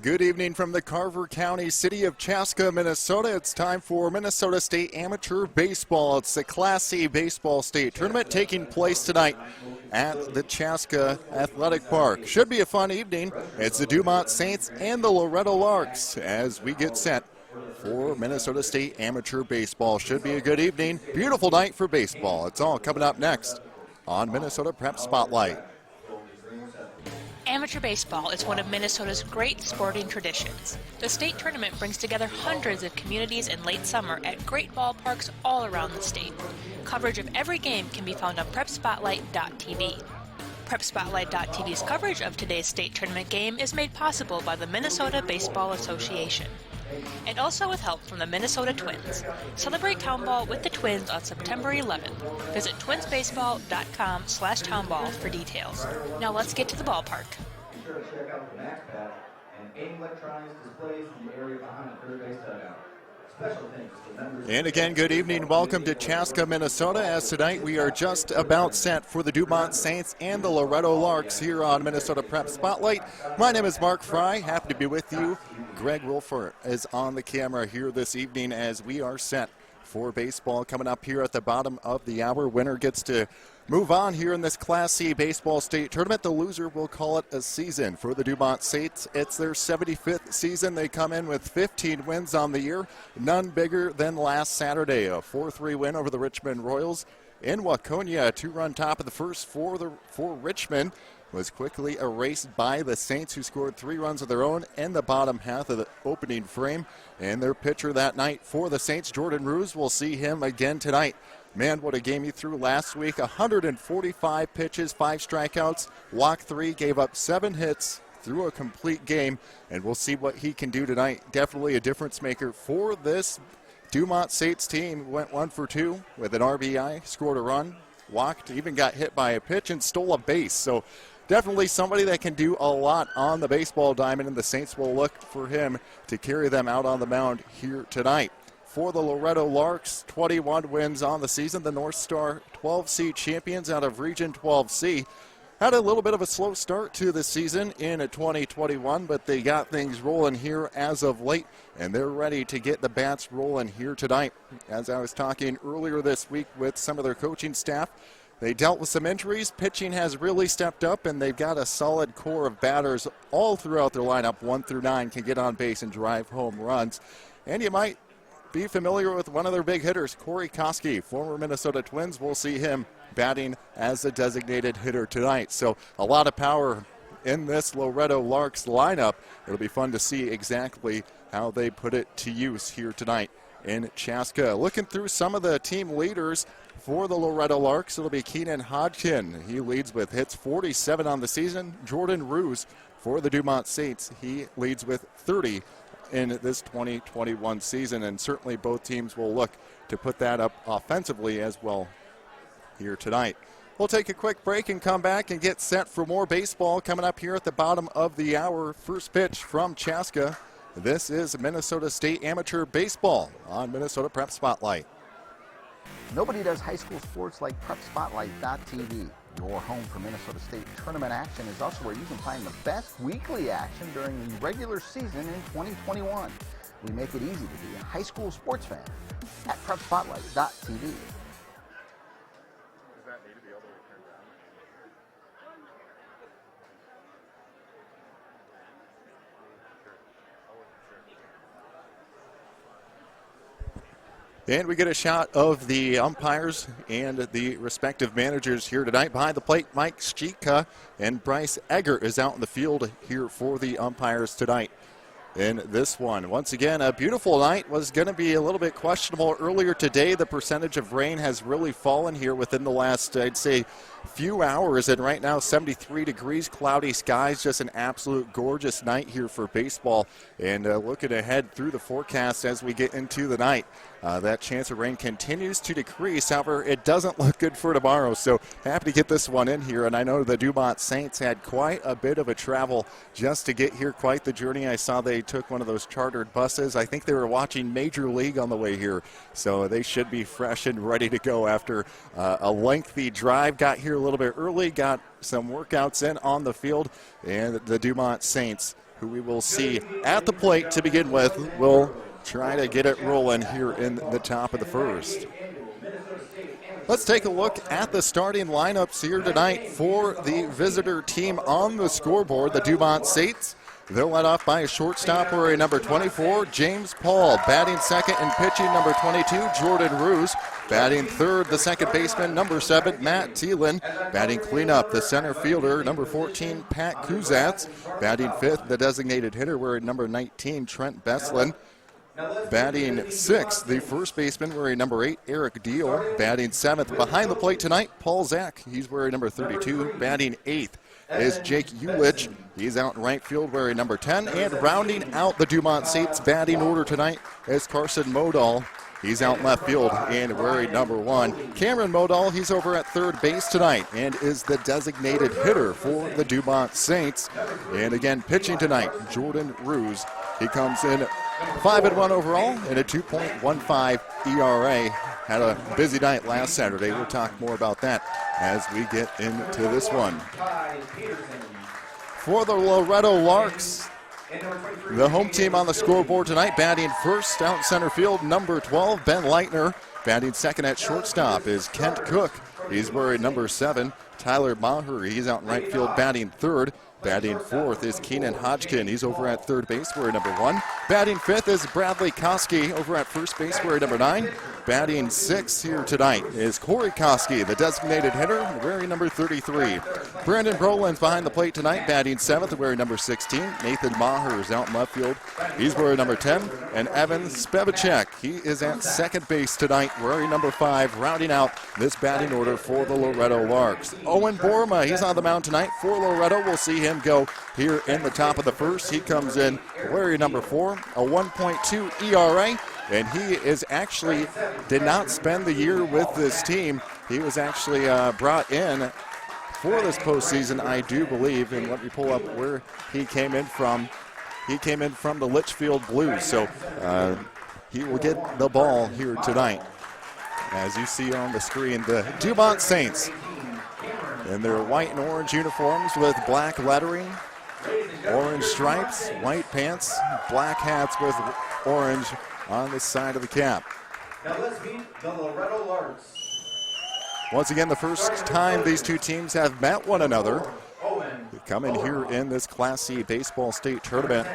Good evening from the Carver County city of Chaska, Minnesota. It's time for Minnesota State Amateur Baseball. It's the Class C Baseball State Tournament taking place tonight at the Chaska Athletic Park. Should be a fun evening. It's the Dumont Saints and the Loretto Larks as we get set for Minnesota State Amateur Baseball. Should be a good evening. Beautiful night for baseball. It's all coming up next on Minnesota Prep Spotlight. Amateur baseball is one of Minnesota's great sporting traditions. The state tournament brings together hundreds of communities in late summer at great ballparks all around the state. Coverage of every game can be found on PrepSpotlight.tv. PrepSpotlight.tv's coverage of today's state tournament game is made possible by the Minnesota Baseball Association, and also with help from the Minnesota Twins. Celebrate Town Ball with the Twins on September 11th. Visit twinsbaseball.com/townball for details. Now let's get to the ballpark. Be sure to check out the Max Pad and AIM electronics displays in the area behind the third base dugout. Special thanks to members. And again, good evening. Welcome to Chaska, Minnesota. As tonight we are just about set for the Dumont Saints and the Loretto Larks here on Minnesota Prep Spotlight. My name is Mark Fry. Happy to be with you. Greg Wilford is on the camera here this evening as we are set for baseball coming up here at the bottom of the hour. Winner gets to move on here in this Class C Baseball State Tournament. The loser will call it a season. For the Dumont Saints, it's their 75th season. They come in with 15 wins on the year, none bigger than last Saturday. A 4-3 win over the Richmond Royals in Waconia. A two-run top of the first for Richmond was quickly erased by the Saints, who scored 3 runs of their own in the bottom half of the opening frame. And their pitcher that night for the Saints, Jordan Ruse, will see him again tonight. Man, what a game he threw last week. 145 pitches, 5 strikeouts, walked 3, gave up 7 hits, threw a complete game, and we'll see what he can do tonight. Definitely a difference maker for this Dumont Saints team. Went 1 for 2 with an RBI, scored a run, walked, even got hit by a pitch and stole a base. So definitely somebody that can do a lot on the baseball diamond, and the Saints will look for him to carry them out on the mound here tonight. For the Loretto Larks, 21 wins on the season. The North Star 12C champions out of Region 12C. Had a little bit of a slow start to the season in 2021, but they got things rolling here as of late, and they're ready to get the bats rolling here tonight. As I was talking earlier this week with some of their coaching staff, they dealt with some injuries. Pitching has really stepped up, and they've got a solid core of batters all throughout their lineup. 1 through 9 can get on base and drive home runs. And you might be familiar with one of their big hitters, Corey Koski, former Minnesota Twins. We'll see him batting as a designated hitter tonight. So a lot of power in this Loretto Larks lineup. It'll be fun to see exactly how they put it to use here tonight in Chaska. Looking through some of the team leaders for the Loretto Larks, it'll be Keenan Hodgkin. He leads with hits, 47 on the season. Jordan Ruse for the Dumont Saints, he leads with 30 in this 2021 season, and certainly both teams will look to put that up offensively as well here tonight. We'll take a quick break and come back and get set for more baseball coming up here at the bottom of the hour. First pitch from Chaska. This is Minnesota State Amateur Baseball on Minnesota Prep Spotlight. Nobody does high school sports like PrepSpotlight.tv. Your home for Minnesota State tournament action is also where you can find the best weekly action during the regular season in 2021. We make it easy to be a high school sports fan at PrepSpotlight.tv. And we get a shot of the umpires and the respective managers here tonight. Behind the plate, Mike Schika and Bryce Egger is out in the field here for the umpires tonight in this one. Once again, a beautiful night. Was going to be a little bit questionable earlier today. The percentage of rain has really fallen here within the last, I'd say, few hours, and right now 73 degrees, cloudy skies, just an absolute gorgeous night here for baseball. And looking ahead through the forecast as we get into the night, that chance of rain continues to decrease. However, it doesn't look good for tomorrow, so happy to get this one in here. And I know the Dumont Saints had quite a bit of a travel just to get here, quite the journey. I saw they took one of those chartered buses. I think they were watching Major League on the way here, so they should be fresh and ready to go after a lengthy drive. Got here a little bit early, got some workouts in on the field, and the Dumont Saints who we will see at the plate to begin with, will try to get it rolling here in the top of the first. Let's take a look at the starting lineups here tonight for the visitor team on the scoreboard, the Dumont Saints. They're led off by a shortstop wearing number 24, James Paul. Batting second and pitching number 22, Jordan Ruse. Batting third, the second baseman, number 7, Matt Thielen. Batting cleanup, the center fielder, number 14, Pat Kuzatz. Batting fifth, the designated hitter wearing number 19, Trent Beslin. Batting sixth, the first baseman wearing number 8, Eric Deal. Batting seventh, behind the plate tonight, Paul Zach. He's wearing number 32. Batting eighth is Jake Ulich. He's out in right field wearing number 10. And rounding out the Dumont Saints batting order tonight is Carson Modal. He's out in left field and wearing number 1. Cameron Modal, he's over at third base tonight and is the designated hitter for the Dumont Saints. And again, pitching tonight, Jordan Ruse. He comes in 5-1 overall and a 2.15 ERA. Had a busy night last Saturday. We'll talk more about that as we get into this one. For the Loretto Larks, the home team on the scoreboard tonight, batting first out in center field, number 12, Ben Leitner. Batting second at shortstop is Kent Cook. He's wearing number 7. Tyler Maher, he's out in right field, batting third. Batting fourth is Keenan Hodgkin. He's over at third base, wearing number 1. Batting fifth is Bradley Koski, over at first base, wearing number 9. Batting sixth here tonight is Corey Koski, the designated hitter, wearing number 33. Brandon Brolin's behind the plate tonight, batting seventh, wearing number 16. Nathan Maher is out in left field. He's wearing number 10. And Evan Spevacek, he is at second base tonight, wearing number 5, rounding out this batting order for the Loretto Larks. Owen Borma, he's on the mound tonight for Loretto. We'll see him go here in the top of the first. He comes in wearing number 4, a 1.2 ERA. And he is actually did not spend the year with this team. He was actually brought in for this postseason, I do believe. And let me pull up where he came in from. He came in from the Litchfield Blues. So he will get the ball here tonight. As you see on the screen, the Dumont Saints in their white and orange uniforms with black lettering, orange stripes, white pants, black hats with orange on the side of the cap. Now let's meet the Loretto Larks. Once again, the first time these two teams have met one another. Coming here in this Class C baseball state tournament.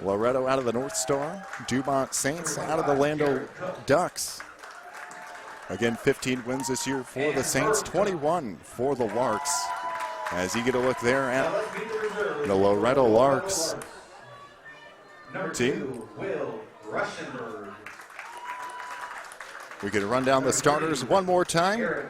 Loretto out of the North Star, Dumont Saints out of the Lando Ducks. Again, 15 wins this year for the Saints, 21 for the Larks. As you get a look there at the Loretto Larks team. We can run down the starters one more time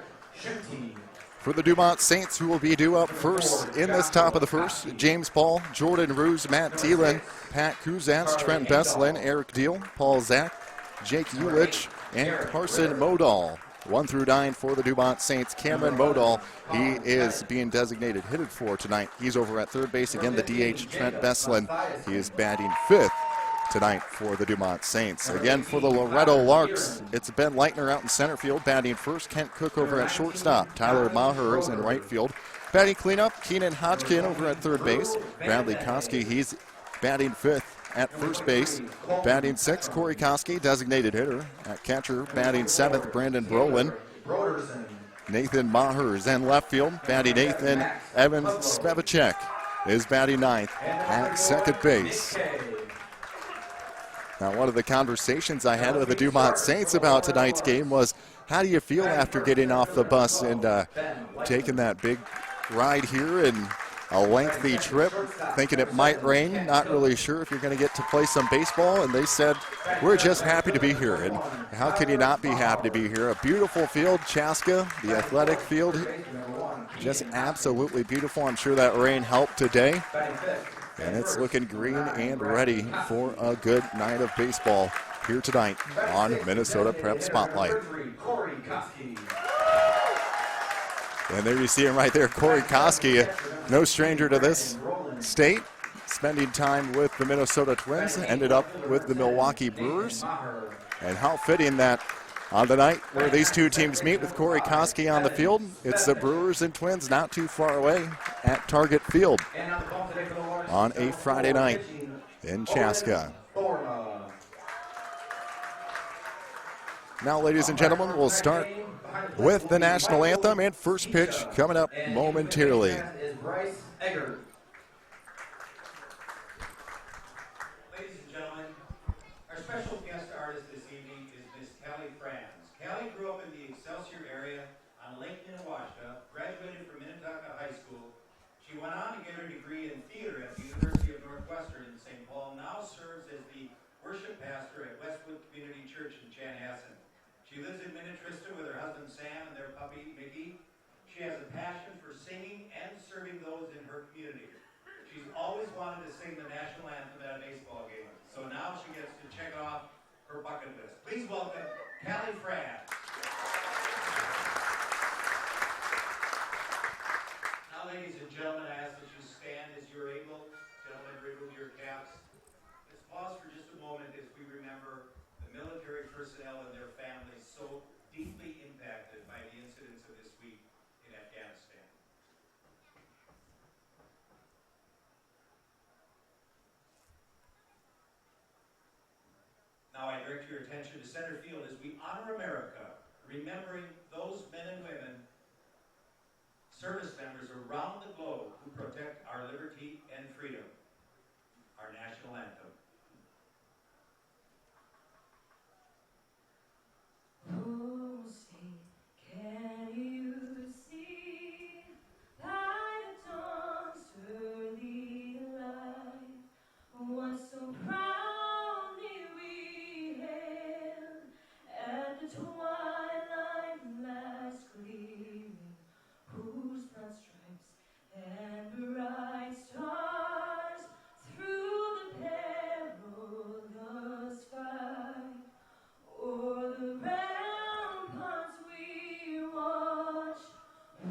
for the Dumont Saints, who will be due up first in this top of the first. James Paul, Jordan Ruse, Matt Thielen, Pat Kuzatz, Trent Beslin, Eric Deal, Paul Zach, Jake Ulich, and Carson Modal. 1 through 9 for the Dumont Saints. Cameron Modal, he is being designated hitter for tonight. He's over at third base. Again, the DH, Trent Beslin. He is batting fifth tonight for the Dumont Saints. Again, for the Loretto Larks, it's Ben Leitner out in center field, batting first. Kent Cook over at shortstop. Tyler Maher is in right field. Batting cleanup, Keenan Hodgkin over at third base. Bradley Koski, he's batting fifth at first base. Batting sixth, Corey Koski, designated hitter. At catcher, batting seventh, Brandon Brolin. Nathan Maher is in left field. Batting eighth, and Evan Spevacek is batting ninth at second base. Now, one of the conversations I had with the Dumont Saints about tonight's game was, how do you feel after getting off the bus and taking that big ride here and a lengthy trip, thinking it might rain, not really sure if you're going to get to play some baseball? And they said, we're just happy to be here. And how can you not be happy to be here? A beautiful field, Chaska, the athletic field, just absolutely beautiful. I'm sure that rain helped today. And it's looking green and ready for a good night of baseball here tonight on Minnesota Prep Spotlight. And there you see him right there, Corey Koski, no stranger to this state, spending time with the Minnesota Twins, ended up with the Milwaukee Brewers. And how fitting that on the night where these two teams meet with Corey Koski on the field, it's the Brewers and Twins not too far away at Target Field on a Friday night in Chaska. Now, ladies and gentlemen, we'll start with the national anthem and first pitch coming up momentarily. Ladies and gentlemen, our special guest artist this evening is Miss Callie Franz. Callie grew up in the Excelsior area on Lake Minnewaska, graduated from Minnetonka High School. She went on to get her degree in theater at the University of Northwestern in St. Paul, now serves as the worship pastor at Westwood Community Church in Chanhassen. She lives in Minnetrista with her husband Sam and their puppy Mickey. She has a passion for singing and serving those in her community. She's always wanted to sing the national anthem at a baseball game, so now she gets to check off her bucket list. Please welcome Callie Franz. Now, ladies and gentlemen, I ask that you stand as you're able. Gentlemen, remove your caps. Let's pause for just a moment as we remember the military personnel and their families so deeply impacted by the incidents of this week in Afghanistan. Now I direct your attention to center field as we honor America, remembering those men and women, service members around the globe who protect our liberty and freedom, our national anthem. Oh, say, can you see by the dawn's early light what so proudly we hailed at the twilight last gleaming, whose broad stripes and bright stars through the perilous fight o'er the ramparts we watched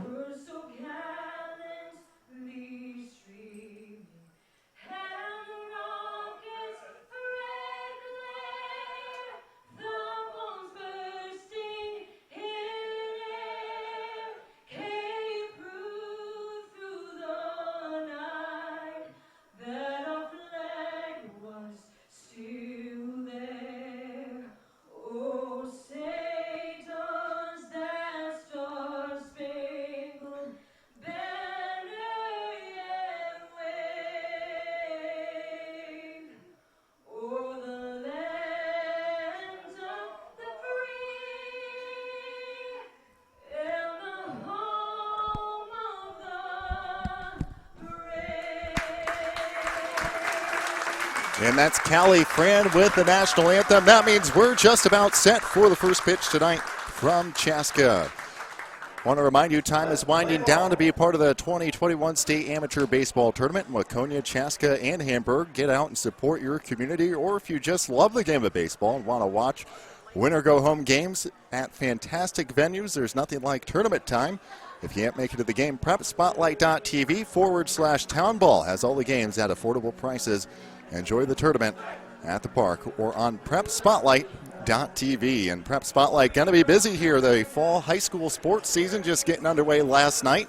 were so gallantly streaming, and the rocket's red glare, the bombs bursting in air, came proof through the night that our flag was still there. Oh, say does that star-spangled banner yet wave o'er the land of the free and the home of the brave? And that's Callie Franz with the national anthem. That means we're just about set for the first pitch tonight from Chaska. I want to remind you, time is winding down to be a part of the 2021 State Amateur Baseball Tournament in Waconia, Chaska, and Hamburg. Get out and support your community, or if you just love the game of baseball and want to watch win or go home games at fantastic venues, there's nothing like tournament time. If you can't make it to the game, prepspotlight.tv/townball has all the games at affordable prices. Enjoy the tournament at the park or on prepspotlight.tv. And Prep Spotlight going to be busy here. The fall high school sports season just getting underway last night.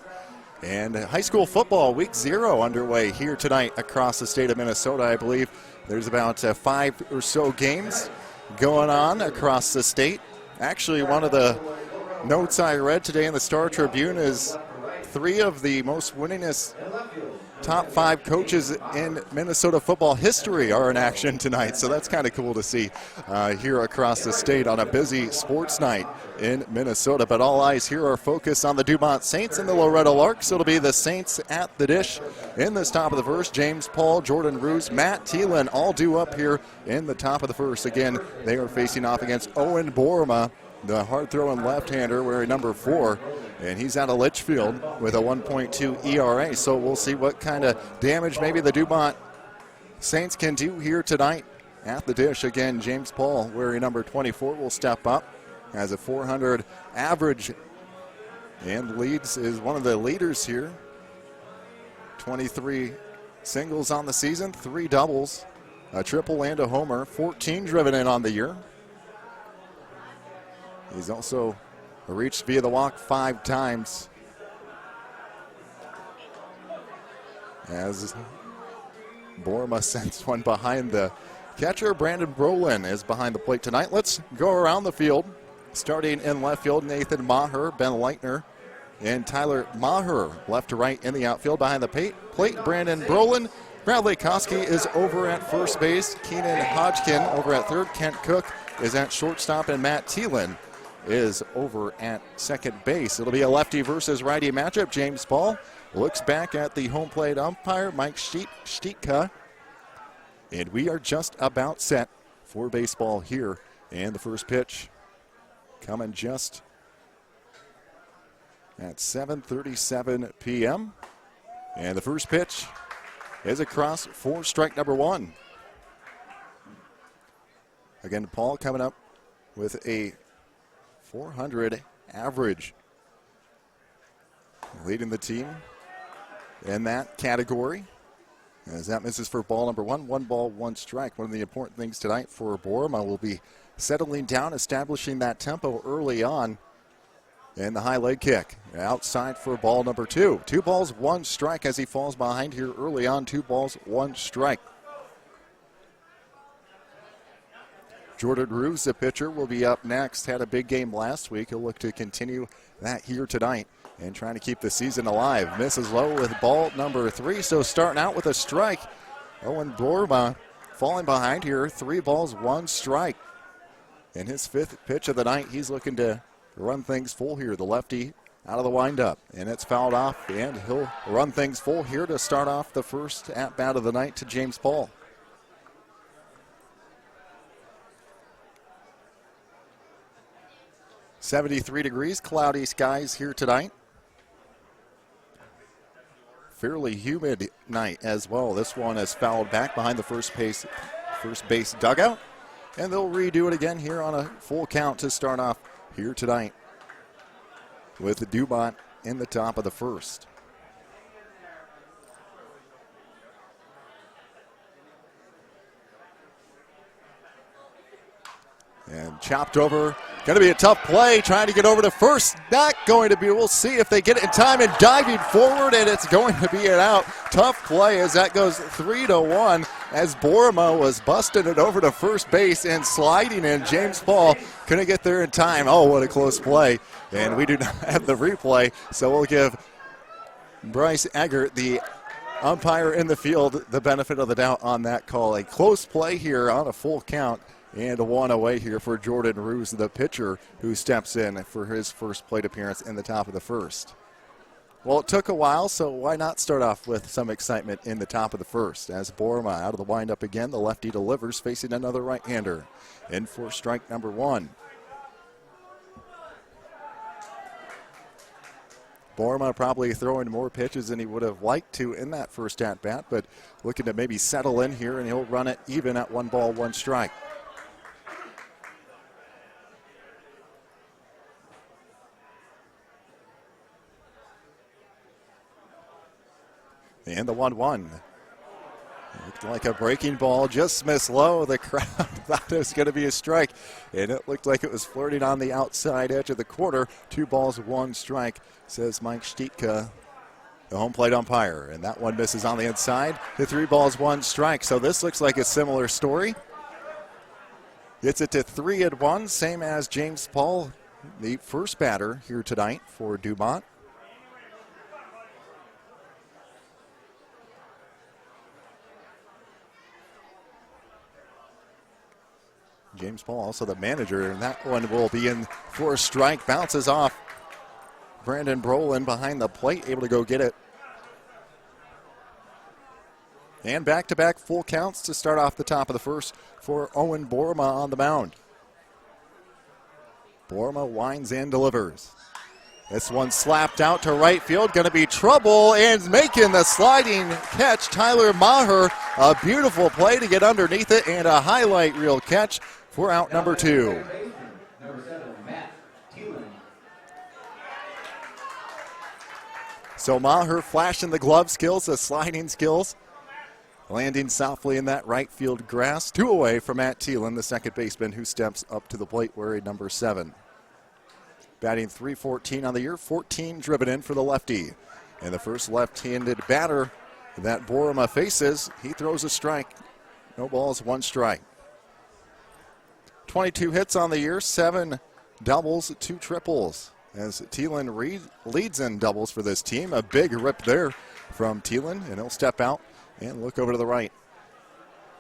And high school football week 0 underway here tonight across the state of Minnesota. I believe there's about 5 or so games going on across the state. Actually, one of the notes I read today in the Star Tribune is 3 of the most winningest top 5 coaches in Minnesota football history are in action tonight. So that's kind of cool to see here across the state on a busy sports night in Minnesota. But all eyes here are focused on the Dumont Saints and the Loretto Larks. It'll be the Saints at the dish in this top of the first. James Paul, Jordan Roos, Matt Thielen all due up here in the top of the first. Again, they are facing off against Owen Borma, the hard-throwing left-hander, wearing number 4. And he's out of Litchfield with a 1.2 ERA. So we'll see what kind of damage maybe the Dumont Saints can do here tonight at the dish. Again, James Paul, wearing number 24, will step up. Has a 400 average and leads, is one of the leaders here. 23 singles on the season, 3 doubles, a triple and a homer, 14 driven in on the year. He's also reached via the walk 5 times. As Borma sends one behind the catcher. Brandon Brolin is behind the plate tonight. Let's go around the field. Starting in left field, Nathan Maher, Ben Leitner, and Tyler Maher, left to right in the outfield. Behind the plate, Brandon Brolin. Bradley Koski is over at first base. Keenan Hodgkin over at third. Kent Cook is at shortstop, and Matt Thielen is over at second base. It'll be a lefty versus righty matchup. James Paul looks back at the home plate umpire, Mike Stietka, and we are just about set for baseball here. And the first pitch coming just at 7:37 p.m. And the first pitch is across for strike number one. Again, Paul coming up with a 400 average, leading the team in that category. As that misses for ball number one. 1 ball, 1 strike. One of the important things tonight for Borma will be settling down, establishing that tempo early on. And the high leg kick outside for ball number 2. 2 balls, 1 strike as he falls behind here early on. 2 balls, 1 strike. Jordan Roos, the pitcher, will be up next. Had a big game last week. He'll look to continue that here tonight and trying to keep the season alive. Misses low with ball number 3. So starting out with a strike. Owen Borma falling behind here. 3 balls, 1 strike. In his 5th pitch of the night, he's looking to run things full here. The lefty out of the windup, and it's fouled off, and he'll run things full here to start off the first at-bat of the night to James Paul. .73 degrees, cloudy skies here tonight. Fairly humid night as well. This one is fouled back behind the first base dugout, and they'll redo it again here on a full count to start off here tonight with Dumont in the top of the first. And chopped over. Going to be a tough play trying to get over to first. Not going to be. We'll see if they get it in time, and diving forward, and it's going to be an out. Tough play as that goes 3-1 as Borma was busting it over to first base and sliding in. James Paul couldn't get there in time. Oh, what a close play. And we do not have the replay, so we'll give Bryce Eggert, the umpire in the field, the benefit of the doubt on that call. A close play here on a full count. And a 1 away here for Jordan Roos, the pitcher, who steps in for his first plate appearance in the top of the first. Well, it took a while, so why not start off with some excitement in the top of the first? As Borma out of the windup again, the lefty delivers, facing another right-hander. In for strike number 1. Borma probably throwing more pitches than he would have liked to in that first at-bat, but looking to maybe settle in here, and he'll run it even at 1 ball, 1 strike. And the 1-1. Looked like a breaking ball, just missed low. The crowd thought it was going to be a strike, and it looked like it was flirting on the outside edge of the corner. 2 balls, 1 strike, says Mike Stietka, the home plate umpire. And that one misses on the inside. The 3 balls, 1 strike. So this looks like a similar story. Gets it to 3-1, same as James Paul, the first batter here tonight for Dumont. James Paul, also the manager, and that one will be in for a strike. Bounces off Brandon Brolin behind the plate, able to go get it. And back-to-back full counts to start off the top of the first for Owen Borma on the mound. Borma winds and delivers. This one slapped out to right field. Going to be trouble, and making the sliding catch, Tyler Maher. A beautiful play to get underneath it, and a highlight reel catch for out number 2. Number 7, Matt Thielen. So Maher flashing the glove skills, the sliding skills. Landing softly in that right field grass. 2 away from Matt Thielen, the second baseman, who steps up to the plate wearing number 7. Batting .314 on the year, 14 driven in for the lefty. And the first left-handed batter that Borma faces. He throws a strike. No balls, 1 strike. 22 hits on the year, 7 doubles, 2 triples. As Thielen leads in doubles for this team. A big rip there from Thielen, and he'll step out and look over to the right.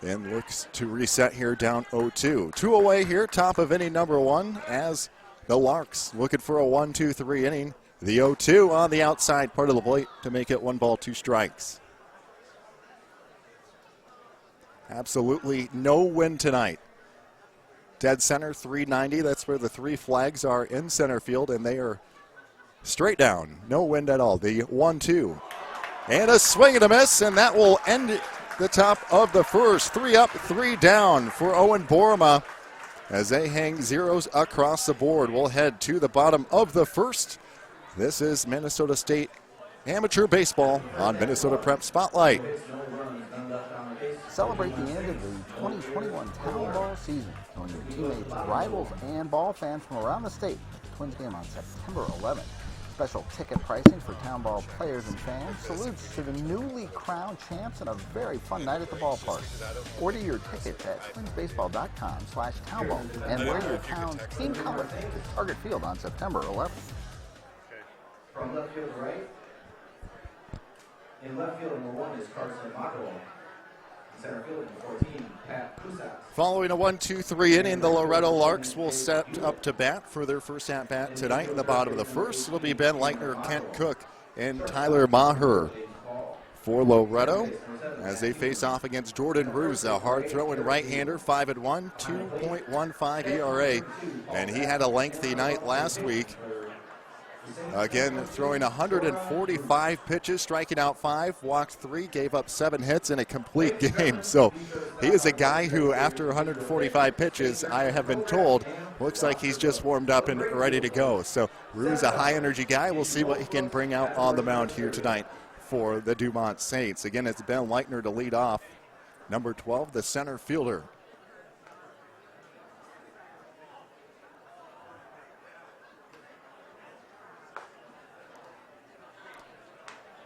And looks to reset here down 0-2. 2 away here, top of inning number 1, as the Larks looking for a 1-2-3 inning. The 0-2 on the outside part of the plate to make it 1 ball, 2 strikes. Absolutely no wind tonight. Dead center, 390. That's where the 3 flags are in center field, and they are straight down. No wind at all. The 1-2. And a swing and a miss, and that will end the top of the first. 3 up, 3 down for Owen Borma as they hang zeros across the board. We'll head to the bottom of the first. This is Minnesota State Amateur Baseball on Minnesota Prep Spotlight. Celebrate the end of the 2021 Town Ball season. Join your teammates, rivals, and ball fans from around the state. The Twins game on September 11th. Special ticket pricing for Town Ball players and fans. Salutes to the newly crowned champs and a very fun night at the ballpark. Order your tickets at twinsbaseball.com/townball and wear your town's team colors to Target Field on September 11th. From left field to right. In left field, number 1 is Carson Mako. In center field, number 14, Pat Kusatz. Following a 1-2-3 inning, the Loretto Larks will step up to bat for their first at-bat tonight in the bottom of the first. It'll be Ben Leitner, Kent Cook, and Tyler Maher for Loretto as they face off against Jordan Ruse, a hard-throwing right-hander, 5-1, 2.15 ERA. And he had a lengthy night last week. Again, throwing 145 pitches, striking out 5, walked 3, gave up 7 hits in a complete game. So he is a guy who, after 145 pitches, I have been told, looks like he's just warmed up and ready to go. So Rue's a high-energy guy. We'll see what he can bring out on the mound here tonight for the Dumont Saints. Again, it's Ben Leitner to lead off. Number 12, the center fielder.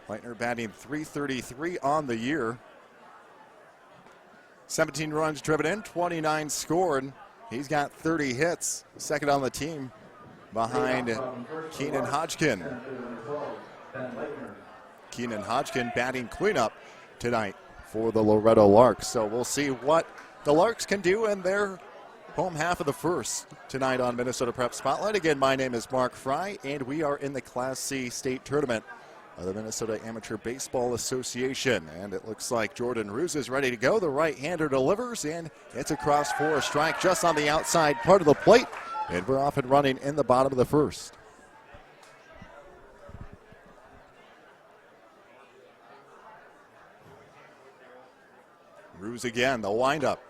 Leitner batting .333 on the year. 17 runs driven in, 29 scored. He's got 30 hits, second on the team behind Keenan Hodgkin. Keenan Hodgkin batting cleanup tonight for the Loretto Larks. So we'll see what the Larks can do in their home half of the first tonight on Minnesota Prep Spotlight. Again, my name is Mark Fry, and we are in the Class C state tournament of the Minnesota Amateur Baseball Association. And it looks like Jordan Ruse is ready to go. The right-hander delivers, and it's across for a strike just on the outside part of the plate. And we're off and running in the bottom of the first. Ruse again, the windup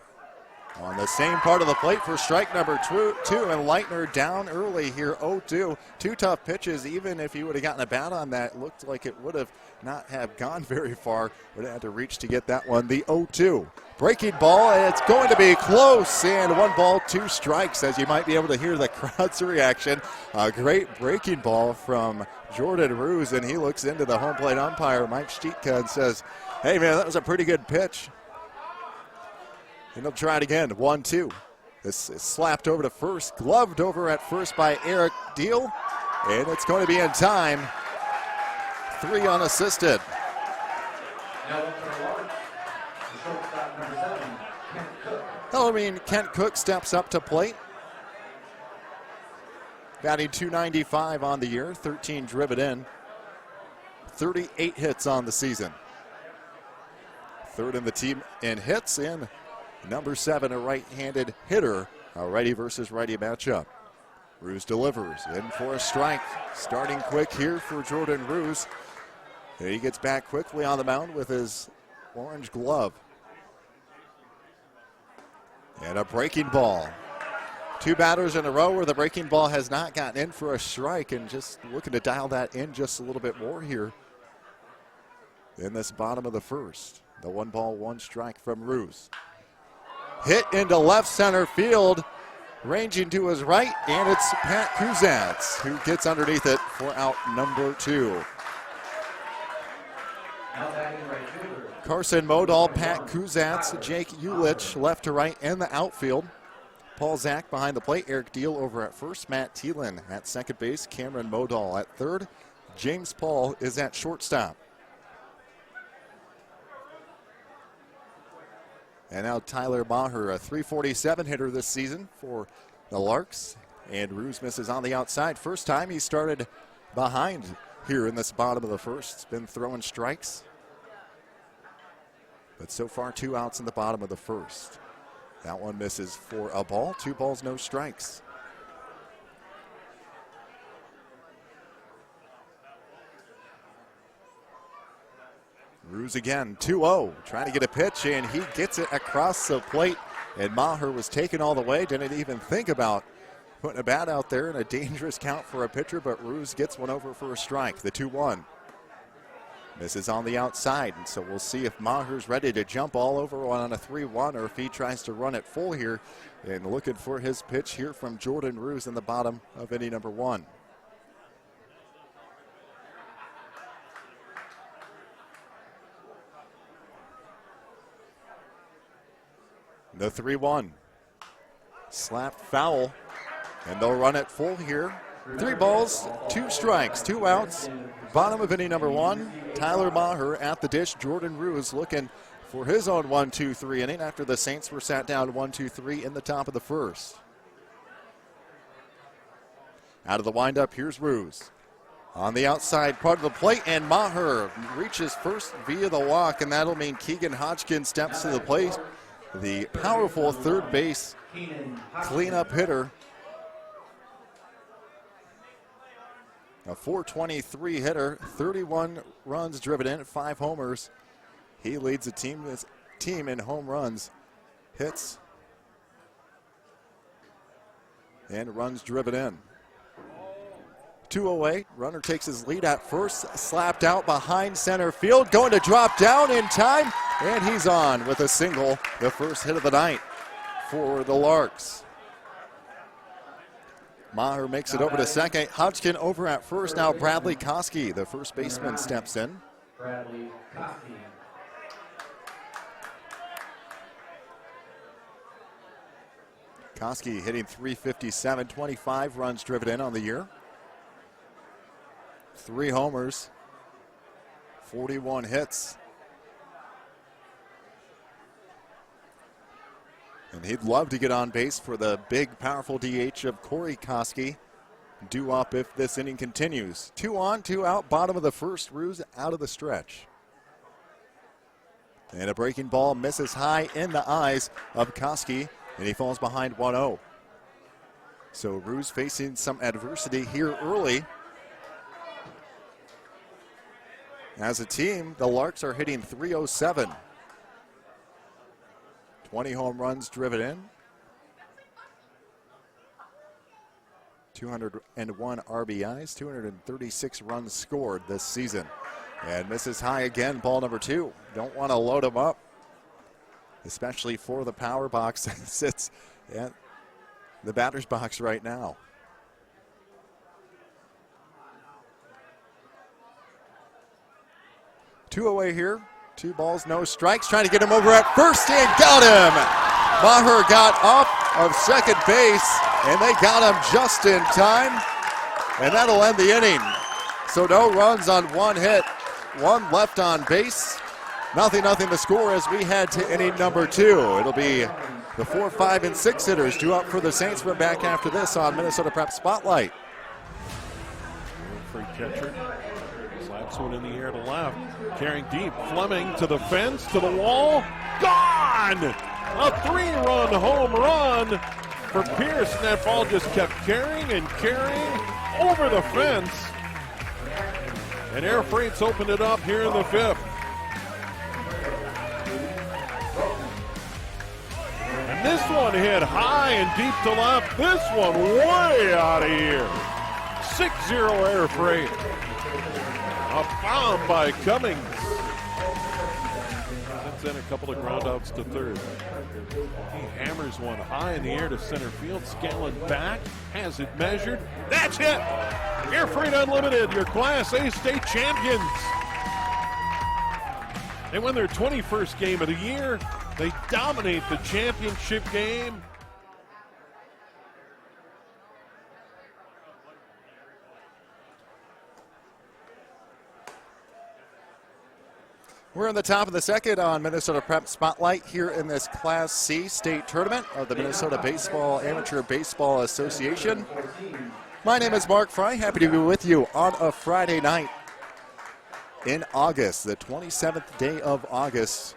on the same part of the plate for strike number 2, and Leitner down early here, 0-2. 2 tough pitches. Even if he would have gotten a bat on that, looked like it would have not have gone very far. Would have had to reach to get that one. The 0-2. Breaking ball, and it's going to be close, and 1 ball, 2 strikes, as you might be able to hear the crowd's reaction. A great breaking ball from Jordan Ruse, and he looks into the home plate umpire, Mike Stietka, and says, hey, man, that was a pretty good pitch. And he'll try it again, 1-2. This is slapped over to first, gloved over at first by Eric Deal, and it's going to be in time. 3 unassisted. Kent Cook steps up to plate. Batting .295 on the year, 13 driven in, 38 hits on the season. Third in the team in hits, and number 7, a right-handed hitter, a righty versus righty matchup. Ruse delivers in for a strike. Starting quick here for Jordan Ruse. He gets back quickly on the mound with his orange glove. And a breaking ball. 2 batters in a row where the breaking ball has not gotten in for a strike, and just looking to dial that in just a little bit more here in this bottom of the first. The 1 ball, 1 strike from Ruse. Hit into left center field, ranging to his right, and it's Pat Kusatz who gets underneath it for out number 2. Now batting right fielder, Carson Modal, Pat Kuzatz, Jake Ulich left to right in the outfield. Paul Zach behind the plate, Eric Deal over at first, Matt Thielen at second base, Cameron Modal at third, James Paul is at shortstop. And now Tyler Maher, a .347 hitter this season for the Larks. And Ruse misses on the outside. First time he started behind here in this bottom of the first. It's been throwing strikes. But so far, 2 outs in the bottom of the first. That one misses for a ball. 2 balls, no strikes. Ruse again, 2-0, trying to get a pitch, and he gets it across the plate. And Maher was taken all the way, didn't even think about putting a bat out there in a dangerous count for a pitcher, but Ruse gets one over for a strike, the 2-1. Misses on the outside, and so we'll see if Maher's ready to jump all over on a 3-1 or if he tries to run it full here. And looking for his pitch here from Jordan Ruse in the bottom of inning number 1. The 3-1. Slapped foul, and they'll run it full here. 3 balls, 2 strikes, 2 outs. Bottom of inning number 1. Tyler Maher at the dish. Jordan Ruse looking for his own 1-2-3 inning after the Saints were sat down 1-2-3 in the top of the first. Out of the windup, here's Ruse. On the outside part of the plate, and Maher reaches first via the walk, and that'll mean Keegan Hodgkin steps to the plate. The powerful third base cleanup hitter. A .423 hitter, 31 runs driven in, 5 homers. He leads the team in home runs, hits, and runs driven in. 2:08, runner takes his lead at first, slapped out behind center field, going to drop down in time, and he's on with a single, the first hit of the night for the Larks. Maher makes it over to second. Hodgkin over at first. Now Bradley Koski, the first baseman, steps in. Bradley Koski. Koski hitting .357, 25 runs driven in on the year. 3 homers, 41 hits. And he'd love to get on base for the big, powerful DH of Corey Koski. Due up if this inning continues. 2 on, 2 out, bottom of the first. Ruse out of the stretch. And a breaking ball misses high in the eyes of Koski, and he falls behind 1-0. So Ruse facing some adversity here early. As a team, the Larks are hitting .307. 20 home runs driven in. 201 RBIs, 236 runs scored this season. And misses high again, ball number 2. Don't want to load him up, especially for the power box that sits at the batter's box right now. Two away here. 2 balls, no strikes. Trying to get him over at first and got him. Maher got off of second base, and they got him just in time. And that'll end the inning. So no runs on 1 hit, 1 left on base. Nothing the score as we head to inning number 2. It'll be the 4, 5, and 6 hitters due up for the Saints. We're back after this on Minnesota Prep Spotlight. Free catcher. Slaps one in the air to left. Carrying deep. Fleming to the fence, to the wall. Gone! A 3-run home run for Pierce. And that ball just kept carrying and carrying over the fence. And Air Freight's opened it up here in the 5th. And this one hit high and deep to left. This one way out of here. 6-0 Air Freight. A bomb by Cummings. Sends in a couple of groundouts to third. He hammers one high in the air to center field. Scanlon back, has it measured. That's it! Air Freight Unlimited, your Class A state champions. They win their 21st game of the year. They dominate the championship game. We're in the top of the second on Minnesota Prep Spotlight here in this Class C state tournament of the Minnesota Amateur Baseball Association. My name is Mark Fry. Happy to be with you on a Friday night in August, the 27th day of August,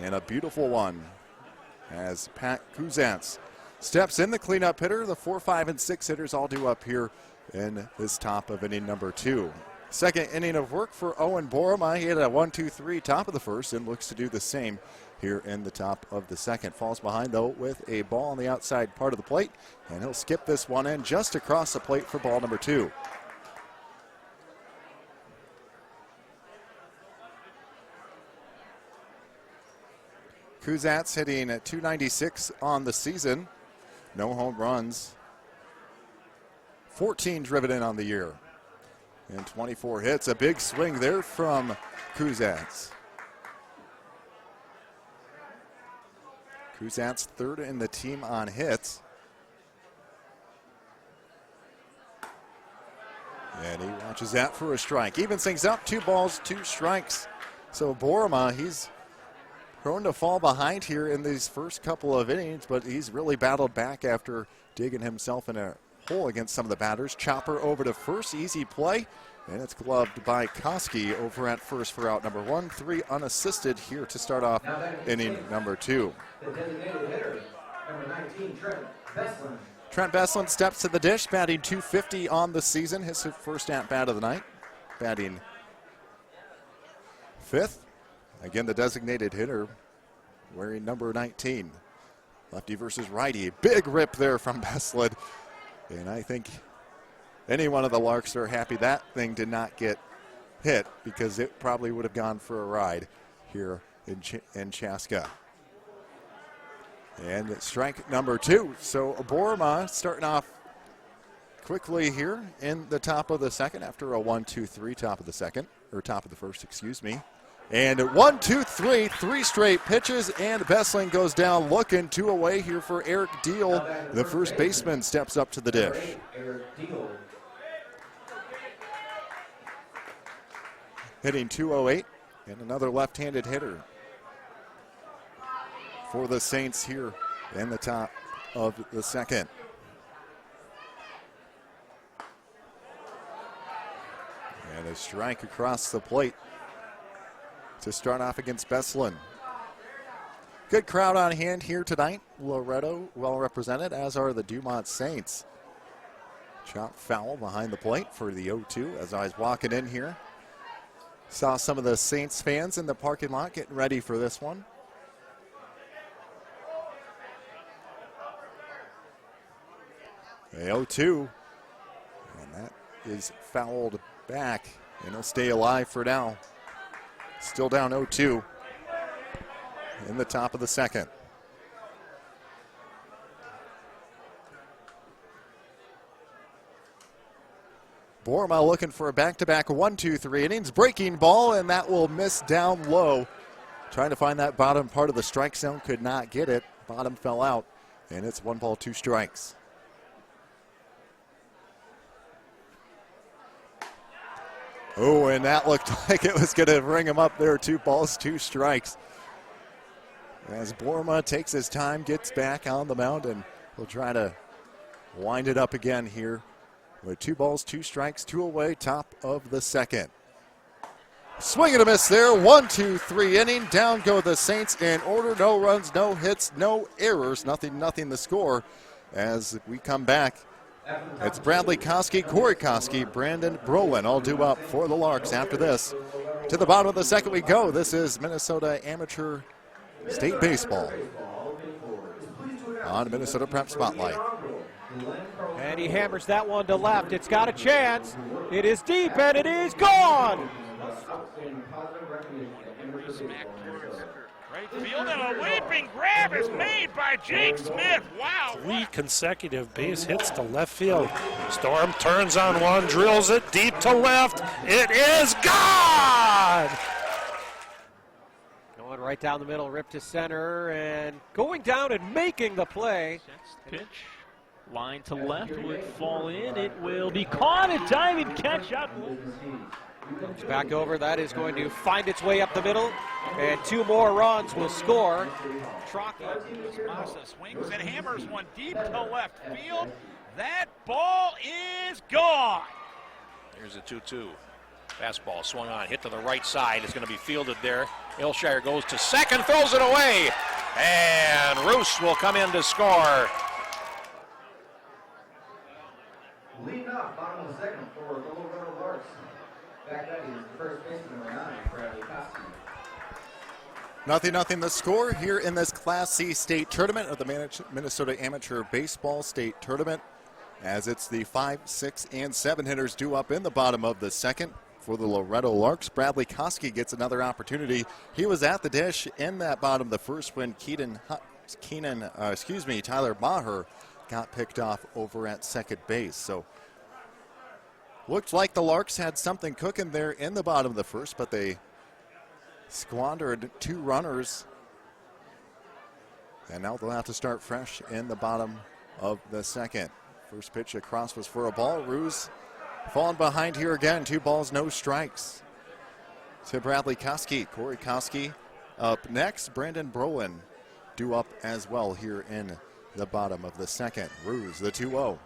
and a beautiful one as Pat Kuzantz steps in, the cleanup hitter. The 4, 5, and 6 hitters all due up here in this top of inning number 2. Second inning of work for Owen Borema. He had a 1-2-3 top of the first and looks to do the same here in the top of the second. Falls behind, though, with a ball on the outside part of the plate, and he'll skip this one in just across the plate for ball number 2. Kuzantz hitting at .296 on the season. No home runs. 14 driven in on the year. And 24 hits. A big swing there from Kuzantz. Kuzantz third in the team on hits. And he watches that for a strike. Evens things up, 2 balls, 2 strikes. So Borema, he's prone to fall behind here in these first couple of innings, but he's really battled back after digging himself in a hole against some of the batters. Chopper over to first, easy play, and it's gloved by Koski over at first for out number 1. 3 unassisted here to start off inning number 2. The designated hitter, number 19, Trent Beslin. Trent Beslin steps to the dish, batting .250 on the season. His first at-bat of the night, batting 5th. Again, the designated hitter wearing number 19. Lefty versus righty. Big rip there from Beslin. And I think any one of the Larks are happy that thing did not get hit, because it probably would have gone for a ride here in Chaska. And it's strike number 2. So Borema starting off quickly here in the top of the second after a 1-2-3 top of the second, or top of the first, excuse me. And 1, 2, 3, 3 straight pitches, and Beslin goes down looking 2 away here for Eric Deal. The first baseman steps up to the dish. Hitting .208, and another left-handed hitter for the Saints here in the top of the second. And a strike across the plate to start off against Beslin. Good crowd on hand here tonight. Loretto well represented, as are the Dumont Saints. Chop foul behind the plate for the 0-2 as I was walking in here. Saw some of the Saints fans in the parking lot getting ready for this one. The 0-2, and that is fouled back, and he'll stay alive for now. Still down 0-2 in the top of the second. Borema looking for a back-to-back 1-2-3 innings. Breaking ball, and that will miss down low. Trying to find that bottom part of the strike zone, could not get it. Bottom fell out, and it's 1 ball, 2 strikes. Oh, and that looked like it was going to ring him up there. 2 balls, 2 strikes. As Borema takes his time, gets back on the mound, and will try to wind it up again here with 2 balls, 2 strikes, 2 away, top of the second. Swing and a miss there. 1-2-3 inning. Down go the Saints in order. No runs, no hits, no errors. Nothing the score as we come back. It's Bradley Koski, Corey Koski, Brandon Brolin all due up for the Larks after this. To the bottom of the second we go. This is Minnesota Amateur State Baseball on Minnesota Prep Spotlight. And he hammers that one to left. It's got a chance. It is deep, and it is gone. Right field, and a leaping grab is made by Jake Smith. Wow. 3 consecutive base hits to left field. Storm turns on one, drills it deep to left. It is gone! right down the middle, ripped to center, and going down and making the play. Pitch, line to left would fall in. It will be caught in time and catch up. It's back over. That is going to find its way up the middle, and 2 more runs will score. Massa swings and hammers one deep to left field. That ball is gone. Here's a 2-2. Fastball swung on, hit to the right side. It's going to be fielded there. Ilshire goes to second, throws it away. And Roos will come in to score. Leading off, bottom of the second for the Loretto Larks. Back that is the first baseman, number 9, Bradley Koski. 0-0 the score here in this Class C state tournament of the Minnesota Amateur Baseball State Tournament, as it's the 5, 6, and 7 hitters due up in the bottom of the second. For the Loretto Larks, Bradley Koski gets another opportunity. He was at the dish in that bottom of the first when Tyler Maher got picked off over at second base. So looked like the Larks had something cooking there in the bottom of the first, but they squandered 2 runners. And now they'll have to start fresh in the bottom of the second. First pitch across was for a ball. Roos falling behind here again. 2 balls, no strikes to Bradley Koski. Corey Koski up next. Brandon Brolin due up as well here in the bottom of the second. Roos, the 2-0.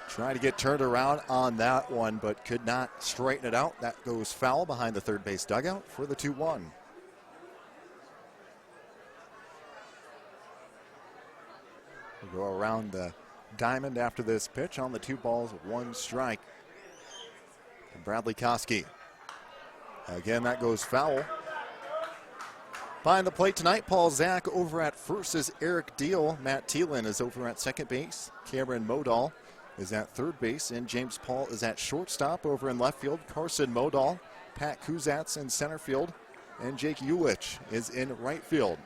Trying to get turned around on that one, but could not straighten it out. That goes foul behind the third base dugout for the 2-1. We'll go around the diamond after this pitch on the 2 balls, 1 strike. And Bradley Koski. Again, that goes foul. Behind the plate tonight, Paul Zach over at first is Eric Deal. Matt Thielen is over at second base. Cameron Modal is at third base, and James Paul is at shortstop. Over in left field, Carson Modal, Pat Kuzatz in center field, and Jake Ulich is in right field.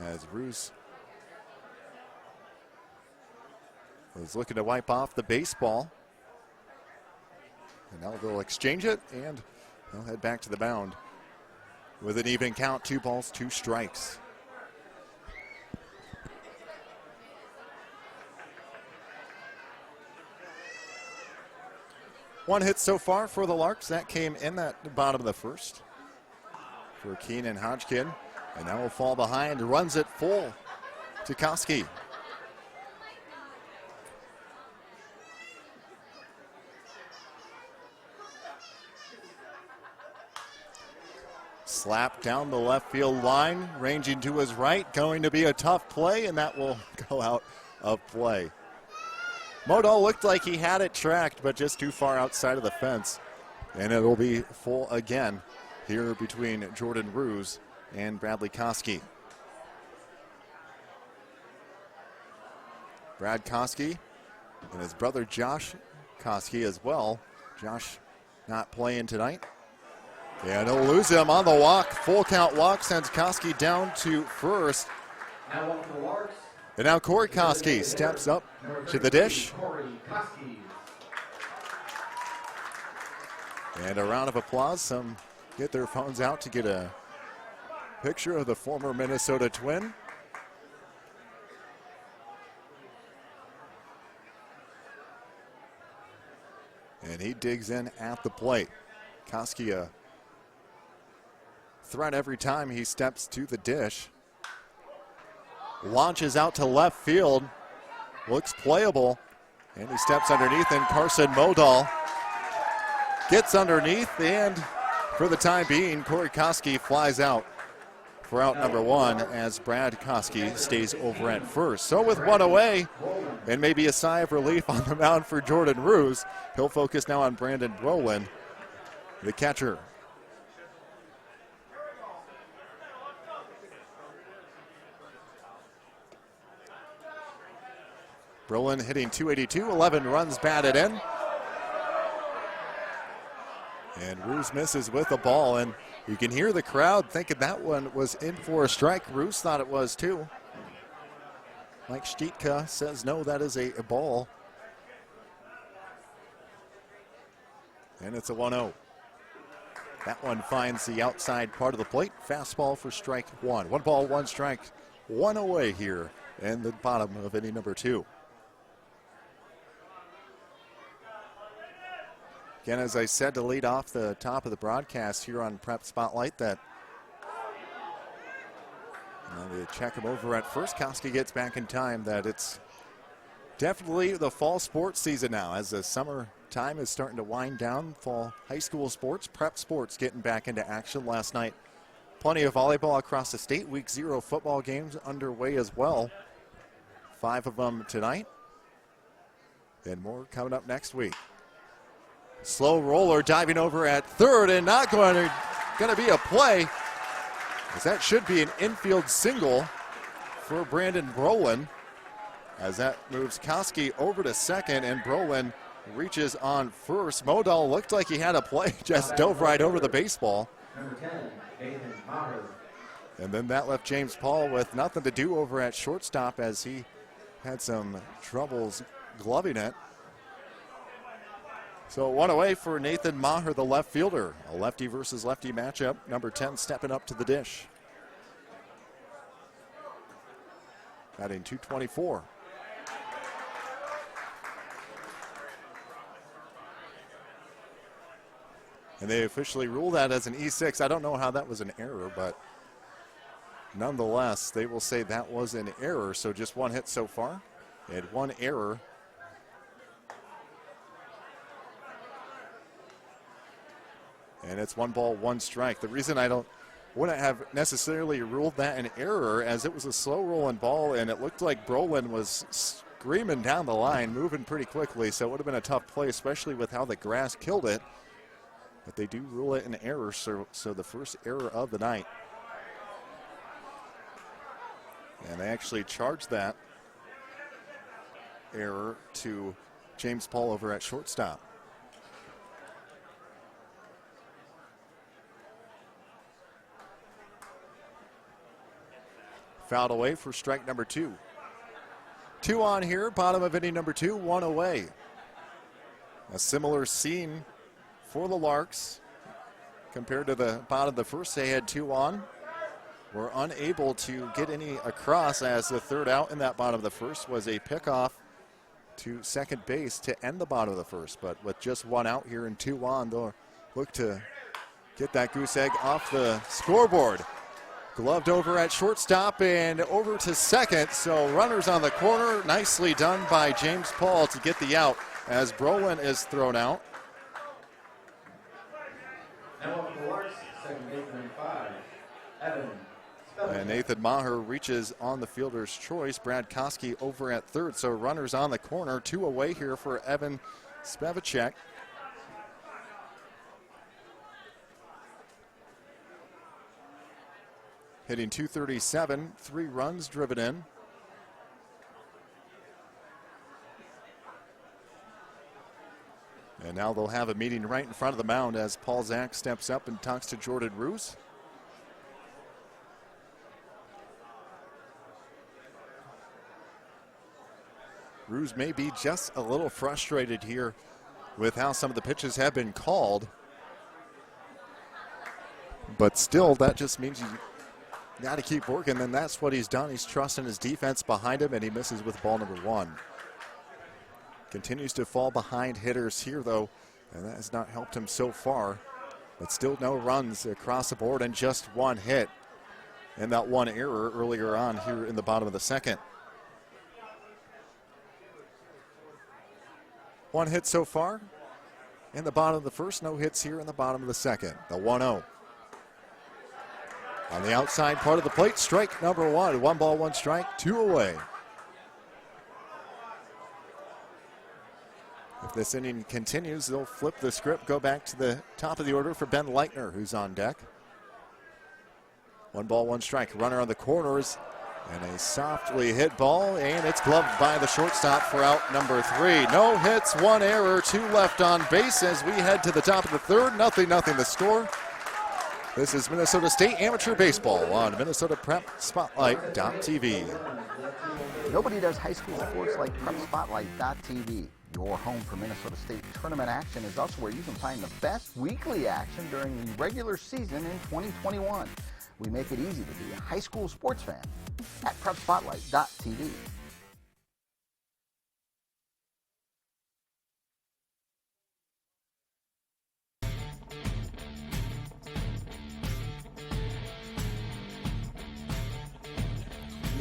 As Roos was looking to wipe off the baseball. And now they'll exchange it, and they'll head back to the mound with an even count, 2 balls, 2 strikes. One hit so far for the Larks. That came in that bottom of the first for Keenan Hodgkin. And now will fall behind, runs it full to Koski. Slap down the left field line, ranging to his right, going to be a tough play, and that will go out of play. Modal looked like he had it tracked, but just too far outside of the fence. And it'll be full again here between Jordan Roos and Bradley Koski. Brad Koski and his brother Josh Koski as well. Josh not playing tonight. And he'll lose him on the walk. Full count walk sends Koski down to first. Now on to the Larks. And now Corey Koski steps up to the dish. Corey Koski. And a round of applause. Some get their phones out to get a picture of the former Minnesota Twin. And he digs in at the plate. Koski a threat every time he steps to the dish. Launches out to left field. Looks playable. And he steps underneath, and Carson Modal gets underneath, and for the time being, Corey Koski flies out for out number 1 as Brad Koski stays over at first. So with 1 away, and maybe a sigh of relief on the mound for Jordan Roos, he'll focus now on Brandon Brolin, the catcher. Brolin hitting .282, 11 runs batted in. And Roos misses with the ball, and you can hear the crowd thinking that one was in for a strike. Roos thought it was too. Mike Stietka says no, that is a ball. And it's a 1-0. That one finds the outside part of the plate. Fastball for strike one. 1 ball, 1 strike, 1 away here in the bottom of inning number 2. Again, as I said to lead off the top of the broadcast here on Prep Spotlight, that they check him over at first. Koski gets back in time, that it's definitely the fall sports season now as the summer time is starting to wind down. Fall high school sports, prep sports getting back into action last night. Plenty of volleyball across the state. Week 0 football games underway as well. 5 of them tonight. And more coming up next week. Slow roller diving over at third and not going to be a play, as that should be an infield single for Brandon Brolin, as that moves Koski over to second and Brolin reaches on first. Modal looked like he had a play, just dove right over the baseball. Number 10, Nathan Maher. And then that left James Paul with nothing to do over at shortstop, as he had some troubles gloving it. So 1 away for Nathan Maher, the left fielder. A lefty versus lefty matchup. Number 10 stepping up to the dish. Batting .224. And they officially ruled that as an E6. I don't know how that was an error, but nonetheless, they will say that was an error. So just 1 hit so far. They had 1 error. And it's 1 ball, 1 strike. The reason I wouldn't have necessarily ruled that an error, as it was a slow rolling ball and it looked like Brolin was screaming down the line, moving pretty quickly, so it would have been a tough play, especially with how the grass killed it. But they do rule it an error, so the first error of the night. And they actually charged that error to James Paul over at shortstop. Fouled away for strike number 2. 2 on here, bottom of inning number 2, 1 away. A similar scene for the Larks compared to the bottom of the first. They had 2 on. Were unable to get any across, as the third out in that bottom of the first was a pickoff to second base to end the bottom of the first. But with just 1 out here and 2 on, they'll look to get that goose egg off the scoreboard. Gloved over at shortstop and over to second. So runners on the corner. Nicely done by James Paul to get the out as Brolin is thrown out. Now up for the Larks, second baseman 5, Evan. And Nathan Maher reaches on the fielder's choice. Brad Koski over at third. So runners on the corner. 2 away here for Evan Spevacek. Hitting .237, 3 runs driven in. And now they'll have a meeting right in front of the mound as Paul Zach steps up and talks to Jordan Roos. Roos may be just a little frustrated here with how some of the pitches have been called. But still, that just means you got to keep working, and that's what he's done. He's trusting his defense behind him, and he misses with ball number 1. Continues to fall behind hitters here, though, and that has not helped him so far. But still no runs across the board and just 1 hit, and that 1 error earlier on here in the bottom of the second. 1 hit so far in the bottom of the first, no hits here in the bottom of the second. The 1-0. On the outside part of the plate, strike number 1. 1 ball, 1 strike, 2 away. If this inning continues, they'll flip the script, go back to the top of the order for Ben Leitner, who's on deck. 1 ball, 1 strike. Runner on the corners, and a softly hit ball, and it's gloved by the shortstop for out number 3. No hits, 1 error, 2 left on base as we head to the top of the third. 0-0 the score. This is Minnesota State Amateur Baseball on Minnesota Prep Spotlight.tv. Nobody does high school sports like PrepSpotlight.tv, Your home for Minnesota State tournament action is also where you can find the best weekly action during the regular season in 2021. We make it easy to be a high school sports fan at PrepSpotlight.tv.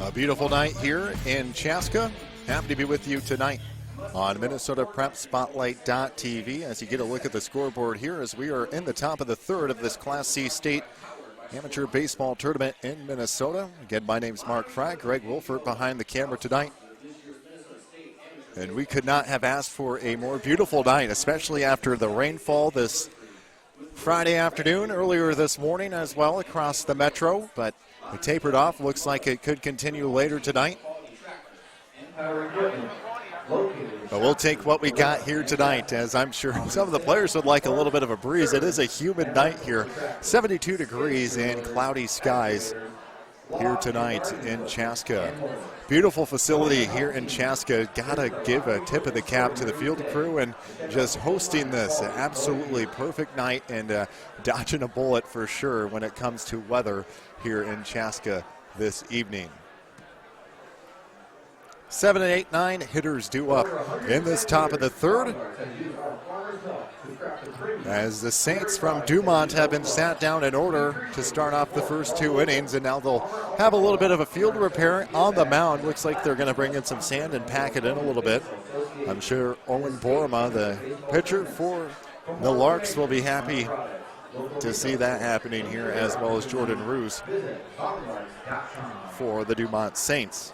A beautiful night here in Chaska. Happy to be with you tonight on Minnesota Prep Spotlight.tv as you get a look at the scoreboard here as we are in the top of the third of this Class C state amateur baseball tournament in Minnesota. Again, my name's Mark Fry. Greg Wolfert behind the camera tonight. And we could not have asked for a more beautiful night, especially after the rainfall this Friday afternoon, earlier this morning as well across the metro, but it tapered off. Looks like it could continue later tonight. But we'll take what we got here tonight, as I'm sure some of the players would like a little bit of a breeze. It is a humid night here, 72 degrees and cloudy skies here tonight in Chaska. Beautiful facility here in Chaska. Gotta give a tip of the cap to the field crew and just hosting this. An absolutely perfect night and dodging a bullet for sure when it comes to weather here in Chaska this evening. 7 and 8, 9 hitters due up in this top of the third, as the Saints from Dumont have been sat down in order to start off the first two innings, and now they'll have a little bit of a field repair on the mound. Looks like they're going to bring in some sand and pack it in a little bit. I'm sure Owen Borma, the pitcher for the Larks, will be happy to see that happening here, as well as Jordan Roos for the Dumont Saints.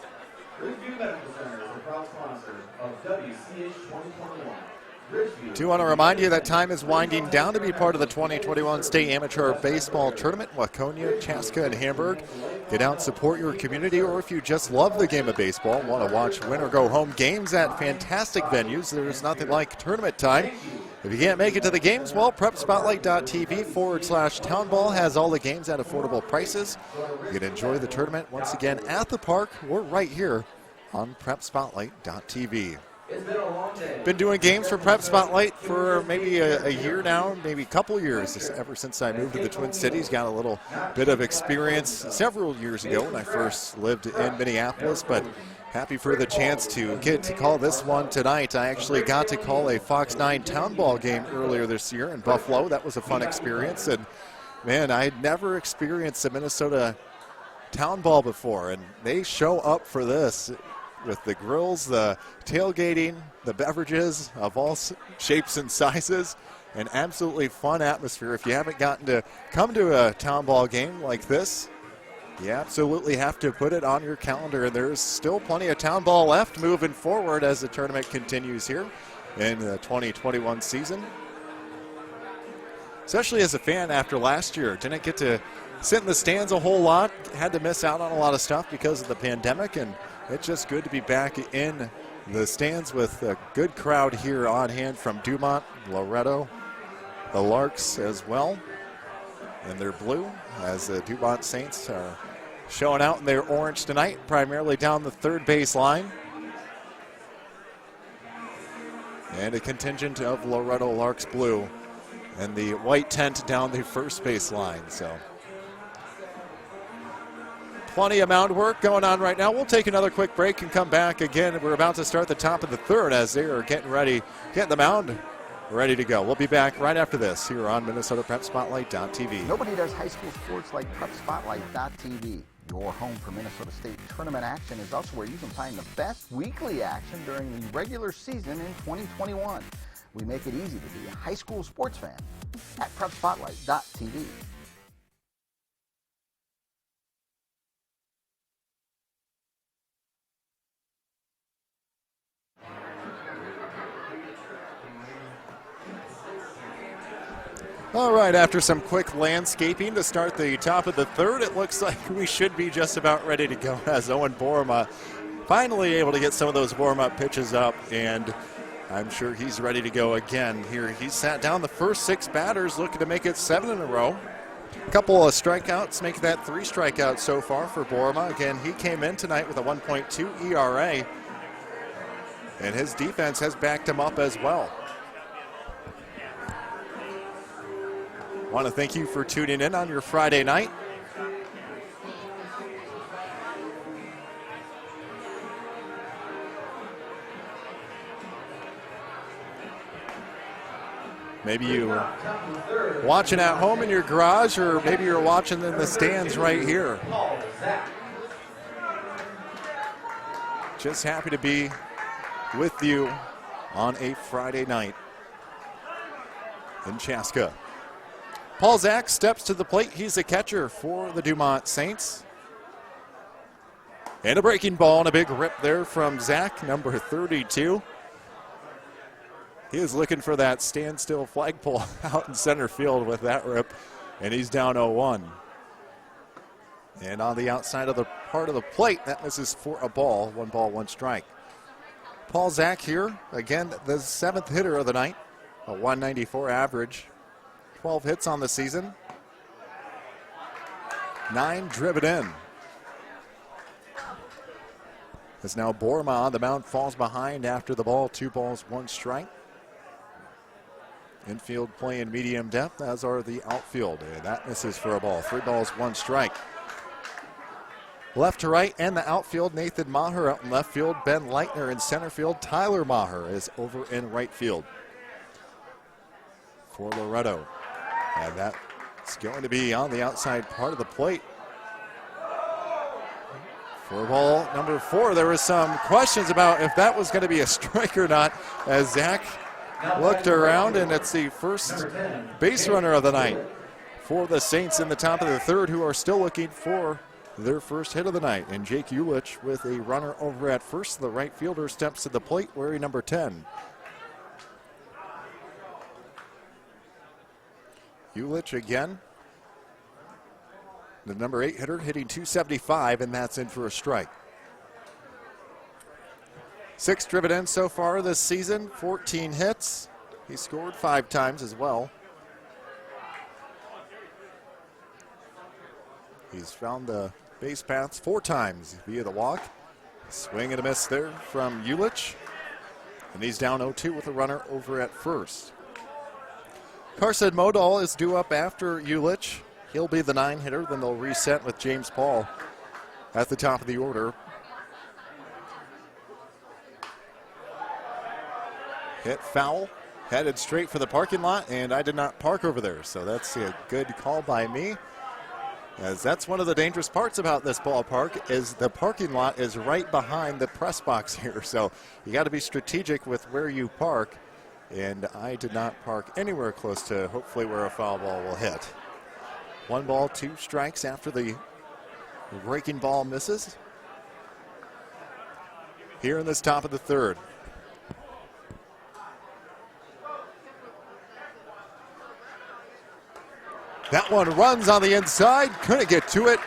Do want to remind you that time is winding down to be part of the 2021 State Amateur Baseball Tournament. Waconia, Chaska, and Hamburg. Get out, support your community, or if you just love the game of baseball, want to watch win or go home games at fantastic venues, there's nothing like tournament time. If you can't make it to the games, well, PrepSpotlight.tv/townball has all the games at affordable prices. You can enjoy the tournament once again at the park or right here on PrepSpotlight.tv. Been doing games for Prep Spotlight for maybe a year now, maybe a couple years, ever since I moved to the Twin Cities. Got a little bit of experience several years ago when I first lived in Minneapolis, but happy for the chance to get to call this one tonight. I actually got to call a Fox 9 town ball game earlier this year in Buffalo. That was a fun experience, and man, I had never experienced a Minnesota town ball before, and they show up for this with the grills, the tailgating, the beverages of all shapes and sizes. An absolutely fun atmosphere. If you haven't gotten to come to a town ball game like this, you absolutely have to put it on your calendar. And there's still plenty of town ball left moving forward as the tournament continues here in the 2021 season. Especially as a fan after last year. Didn't get to sit in the stands a whole lot. Had to miss out on a lot of stuff because of the pandemic, and it's just good to be back in the stands with a good crowd here on hand from Dumont, Loretto, the Larks as well, in their blue, as the Dumont Saints are showing out in their orange tonight, primarily down the third base line. And a contingent of Loretto Larks blue and the white tent down the first base line. So plenty of mound work going on right now. We'll take another quick break and come back again. We're about to start the top of the third as they are getting ready, getting the mound ready to go. We'll be back right after this here on Minnesota Prep Spotlight.tv. Nobody does high school sports like PrepSpotlight.tv. Your home for Minnesota State tournament action is also where you can find the best weekly action during the regular season in 2021. We make it easy to be a high school sports fan at PrepSpotlight.tv. All right, after some quick landscaping to start the top of the third, it looks like we should be just about ready to go as Owen Borma finally able to get some of those warm-up pitches up, and I'm sure he's ready to go again here. He sat down the first 6 batters, looking to make it 7 in a row. A couple of strikeouts, making that 3 strikeouts so far for Borma. Again, he came in tonight with a 1.2 ERA. And his defense has backed him up as well. Want to thank you for tuning in on your Friday night. Maybe you were watching at home in your garage, or maybe you're watching in the stands right here. Just happy to be with you on a Friday night in Chaska. Paul Zach steps to the plate. He's a catcher for the Dumont Saints. And a breaking ball and a big rip there from Zach, number 32. He is looking for that standstill flagpole out in center field with that rip, and he's down 0-1. And on the outside of the part of the plate, that misses for a ball. 1 ball, 1 strike. Paul Zach here, again, the 7th hitter of the night, a 194 average, 12 hits on the season, 9 driven in. As now Borma on the mound falls behind after the ball, 2 balls, 1 strike. Infield playing medium depth, as are the outfield. And that misses for a ball. 3 balls, 1 strike. Left to right and the outfield, Nathan Maher out in left field. Ben Leitner in center field. Tyler Maher is over in right field for Loretto. And that's going to be on the outside part of the plate. For ball number 4, there was some questions about if that was going to be a strike or not, as Zach looked around, and it's the first base runner of the night for the Saints in the top of the 3rd, who are still looking for their first hit of the night. And Jake Ulich with a runner over at first. The right fielder steps to the plate wearing number 10. Ulich again, the number 8 hitter, hitting .275, and that's in for a strike. 6 driven in so far this season, 14 hits. He scored 5 times as well. He's found the base paths 4 times via the walk. Swing and a miss there from Ulich. And he's down 0-2 with a runner over at first. Carson Modal is due up after Ulich. He'll be the 9 hitter. Then they'll reset with James Paul at the top of the order. Hit foul, headed straight for the parking lot, and I did not park over there, so that's a good call by me. As that's one of the dangerous parts about this ballpark, is the parking lot is right behind the press box here, so you got to be strategic with where you park, and I did not park anywhere close to hopefully where a foul ball will hit. 1 ball, 2 strikes after the breaking ball misses. Here in this top of the 3rd. That one runs on the inside, couldn't get to it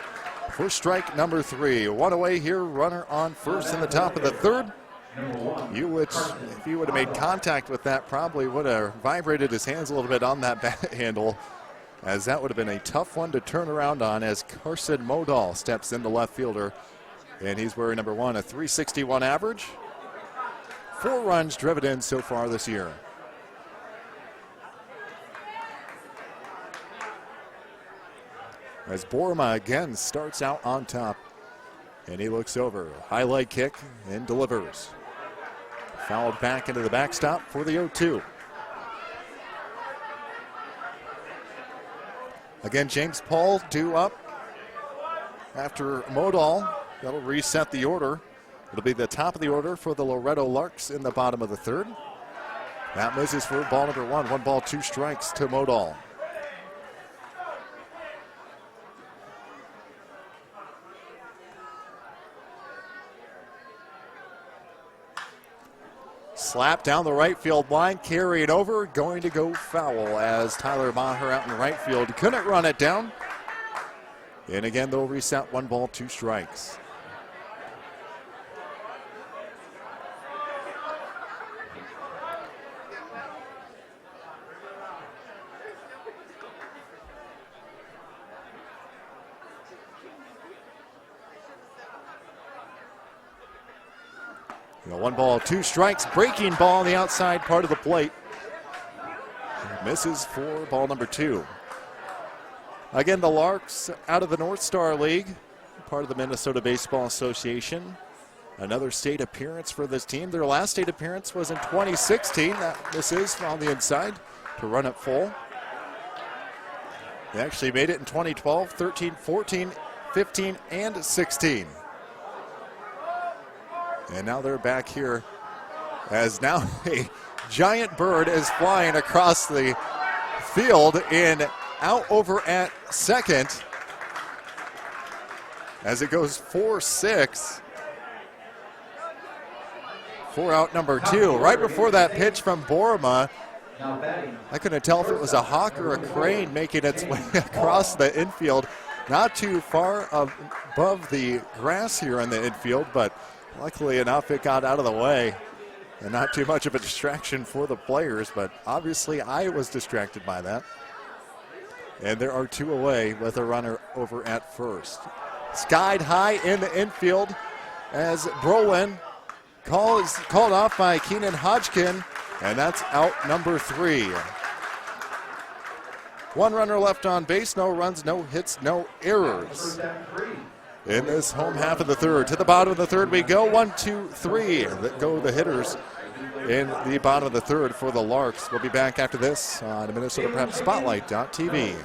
for strike number 3. 1 away here, runner on first in the top of the 3rd. Ulich, if he would have made contact with that, probably would have vibrated his hands a little bit on that bat handle, as that would have been a tough one to turn around on, as Carson Modal steps in the left fielder, and he's wearing number 1, a .361 average. 4 runs driven in so far this year. As Borma again starts out on top, and he looks over, high leg kick, and delivers. Fouled back into the backstop for the 0-2. Again, James Paul due up after Modal. That'll reset the order. It'll be the top of the order for the Loretto Larks in the bottom of the 3rd. That misses for ball number 1. 1 ball, 2 strikes to Modal. Slap down the right field line, carrying over, going to go foul as Tyler Maher out in right field couldn't run it down. And again, they'll reset 1 ball, 2 strikes. 1 ball, 2 strikes, breaking ball on the outside part of the plate. Misses for ball number 2. Again, the Larks out of the North Star League, part of the Minnesota Baseball Association. Another state appearance for this team. Their last state appearance was in 2016. This is on the inside to run it full. They actually made it in 2012, 13, 14, 15, and 16. And now they're back here as now a giant bird is flying across the field and out over at second as it goes 4-6. 4 out number 2. Right before that pitch from Borma, I couldn't tell if it was a hawk or a crane making its way across the infield. Not too far above the grass here in the infield, but luckily enough it got out of the way. And not too much of a distraction for the players, but obviously I was distracted by that. And there are 2 away with a runner over at first. Skied high in the infield as Brolin called off by Keenan Hodgkin, and that's out number 3. 1 runner left on base, no runs, no hits, no errors. In this home half of the third. To the bottom of the third we go. 1, 2, 3. That go the hitters in the bottom of the third for the Larks. We'll be back after this on Minnesota Prep Spotlight.tv.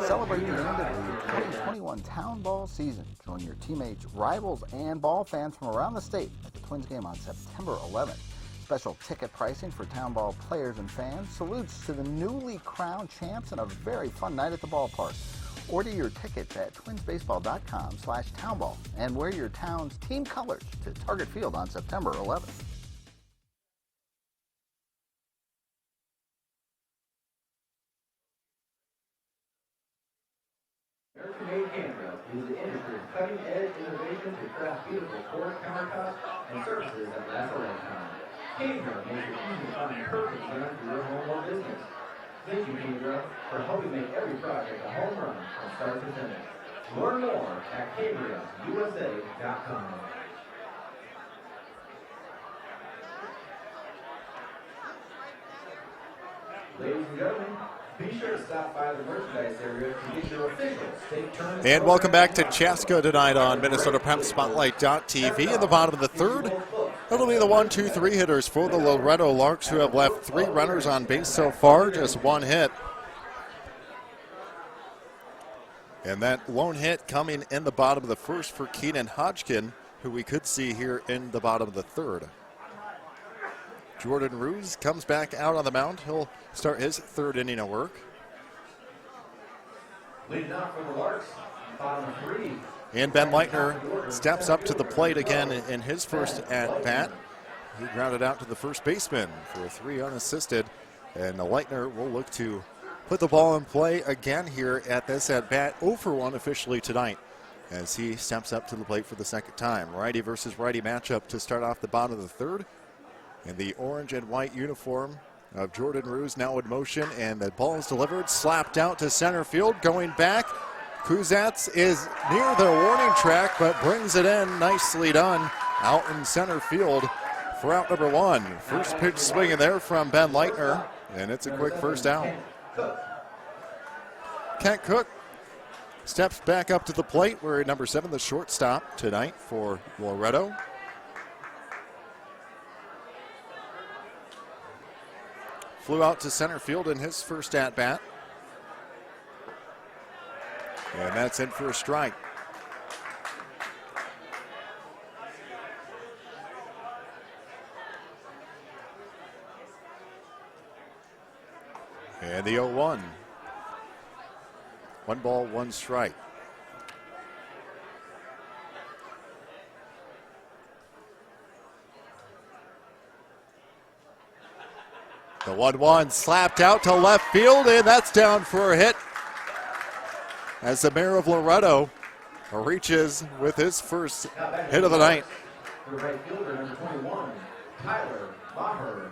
Celebrating the end of the 2021 Town Ball season. Join your teammates, rivals, and ball fans from around the state at the Twins game on September 11th. Special ticket pricing for Town Ball players and fans. Salutes to the newly crowned champs and a very fun night at the ballpark. Order your tickets at twinsbaseball.com/townball and wear your town's team colors to Target Field on September 11th. American-made Canberra is the industry's cutting-edge innovation to craft beautiful porous countertops and surfaces that last a lifetime. Canberra makes it easy to find the perfect design for your home or business. Thank you, Canberra, for helping make every project a home run from start to finish. Learn more at CambriaUSA.com. Ladies and gentlemen, be sure to stop by the merchandise area to get your official state tournament. And welcome back to Chaska tonight on Minnesota Prep Spotlight.tv. In the bottom of the third, it'll be the 1, 2, 3 hitters for the Loretto Larks, who have left 3 runners on base so far, just 1 hit. And that lone hit coming in the bottom of the first for Keenan Hodgkin, who we could see here in the bottom of the third. Jordan Ruse comes back out on the mound. He'll start his 3rd inning of work. Leading off for the Larks, bottom of 3. And Ben Leitner steps up to the plate again in his first at-bat. He grounded out to the first baseman for 3 unassisted. And Leitner will look to put the ball in play again here at this at-bat. 0 for 1 officially tonight as he steps up to the plate for the 2nd time. Righty versus righty matchup to start off the bottom of the third. In the orange and white uniform of Jordan Ruse now in motion, and the ball is delivered, slapped out to center field, going back. Kuzats is near the warning track, but brings it in, nicely done, out in center field for out number 1. First pitch swinging there from Ben Leitner, and it's a quick first out. Kent Cook steps back up to the plate, where number 7, the shortstop tonight for Loretto. Flew out to center field in his first at-bat. And that's in for a strike. And the 0-1. 1 ball, 1 strike. The 1-1 slapped out to left field, and that's down for a hit as the mayor of Loretto reaches with his first hit of the night. For right fielder, number 21, Tyler Maher.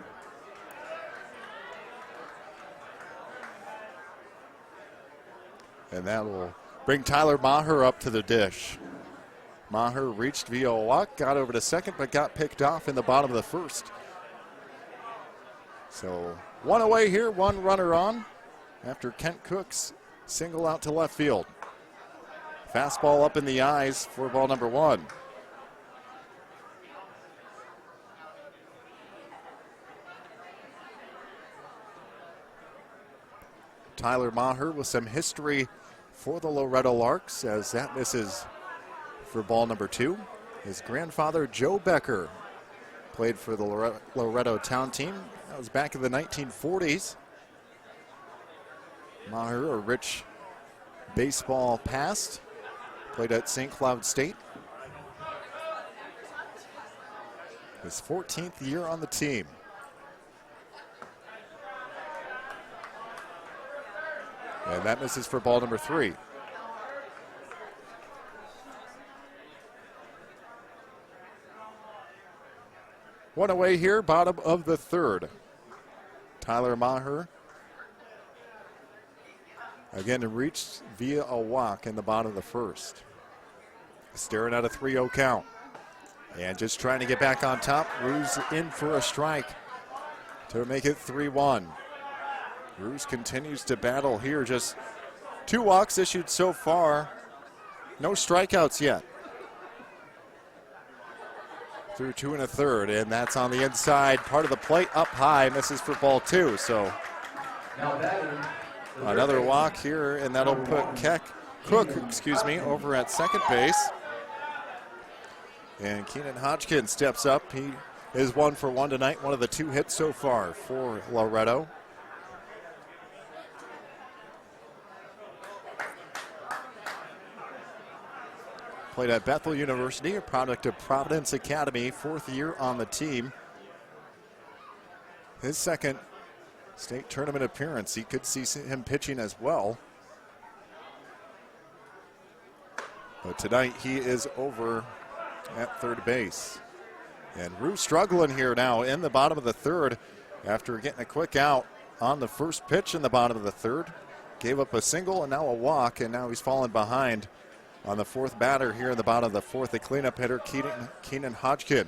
And that will bring Tyler Maher up to the dish. Maher reached via a walk, got over to second, but got picked off in the bottom of the first. So one away here, one runner on after Kent Cook's single out to left field. Fastball up in the eyes for ball number 1. Tyler Maher with some history for the Loretto Larks as that misses for ball number 2. His grandfather, Joe Becker, played for the Loretto town team. That was back in the 1940s. Maher, a rich baseball past, played at St. Cloud State. His 14th year on the team. And that misses for ball number 3. One away here, bottom of the third. Tyler Maher again reached via a walk in the bottom of the first. Staring at a 3-0 count. And just trying to get back on top. Ruse in for a strike to make it 3-1. Ruse continues to battle here. Just 2 walks issued so far. No strikeouts yet. Through 2 1/3, and that's on the inside part of the plate, up high, misses for ball 2. So another walk here, and that'll put Cook, over at second base. And Keenan Hodgkin steps up. He is 1 for 1 tonight, one of the 2 hits so far for Loretto. Played at Bethel University, a product of Providence Academy, 4th year on the team. His second state tournament appearance. He could see him pitching as well. But tonight he is over at third base. And Ruse struggling here now in the bottom of the third after getting a quick out on the first pitch in the bottom of the third. Gave up a single and now a walk, and now he's fallen behind on the 4th batter here in the bottom of the 4th, the cleanup hitter, Keenan Hodgkin.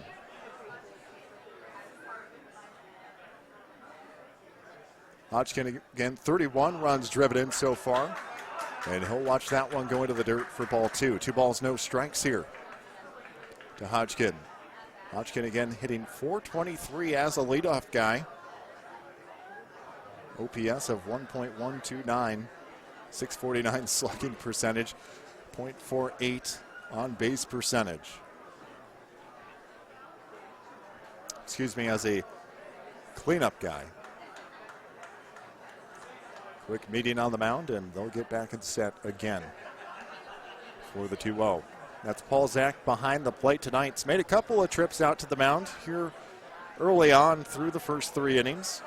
Hodgkin again, 31 runs driven in so far. And he'll watch that one go into the dirt for ball 2. 2 balls, no strikes here to Hodgkin. Hodgkin again hitting .423 as a leadoff guy. OPS of 1.129, 649 slugging percentage. .48 on base percentage. As a cleanup guy. Quick meeting on the mound, and they'll get back and set again for the 2-0. That's Paul Zach behind the plate tonight. He's made a couple of trips out to the mound here early on through the first 3 innings.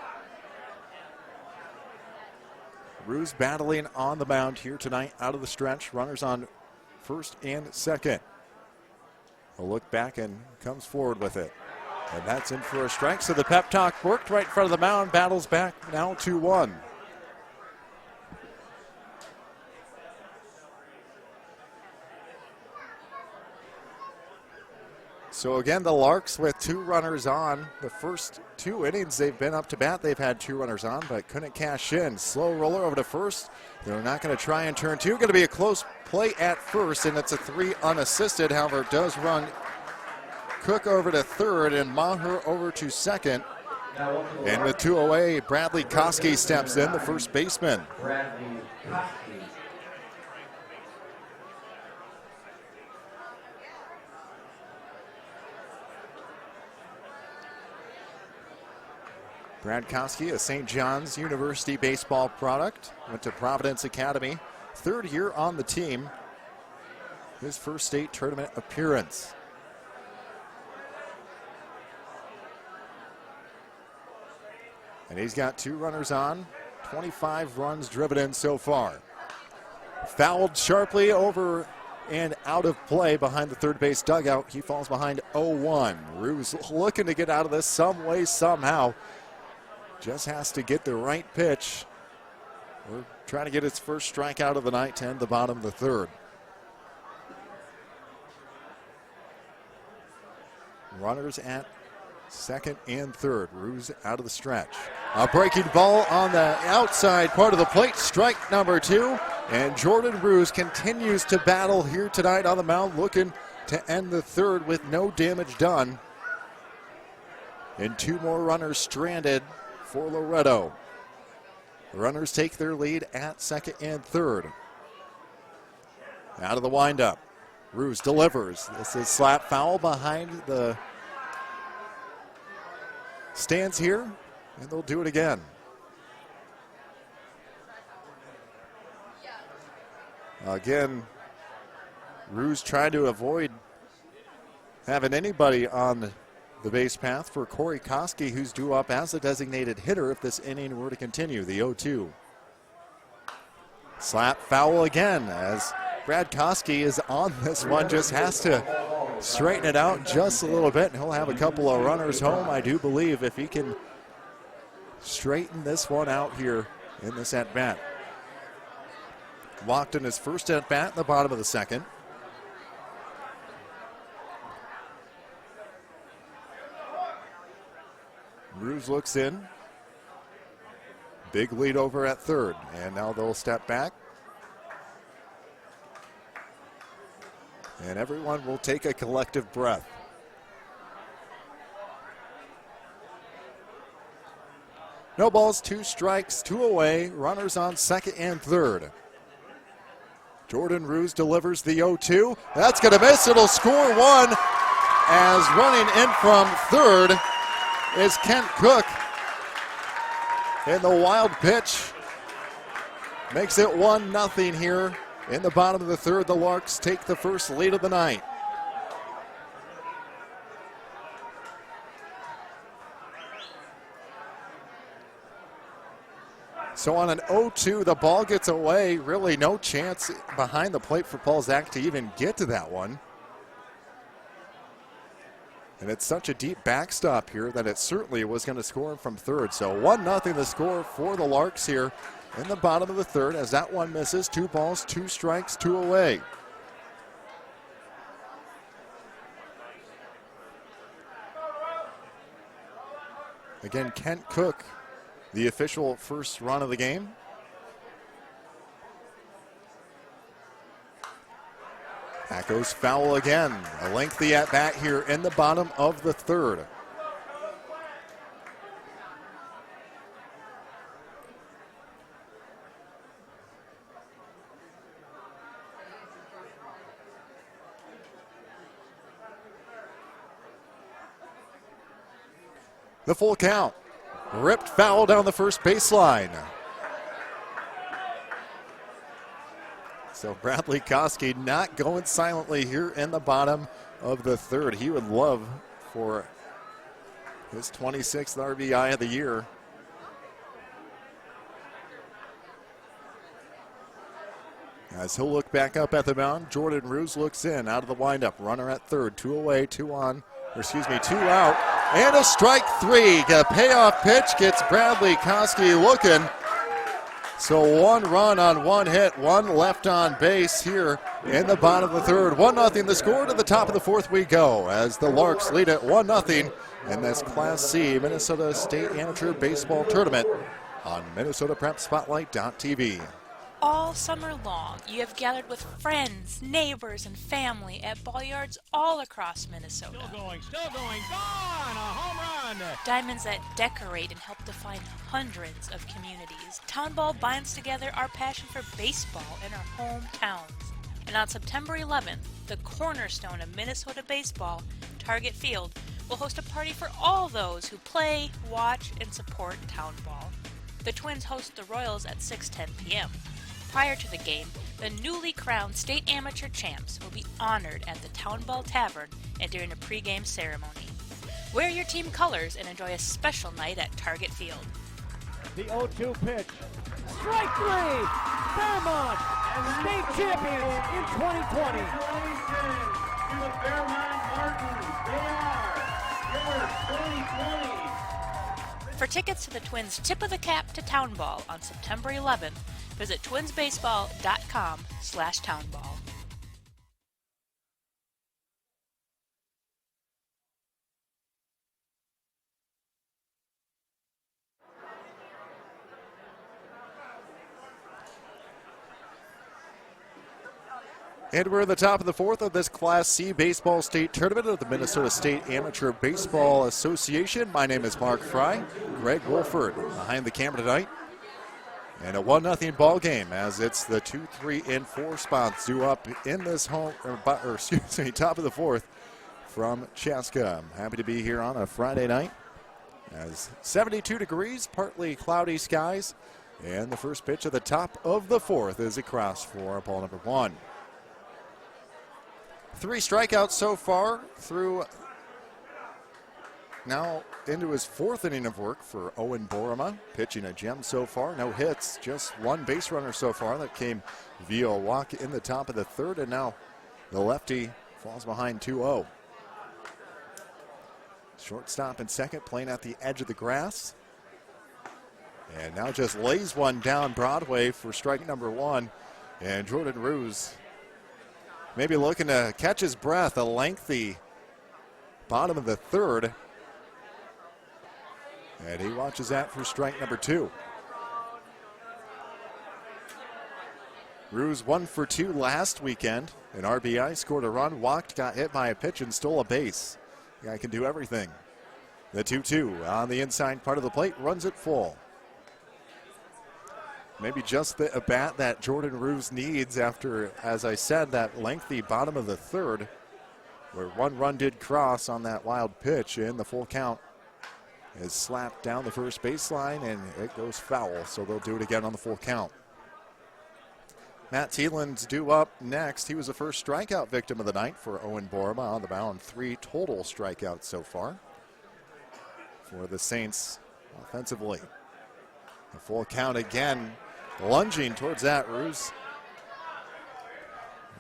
Ruse battling on the mound here tonight out of the stretch. Runners on first and second. A look back and comes forward with it. And that's in for a strike. So the pep talk worked right in front of the mound. Battles back now 2-1. So again, the Larks with 2 runners on. The first 2 innings they've been up to bat, they've had 2 runners on, but couldn't cash in. Slow roller over to first. They're not going to try and turn 2. Going to be a close play at first, and it's a 3 unassisted. However, it does run Cook over to third and Maher over to second. And with 2 away, Bradley Koski steps in, the first baseman. Brad Koski, a St. John's University baseball product, went to Providence Academy, 3rd year on the team. His first state tournament appearance. And he's got 2 runners on, 25 runs driven in so far. Fouled sharply over and out of play behind the third base dugout. He falls behind 0-1. Ruse looking to get out of this some way, somehow. Just has to get the right pitch. We're trying to get his first strikeout of the night to end the bottom of the third. Runners at second and third. Ruse out of the stretch. A breaking ball on the outside part of the plate. Strike number 2. And Jordan Ruse continues to battle here tonight on the mound, looking to end the third with no damage done. And 2 more runners stranded for Loretto. The runners take their lead at second and third. Out of the windup. Ruse delivers. This is slap foul behind the stands here, and they'll do it again. Again, Ruse trying to avoid having anybody on the base path for Corey Koski, who's due up as a designated hitter if this inning were to continue. The 0-2. Slap foul again as Brad Koski is on this one, just has to straighten it out just a little bit, and he'll have a couple of runners home, I do believe, if he can straighten this one out here in this at-bat. Walked in his first at-bat in the bottom of the second. Ruse looks in. Big lead over at third, and now they'll step back. And everyone will take a collective breath. No balls, 2 strikes, 2 away. Runners on second and third. Jordan Ruse delivers the 0-2. That's going to miss. It'll score 1 as running in from third is Kent Cook. And the wild pitch makes it 1-0 here. In the bottom of the third, the Larks take the first lead of the night. So on an 0-2, the ball gets away. Really no chance behind the plate for Paul Zach to even get to that one. And it's such a deep backstop here that it certainly was going to score from third. So 1-0 the score for the Larks here in the bottom of the third as that one misses. 2 balls, 2 strikes, 2 away. Again, Kent Cook, the official first run of the game. That goes foul again. A lengthy at bat here in the bottom of the third. The full count. Ripped foul down the first baseline. So Bradley Koski not going silently here in the bottom of the third. He would love for his 26th RBI of the year. As he'll look back up at the mound, Jordan Ruse looks in out of the windup. Runner at third, 2 away, 2 out. And a strike 3. A payoff pitch gets Bradley Koski looking. So 1 run on 1 hit, 1 left on base here in the bottom of the third. 1-0 the score. To the top of the fourth we go as the Larks lead it 1-0 in this Class C Minnesota State Amateur Baseball Tournament on MinnesotaPrepSpotlight.tv. All summer long, you have gathered with friends, neighbors, and family at ball yards all across Minnesota. Still going, gone, a home run. Diamonds that decorate and help define hundreds of communities. Town Ball binds together our passion for baseball in our hometowns. And on September 11th, the cornerstone of Minnesota baseball, Target Field, will host a party for all those who play, watch, and support Town Ball. The Twins host the Royals at 6:10 p.m. Prior to the game, the newly crowned state amateur champs will be honored at the Town Ball Tavern and during a pregame ceremony. Wear your team colors and enjoy a special night at Target Field. The 0-2 pitch. Strike 3! Fairmont, state champions in 2020. Congratulations to the Fairmont Martins. They are your 2020. For tickets to the Twins' Tip of the Cap to Town Ball on September 11th, visit twinsbaseball.com/townball. And we're at the top of the fourth of this Class C baseball state tournament of the Minnesota State Amateur Baseball Association. My name is Mark Fry. Greg Wolford behind the camera tonight. And a 1-0 ball game as it's the 2, 3, and 4 spots due up in this top of the fourth from Chaska. I'm happy to be here on a Friday night as 72 degrees, partly cloudy skies. And the first pitch at the top of the fourth is across for ball number 1. 3 strikeouts so far through now into his 4th inning of work for Owen Borema, pitching a gem so far. No hits, just 1 base runner so far. That came via a walk in the top of the 3rd, and now the lefty falls behind 2-0. Shortstop and second playing at the edge of the grass. And now just lays one down Broadway for strike number 1. And Jordan Ruse maybe looking to catch his breath. A lengthy bottom of the 3rd. And he watches that for strike number 2. Ruse 1 for 2 last weekend. An RBI, scored a run, walked, got hit by a pitch, and stole a base. The guy can do everything. The 2-2 on the inside part of the plate, runs it full. Maybe just the bat that Jordan Ruse needs after, as I said, that lengthy bottom of the 3rd, where 1 run did cross on that wild pitch, and the full count is slapped down the first baseline, and it goes foul, so they'll do it again on the full count. Matt Thielen's due up next. He was the first strikeout victim of the night for Owen Borema on the mound. 3 total strikeouts so far for the Saints offensively. The full count again, lunging towards that. Ruse,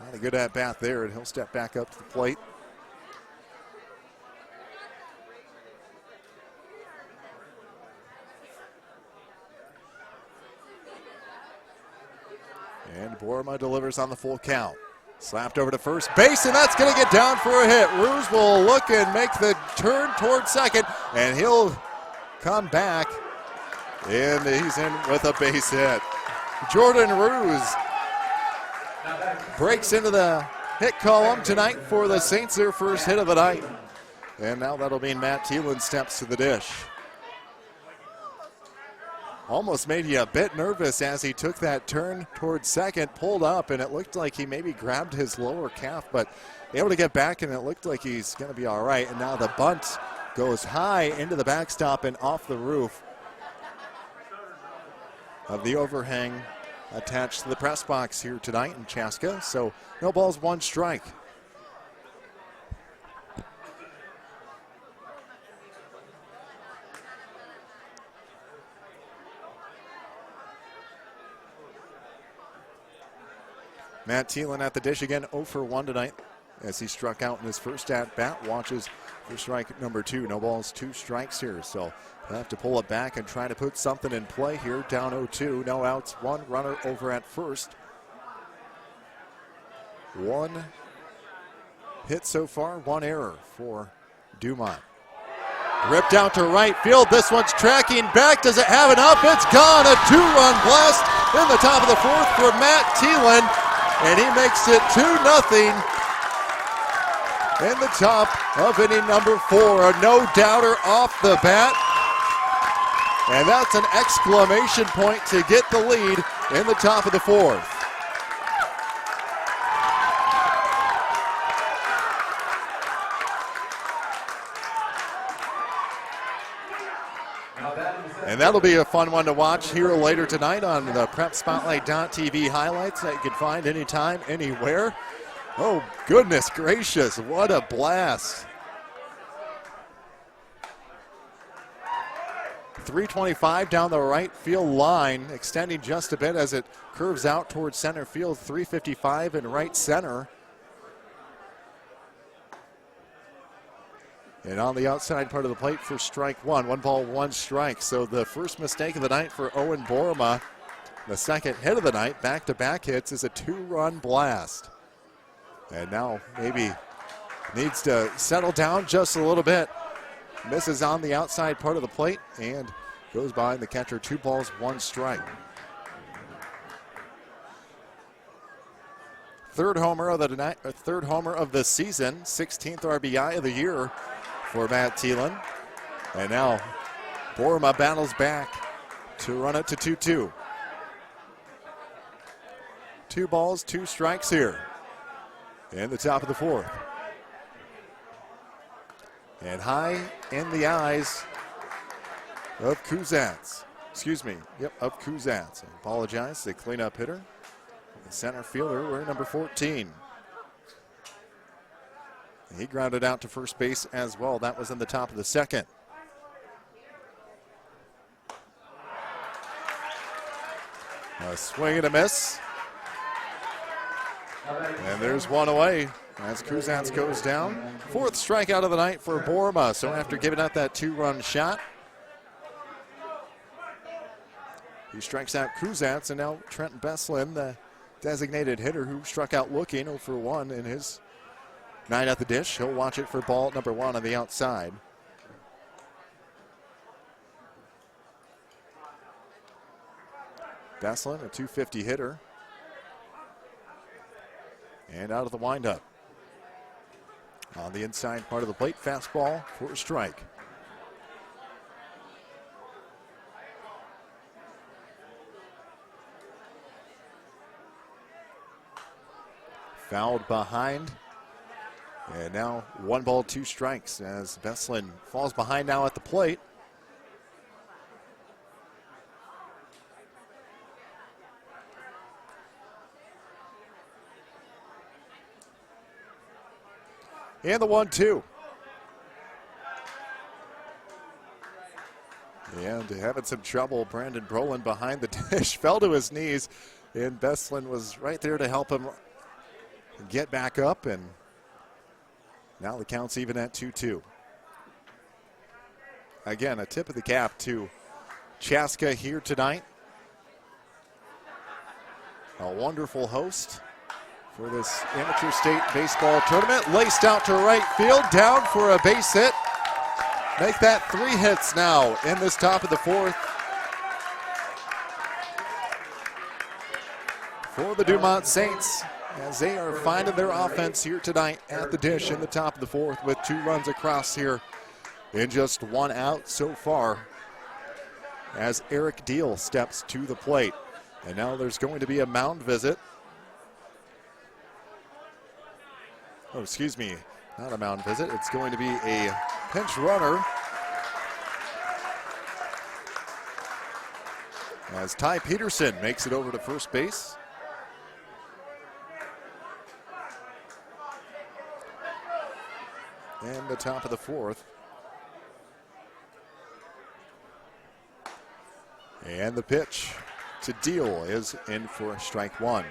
not a good at bat there, and he'll step back up to the plate. And Borema delivers on the full count. Slapped over to first base, and that's going to get down for a hit. Ruse will look and make the turn toward second, and he'll come back, and he's in with a base hit. Jordan Ruse breaks into the hit column tonight for the Saints, their first hit of the night. And now that'll mean Matt Thielen steps to the dish. Almost made you a bit nervous as he took that turn towards second, pulled up, and it looked like he maybe grabbed his lower calf, but able to get back, and it looked like he's going to be all right. And now the bunt goes high into the backstop and off the roof of the overhang attached to the press box here tonight in Chaska. So no balls, 1 strike. Matt Thielen at the dish again, 0 for 1 tonight as he struck out in his first at-bat. Watches for strike number 2. No balls, 2 strikes here. So they'll have to pull it back and try to put something in play here. Down 0-2, no outs, 1 runner over at first. 1 hit so far, 1 error for Dumont. Ripped out to right field. This one's tracking back. Does it have enough? It's gone. A 2-run blast in the top of the 4th for Matt Thielen. And he makes it 2-0 in the top of inning number 4. A no-doubter off the bat. And that's an exclamation point to get the lead in the top of the 4th. And that'll be a fun one to watch here later tonight on the PrepSpotlight.tv highlights that you can find anytime, anywhere. Oh, goodness gracious, what a blast. 325 down the right field line, extending just a bit as it curves out towards center field. 355 in right center. And on the outside part of the plate for strike 1. 1 ball, 1 strike. So the first mistake of the night for Owen Borema. The second hit of the night, back-to-back hits, is a 2-run blast. And now maybe needs to settle down just a little bit. Misses on the outside part of the plate and goes behind the catcher. 2 balls, 1 strike. third homer of the night, third homer of the season, 16th RBI of the year for Matt Thielen. And now Borma battles back to run it to 2-2. 2 balls, 2 strikes here in the top of the fourth. And high in the eyes of Kuzats. Excuse me, of Kuzats. I apologize, the cleanup hitter. The center fielder wearing number 14. He grounded out to first base as well. That was in the top of the second. A swing and a miss. And there's one away as Kuzats goes down. 4th strikeout of the night for Borma. So after giving out that 2-run shot, he strikes out Kuzats, and now Trent Beslin, the designated hitter who struck out looking 0 for 1 in his night at the dish. He'll watch it for ball number 1 on the outside. Beslin, a .250 hitter. And out of the windup. On the inside part of the plate, fastball for a strike. Fouled behind. And now 1 ball, 2 strikes as Beslin falls behind now at the plate. And the 1-2. And having some trouble, Brandon Brolin behind the dish fell to his knees, and Beslin was right there to help him get back up, and now the count's even at 2-2. Again, a tip of the cap to Chaska here tonight. A wonderful host for this amateur state baseball tournament. Laced out to right field, down for a base hit. Make that 3 hits now in this top of the fourth for the Dumont Saints, as they are finding their offense here tonight at the dish in the top of the fourth with 2 runs across here in just 1 out so far as Eric Deal steps to the plate. And now there's going to be a mound visit. Oh, excuse me, not a mound visit. It's going to be a pinch runner as Ty Peterson makes it over to first base. And the top of the fourth. And the pitch to Deal is in for strike 1.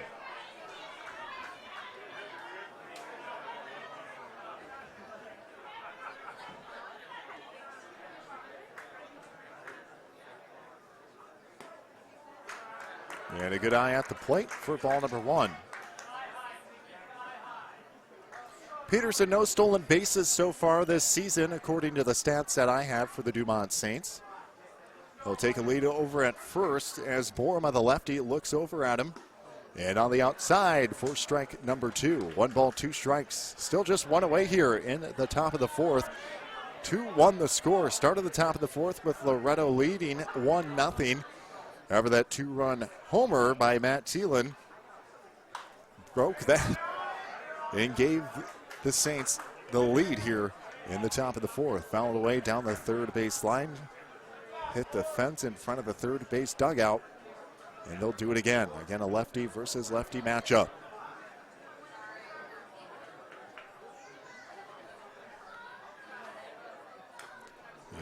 And a good eye at the plate for ball number 1. Peterson, no stolen bases so far this season, according to the stats that I have for the Dumont Saints. He'll take a lead over at first as Borma, the lefty, looks over at him. And on the outside for strike number 2. 1 ball, 2 strikes. Still just 1 away here in the top of the fourth. 2-1 the score. Start of the top of the fourth with Loretto leading 1-0. However, that 2-run homer by Matt Thielen broke that and gave the Saints the lead here in the top of the fourth. Fouled away down the third base line. Hit the fence in front of the third base dugout. And they'll do it again. Again, a lefty versus lefty matchup.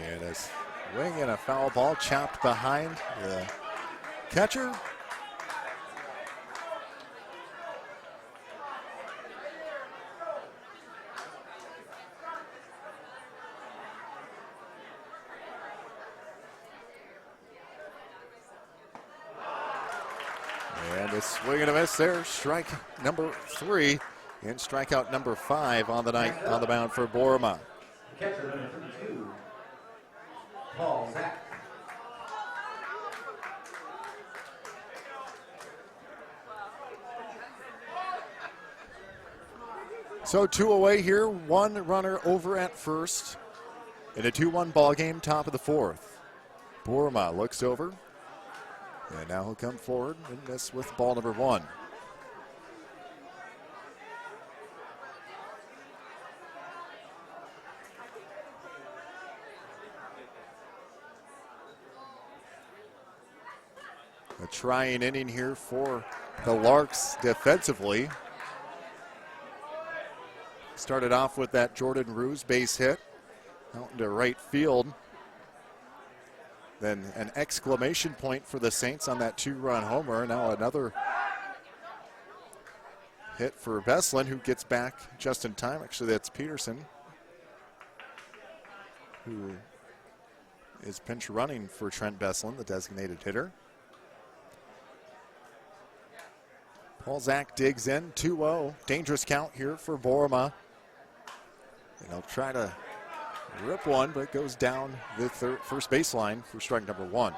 And a swing and a foul ball chopped behind the catcher. And a swing and a miss there. Strike number 3 and strikeout number 5 on the night on the mound for Borma. Catcher number 32, Paul Zach. So 2 away here, 1 runner over at first in a 2-1 ball game, top of the 4th. Borma looks over, and now he'll come forward and miss with ball number 1. A trying inning here for the Larks defensively. Started off with that Jordan Ruse base hit out into right field. Then an exclamation point for the Saints on that 2-run homer. Now another hit for Veslin, who gets back just in time. Actually, that's Peterson, who is pinch running for Trent Veslin, the designated hitter. Paul Zach digs in, 2-0. Dangerous count here for Borma. And he'll try to rip one, but goes down the first baseline for strike number 1.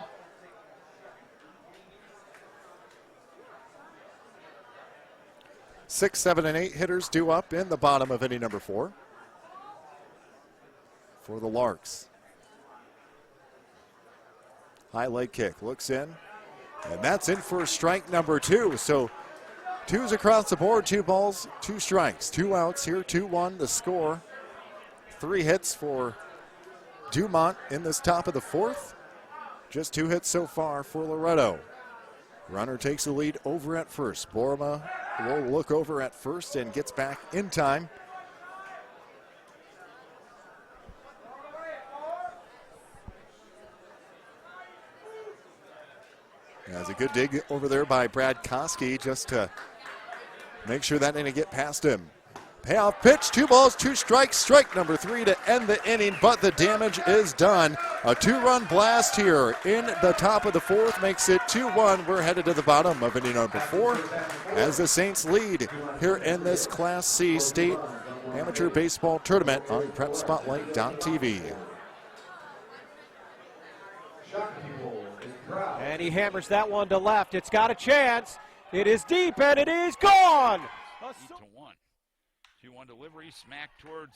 Six, 7, and 8 hitters due up in the bottom of inning number 4 for the Larks. High leg kick, looks in, and that's in for strike number 2. So 2s across the board, 2 balls, 2 strikes, 2 outs here, 2-1 the score. 3 hits for Dumont in this top of the 4th. Just 2 hits so far for Loretto. Runner takes the lead over at first. Borma will look over at first and gets back in time. That's a good dig over there by Brad Koski just to make sure that didn't get past him. Payoff pitch, 2 balls, 2 strikes, strike number 3 to end the inning, but the damage is done. A 2-run blast here in the top of the 4th makes it 2-1. We're headed to the bottom of inning number 4 as the Saints lead here in this Class C state amateur baseball tournament on PrepSpotlight.tv. And he hammers that one to left. It's got a chance. It is deep, and it is gone. 2-1 delivery, smack towards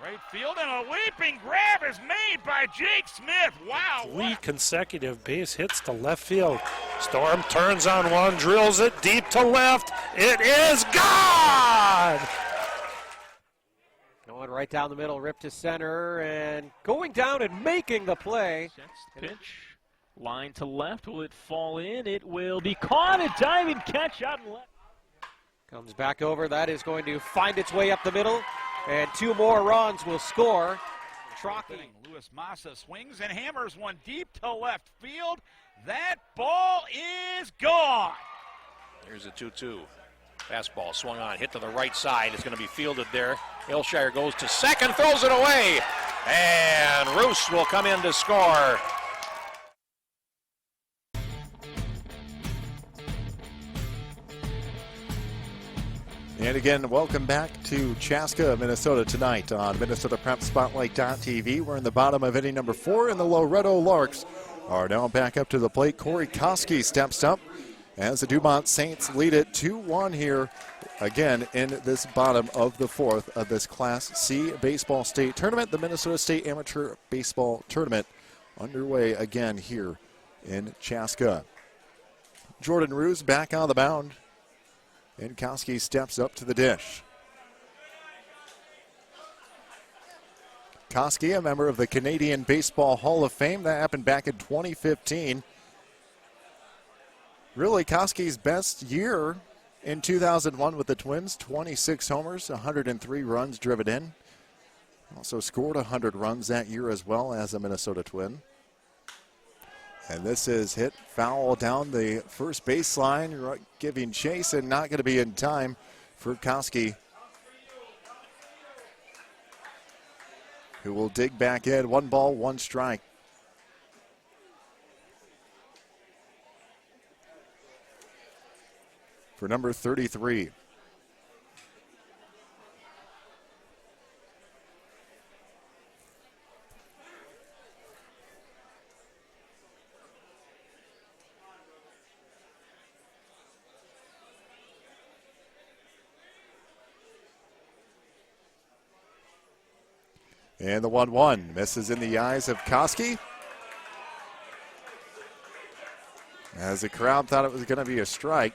right field, and a leaping grab is made by Jake Smith. Wow. 3 consecutive base hits to left field. Storm turns on one, drills it deep to left. It is gone! Going right down the middle, ripped to center, and going down and making the play. Pitch, line to left. Will it fall in? It will be caught. A diving catch out and left. Comes back over. That is going to find its way up the middle, and 2 more runs will score. Trocky. Luis Massa swings and hammers one deep to left field. That ball is gone. Here's a 2-2. Fastball swung on, hit to the right side. It's going to be fielded there. Ilshire goes to second, throws it away. And Roos will come in to score. And again, welcome back to Chaska, Minnesota tonight on MinnesotaPrepSpotlight.tv. We're in the bottom of inning number 4, and the Loretto Larks are now back up to the plate. Corey Koski steps up as the Dumont Saints lead it 2-1 here again in this bottom of the 4th of this Class C baseball state tournament. The Minnesota State Amateur Baseball Tournament underway again here in Chaska. Jordan Ruse back on the mound. And Koski steps up to the dish. Koski, a member of the Canadian Baseball Hall of Fame. That happened back in 2015. Really, Koski's best year in 2001 with the Twins. 26 homers, 103 runs driven in. Also scored 100 runs that year as well as a Minnesota Twin. And this is hit foul down the first baseline, giving chase and not going to be in time for Koski, who will dig back in. 1 ball, 1 strike. For number 33. And the 1-1 misses in the eyes of Koski, as the crowd thought it was going to be a strike.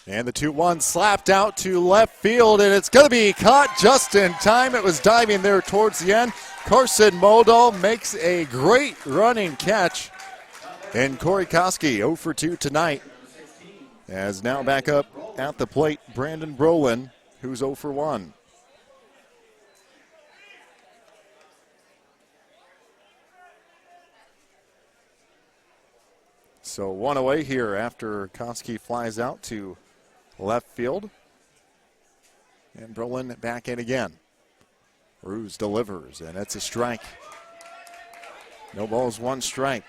And the 2-1 slapped out to left field, and it's going to be caught just in time. It was diving there towards the end. Carson Modal makes a great running catch. And Corey Koski 0 for 2 tonight. As now back up at the plate, Brandon Brolin, who's 0 for 1. So one away here after Koski flies out to left field. And Brolin back in again. Ruse delivers, and it's a strike. No balls, one strike.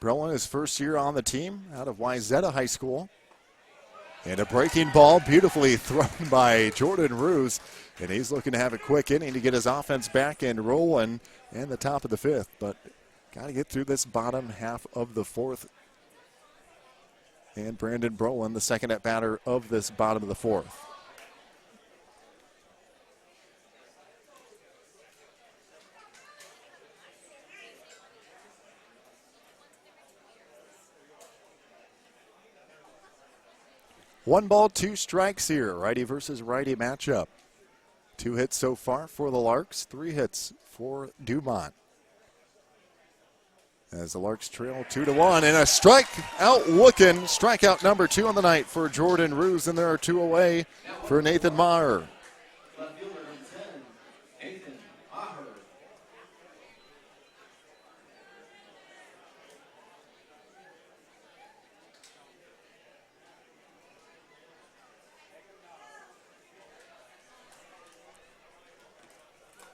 Brolin, his first year on the team out of Wayzata High School. And a breaking ball beautifully thrown by Jordan Ruse. And he's looking to have a quick inning to get his offense back and rolling in the top of the fifth. But got to get through this bottom half of the fourth. And Brandon Brolin, the second at batter of this bottom of the fourth. One ball, two strikes here. Righty versus righty matchup. 2 hits so far for the Larks, 3 hits for Dumont. As the Larks trail 2-1, and a strikeout looking, strikeout number 2 on the night for Jordan Ruse, and there are 2 away for Nathan Maher.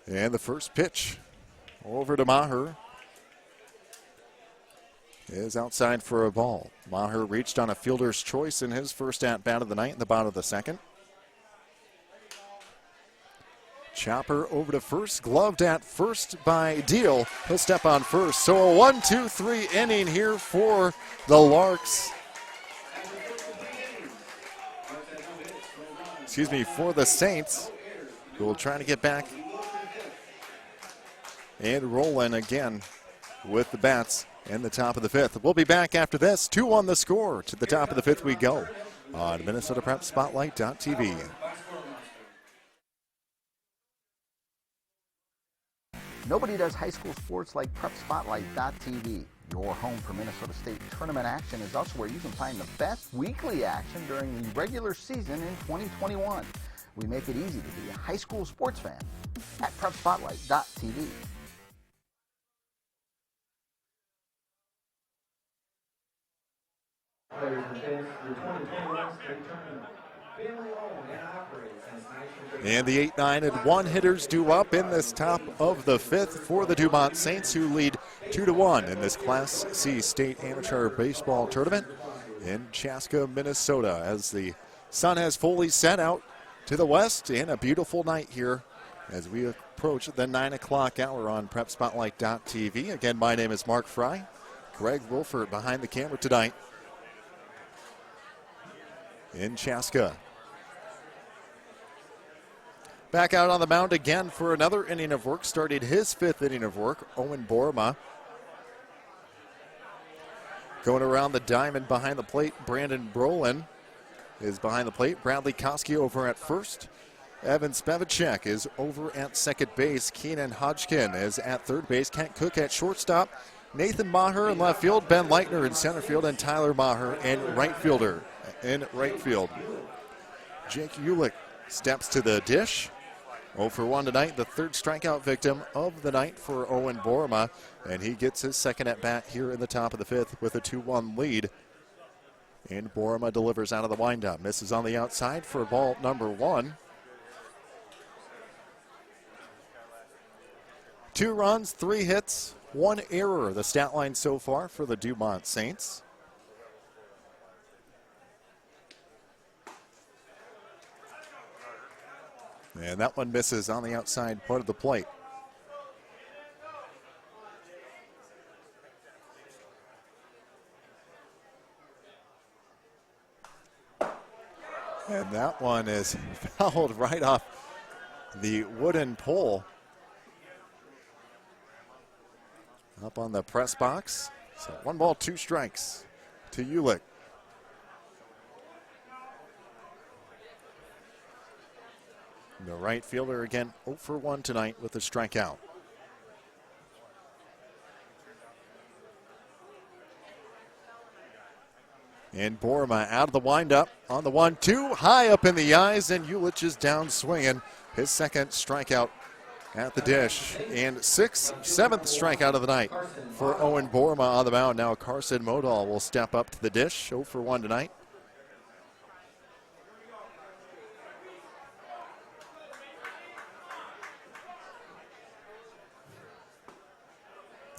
And the first pitch over to Maher is outside for a ball. Maher reached on a fielder's choice in his first at-bat of the night in the bottom of the second. Chopper over to first, gloved at first by Deal. He'll step on first. So a 1-2-3 inning here for the Larks. For the Saints, who will try to get back and rolling again with the bats in the top of the fifth. We'll be back after this. 2-1 the score. To the top of the fifth we go on MinnesotaPrepSpotlight.tv. Nobody does high school sports like PrepSpotlight.tv. Your home for Minnesota State tournament action is also where you can find the best weekly action during the regular season in 2021. We make it easy to be a high school sports fan at PrepSpotlight.tv. Players and fans, the 2021 state tournament. Family owned and operated since 1930. And the 8-9-1 hitters due up in this top of the fifth for the Dumont Saints, who lead 2-1 in this Class C state amateur baseball tournament in Chaska, Minnesota, as the sun has fully set out to the west, and a beautiful night here as we approach the 9 o'clock hour on PrepSpotlight.tv. Again, my name is Mark Fry. Greg Wolfert behind the camera tonight in Chaska. Back out on the mound again for another inning of work. Started his 5th inning of work, Owen Borma. Going around the diamond behind the plate, Brandon Brolin is behind the plate. Bradley Koski over at first. Evan Spevacek is over at second base. Keenan Hodgkin is at third base. Kent Cook at shortstop. Nathan Maher in left field. Ben Leitner in center field. And Tyler Maher in right fielder. In right field. Jake Ulick steps to the dish. 0 for 1 tonight, the third strikeout victim of the night for Owen Borma, and he gets his second at bat here in the top of the fifth with a 2-1 lead. And Borma delivers out of the windup, misses on the outside for ball number 1. 2 runs, 3 hits, 1 error, the stat line so far for the Dumont Saints. And that one misses on the outside part of the plate. And that one is fouled right off the wooden pole up on the press box. So 1 ball, 2 strikes to Ulick. The right fielder again 0 for 1 tonight with a strikeout. And Borma out of the windup on the 1-2, high up in the eyes, and Ulich is down swinging. His second strikeout at the dish, and 7th strikeout of the night for Owen Borma on the mound. Now Carson Modal will step up to the dish, 0 for 1 tonight.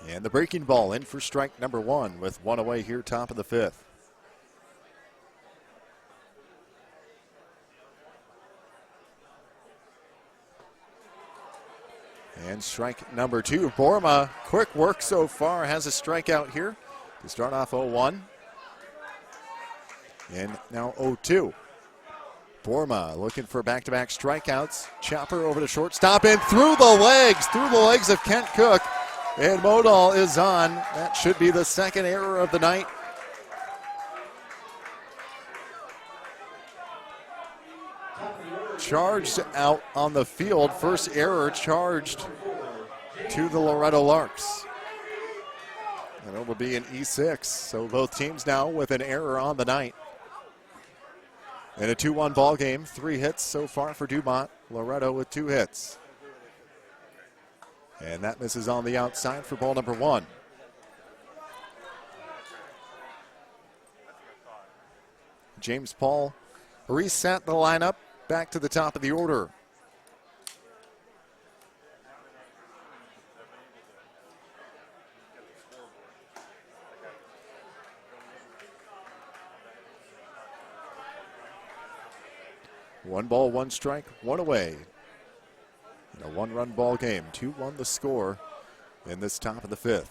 And the breaking ball in for strike number 1 with 1 away here, top of the 5th. And strike number 2. Borma, quick work so far, has a strikeout here to start off 0-1. And now 0-2. Borma looking for back-to-back strikeouts. Chopper over to shortstop and through the legs of Kent Cook. And Modal is on. That should be the second error of the night. Charged out on the field. First error charged to the Loretto Larks. And it will be an E6. So both teams now with an error on the night. In a 2-1 ball game, 3 hits so far for Dumont. Loretto with 2 hits. And that misses on the outside for ball number 1. James Paul reset the lineup back to the top of the order. One ball, 1 strike, 1 away. In a 1-run ball game, 2-1 the score in this top of the 5th.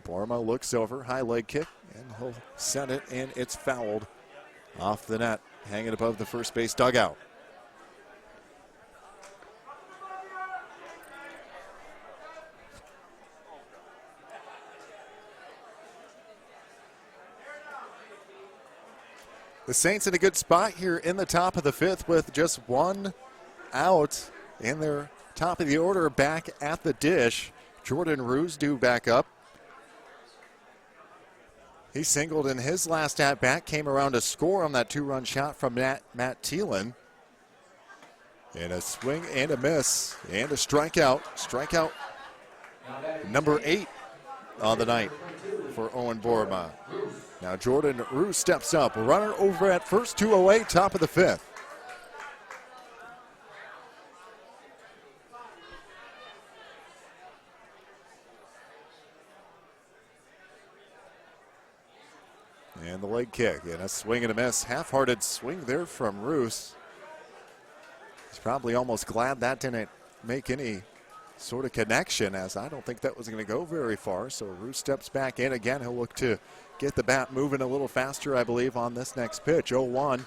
Borma looks over, high leg kick, and he'll send it, and it's fouled off the net, hanging above the first base dugout. The Saints in a good spot here in the top of the 5th with just 1 out in their top of the order back at the dish. Jordan Ruse due back up. He singled in his last at-bat, came around to score on that 2-run shot from Matt Thielen. And a swing and a miss and a strikeout. Strikeout number 8 on the night for Owen Borma. Now Jordan Ruse steps up. Runner over at first, 2 away, top of the 5th. And the leg kick and a swing and a miss. Half-hearted swing there from Roos. He's probably almost glad that didn't make any sort of connection, as I don't think that was going to go very far. So Roos steps back in again. He'll look to get the bat moving a little faster, I believe, on this next pitch. 0-1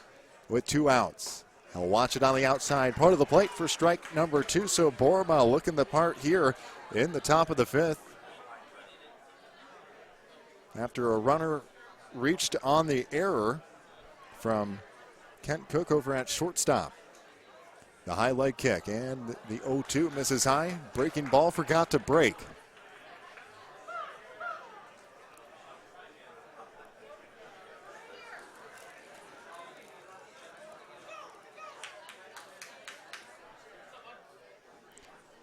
with 2 outs. He'll watch it on the outside part of the plate for strike number 2. So Borma looking the part here in the top of the 5th. After a runner reached on the error from Kent Cook over at shortstop. The high leg kick and the 0-2 misses high. Breaking ball forgot to break.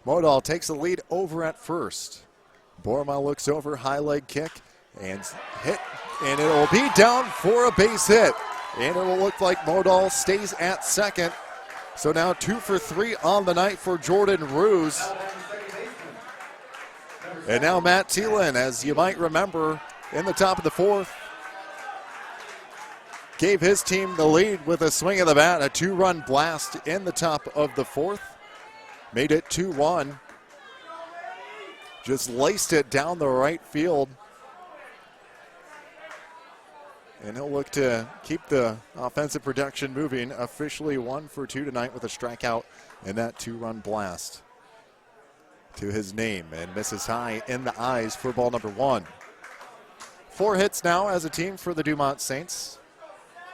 Modal takes the lead over at first. Borma looks over, high leg kick and hit, and it will be down for a base hit. And it will look like Modal stays at second. So now 2 for 3 on the night for Jordan Ruse. And now Matt Thielen, as you might remember, in the top of the 4th, gave his team the lead with a swing of the bat, a 2-run blast in the top of the 4th. Made it 2-1. Just laced it down the right field. And he'll look to keep the offensive production moving. Officially 1 for 2 tonight with a strikeout and that 2-run blast to his name, and misses high in the eyes for ball number 1. 4 hits now as a team for the Dumont Saints.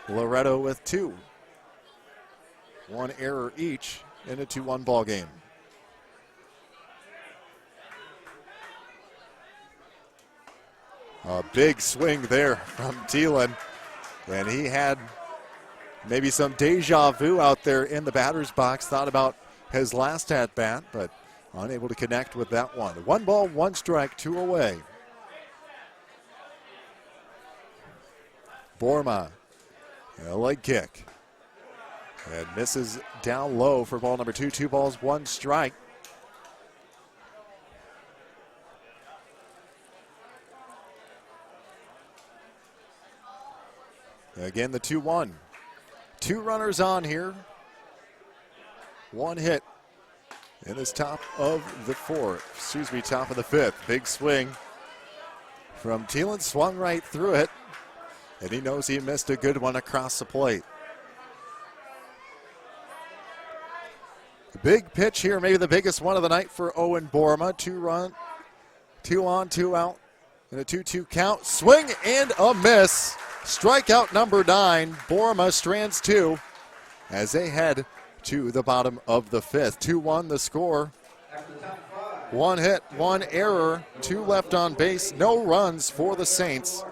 Loretto with 2. 1 error each in a 2-1 ball game. A big swing there from Thielen, and he had maybe some deja vu out there in the batter's box. Thought about his last at-bat, but unable to connect with that one. 1 ball, 1 strike, 2 away. Borma, a leg kick, and misses down low for ball number 2. 2 balls, 1 strike. Again, the 2-1. 2 runners on here. 1 hit in this top of the 5th. Big swing from Thielen, swung right through it, and he knows he missed a good one across the plate. The big pitch here, maybe the biggest one of the night for Owen Borma. 2 on, 2 out, and a 2-2 count. Swing and a miss. Strikeout number 9. Borma strands 2 as they head to the bottom of the 5th. 2-1 the score. 1 hit, 1 error, 2 left on base. No runs for the Saints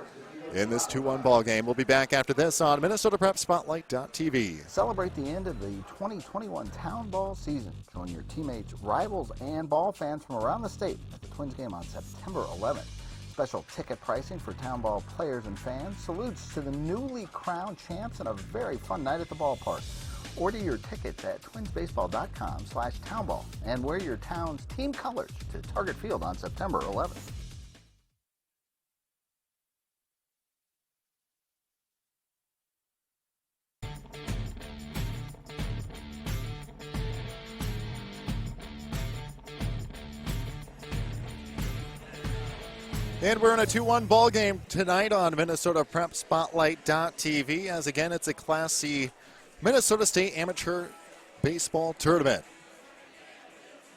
in this 2-1 ball game. We'll be back after this on MinnesotaPrepSpotlight.tv. Celebrate the end of the 2021 Town Ball season. Join your teammates, rivals, and ball fans from around the state at the Twins game on September 11th. Special ticket pricing for Town Ball players and fans. Salutes to the newly crowned champs and a very fun night at the ballpark. Order your tickets at twinsbaseball.com/townball and wear your town's team colors to Target Field on September 11th. And we're in a 2-1 ball game tonight on MinnesotaPrepSpotlight.tv, as again it's a Class C Minnesota State Amateur Baseball Tournament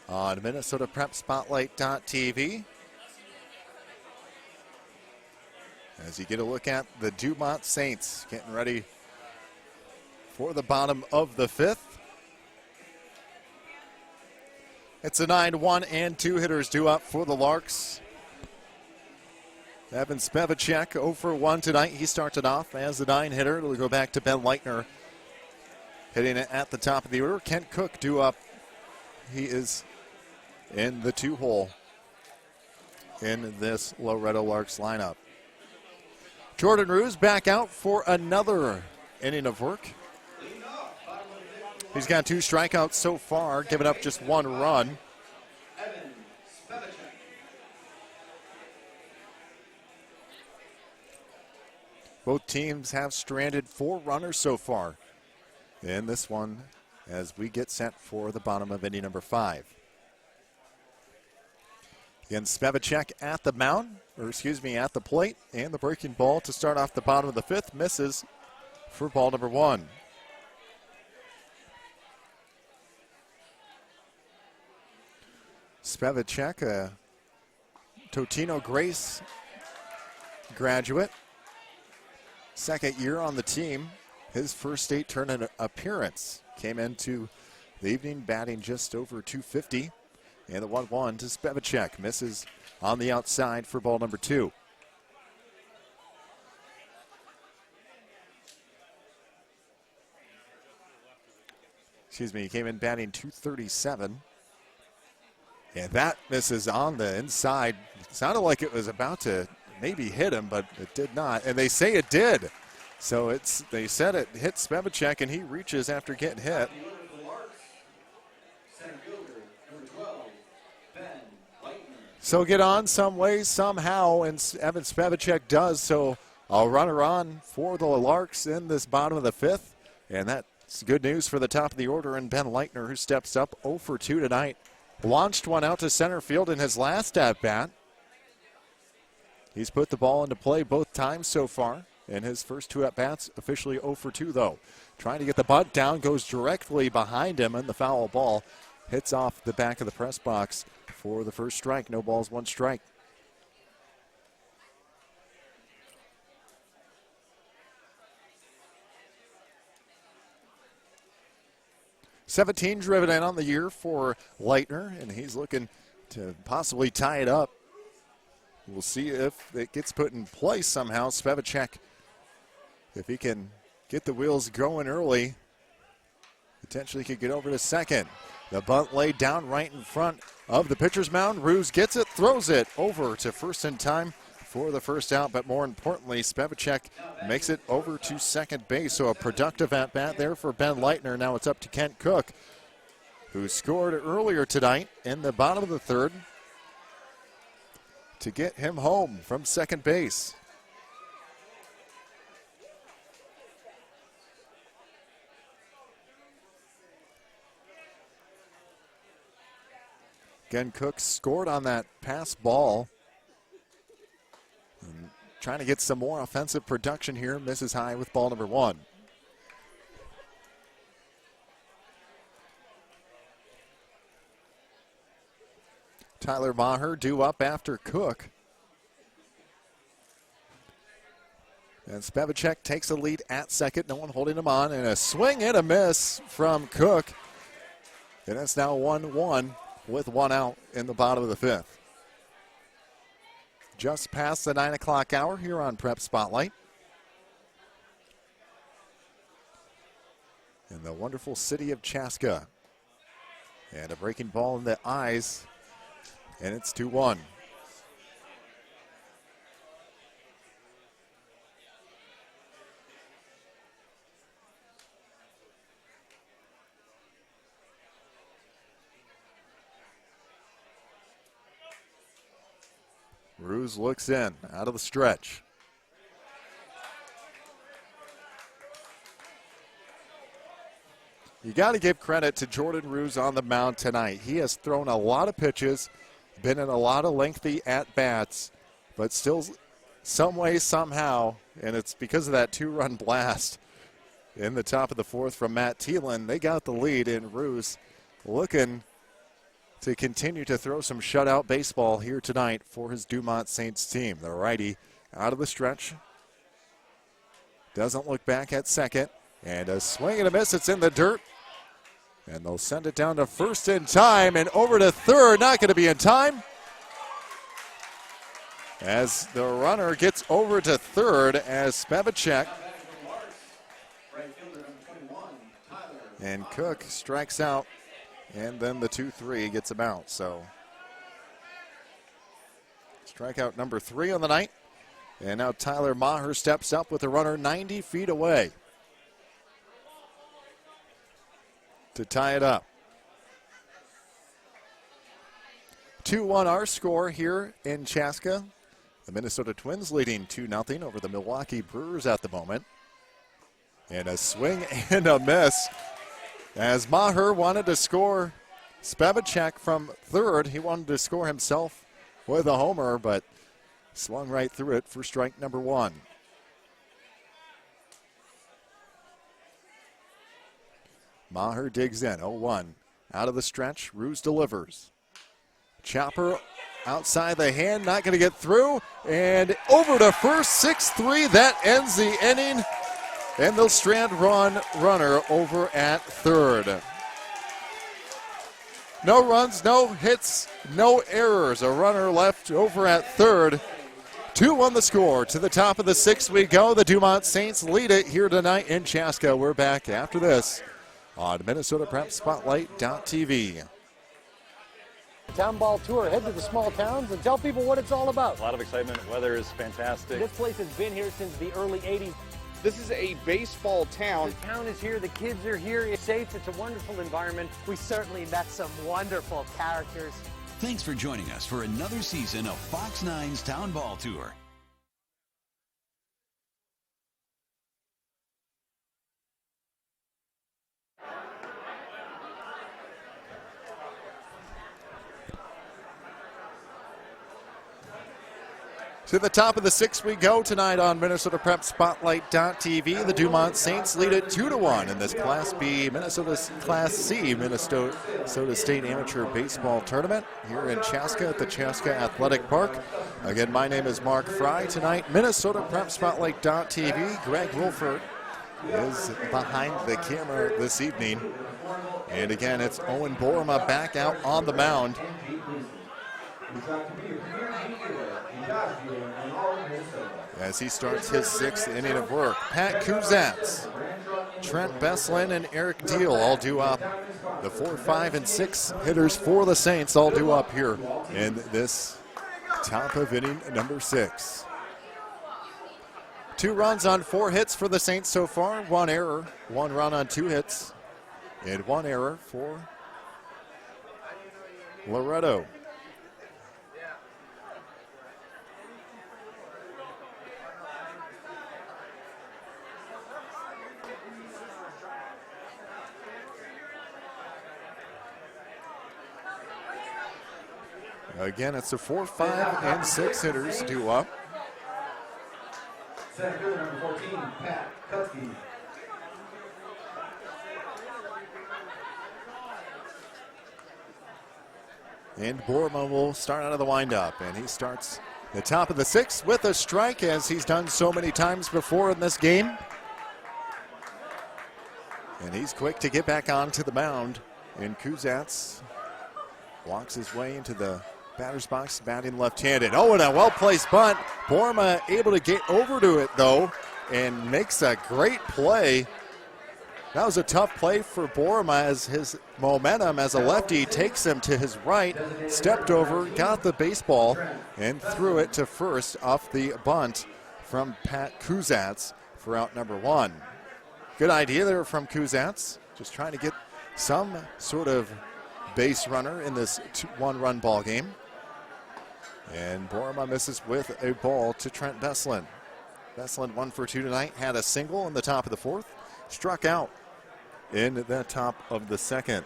on MinnesotaPrepSpotlight.tv. As you get a look at the Dumont Saints getting ready for the bottom of the 5th. It's a 9-1 and 2 hitters due up for the Larks. Evan Spevacek 0 for 1 tonight. He started off as the 9-hitter. It'll go back to Ben Leitner hitting it at the top of the order. Kent Cook due up. He is in the 2-hole in this Loretto Larks lineup. Jordan Ruse back out for another inning of work. He's got 2 strikeouts so far, giving up just 1 run. Both teams have stranded 4 runners so far in this one as we get set for the bottom of inning number 5. Again, Spevacek at the mound, at the plate, and the breaking ball to start off the bottom of the 5th misses for ball number 1. Spevacek, a Totino Grace graduate. 2nd year on the team. His first state tournament appearance came into the evening batting just over .250. And the 1-1 to Spevacek. Misses on the outside for ball number 2. He came in batting .237. And that misses on the inside. It sounded like it was about to maybe hit him, but it did not. And they say it did. So they said it hit Spevacek, and he reaches after getting hit. So get on some way, somehow, and Evan Spevacek does. So a runner on for the Larks in this bottom of the 5th. And that's good news for the top of the order, and Ben Leitner, who steps up 0 for 2 tonight. Launched one out to center field in his last at-bat. He's put the ball into play both times so far. in his first 2 at-bats, officially 0 for 2 though. Trying to get the bunt down, goes directly behind him, and the foul ball hits off the back of the press box for the first strike. No balls, 1 strike. $17 driven in on the year for Leitner, and he's looking to possibly tie it up. We'll see if it gets put in place somehow. Spevacek, if he can get the wheels going early, potentially could get over to second. The bunt laid down right in front of the pitcher's mound. Ruse gets it, throws it over to first in time for the first out, but more importantly, Spevacek makes it over to second base. So a productive at-bat there for Ben Leitner. Now it's up to Kent Cook, who scored earlier tonight in the bottom of the third, to get him home from second base. Again, Cook scored on that pass ball. And trying to get some more offensive production here. Misses high with ball number 1. Tyler Maher due up after Cook. And Spevacek takes the lead at second. No one holding him on. And a swing and a miss from Cook. And it's now 1-1 with 1 out in the bottom of the 5th. Just past the 9 o'clock hour here on Prep Spotlight. In the wonderful city of Chaska. And a breaking ball in the eyes. And it's 2-1. Ruse looks in, out of the stretch. You got to give credit to Jordan Ruse on the mound tonight. He has thrown a lot of pitches, been in a lot of lengthy at-bats, but still some way, somehow, and it's because of that 2-run blast in the top of the 4th from Matt Thielen, they got the lead, and Ruse looking to continue to throw some shutout baseball here tonight for his Dumont Saints team. The righty out of the stretch. Doesn't look back at second. And a swing and a miss. It's in the dirt. And they'll send it down to first in time and over to third. Not going to be in time. As the runner gets over to third as Spevacek. And Cook strikes out. And then the 2-3 gets him out. So strikeout number 3 on the night. And now Tyler Maher steps up with a runner 90 feet away to tie it up. 2-1 our score here in Chaska. The Minnesota Twins leading 2-0 over the Milwaukee Brewers at the moment. And a swing and a miss. As Maher wanted to score Spevacek from third, he wanted to score himself with a homer, but swung right through it for strike number 1. Maher digs in, 0-1. Out of the stretch, Ruse delivers. Chopper outside the hand, not going to get through, and over to first, 6-3. That ends the inning. And they'll strand runner over at third. No runs, no hits, no errors. A runner left over at third. 2-1 the score. To the top of the 6th we go. The Dumont Saints lead it here tonight in Chaska. We're back after this on Minnesota Prep Spotlight.tv. Town Ball Tour. Head to the small towns and tell people what it's all about. A lot of excitement. Weather is fantastic. This place has been here since the early 80s. This is a baseball town. The town is here. The kids are here. It's safe. It's a wonderful environment. We certainly met some wonderful characters. Thanks for joining us for another season of Fox 9's Town Ball Tour. To the top of the 6th we go tonight on Minnesota Prep Spotlight.tv. The Dumont Saints lead it 2-1 in this Class B, Minnesota's Class C, Minnesota State Amateur Baseball Tournament here in Chaska at the Chaska Athletic Park. Again, my name is Mark Fry. Tonight, Minnesota Prep Spotlight.tv. Greg Wolfert is behind the camera this evening. And again, it's Owen Borma back out on the mound. As he starts his 6th inning of work. Pat Kuzatz, Trent Beslin, and Eric Deal all due up. The 4, 5, and 6 hitters for the Saints all due up here in this top of inning number 6. 2 runs on 4 hits for the Saints so far. 1 error, 1 run on 2 hits, and 1 error for Loretto. Again, it's the 4, 5, and 6 hitters due up. Center fielder number 14, Pat Kutsky. And Borma will start out of the windup, and he starts the top of the 6th with a strike, as he's done so many times before in this game. And he's quick to get back onto the mound. And Kuzatz walks his way into the batter's box, batting left-handed. Oh, and a well-placed bunt. Borma able to get over to it, though, and makes a great play. That was a tough play for Borma, as his momentum as a lefty takes him to his right, stepped over, got the baseball, and threw it to first off the bunt from Pat Kuzatz for out number 1. Good idea there from Kuzatz, just trying to get some sort of base runner in this 1-run ball game. And Borma misses with a ball to Trent Beslin. Beslin 1 for 2 tonight, had a single in the top of the 4th, struck out in the top of the 2nd.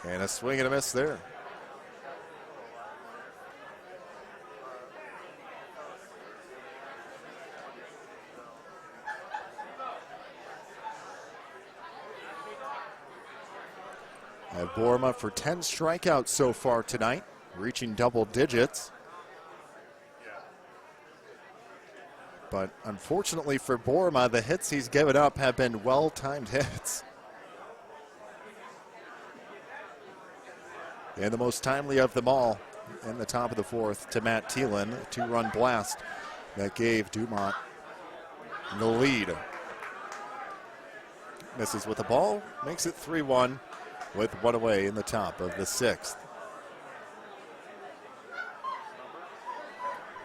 And a swing and a miss there. Borma for 10 strikeouts so far tonight, reaching double digits. But unfortunately for Borma, the hits he's given up have been well-timed hits. And the most timely of them all in the top of the 4th to Matt Thielen, a 2-run blast that gave Dumont the lead. Misses with the ball, makes it 3-1. With 1 away in the top of the 6th.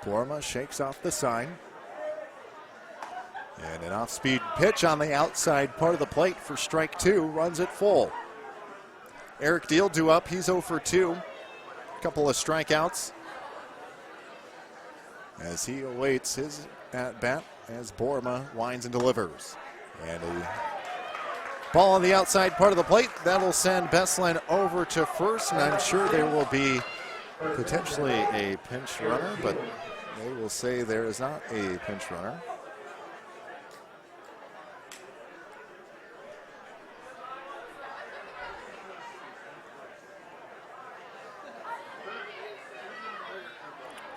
Borma shakes off the sign. And an off-speed pitch on the outside part of the plate for strike 2, runs it full. Eric Deal due up, he's 0 for 2. A couple of strikeouts as he awaits his at-bat as Borma winds and delivers. And a ball on the outside part of the plate. That'll send Beslin over to first, and I'm sure there will be potentially a pinch runner, but they will say there is not a pinch runner.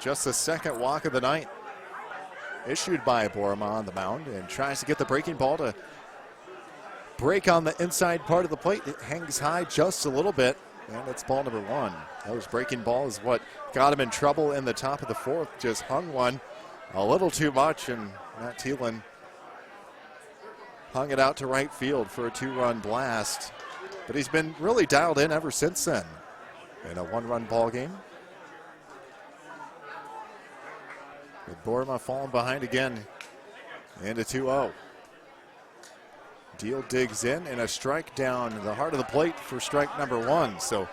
Just the 2nd walk of the night issued by Borma on the mound, and tries to get the breaking ball to break on the inside part of the plate. It hangs high just a little bit, and it's ball number 1. Those breaking ball is what got him in trouble in the top of the 4th. Just hung one a little too much, and Matt Thielen hung it out to right field for a 2-run blast. But he's been really dialed in ever since then in a 1-run ball game. With Borma falling behind again, and a 2-0. Deal digs in, and a strike down the heart of the plate for strike number 1. So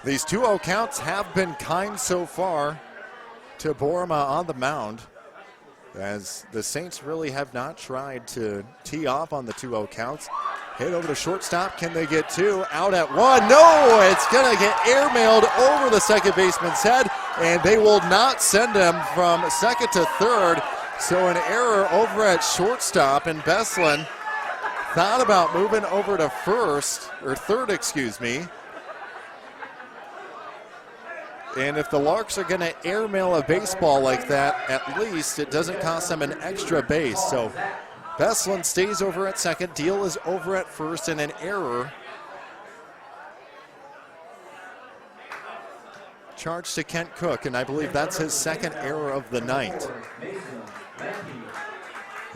these 2-0 counts have been kind so far to Borma on the mound, as the Saints really have not tried to tee off on the 2-0 counts. Hit over to shortstop. Can they get two? Out at one. No, it's going to get airmailed over the second baseman's head, and they will not send him from second to third. So an error over at shortstop, and Beslin thought about moving over to third, excuse me. And if the Larks are going to airmail a baseball like that, at least it doesn't cost them an extra base. So Beslin stays over at second, Deal is over at first, and an error charged to Kent Cook, and I believe that's his second error of the night.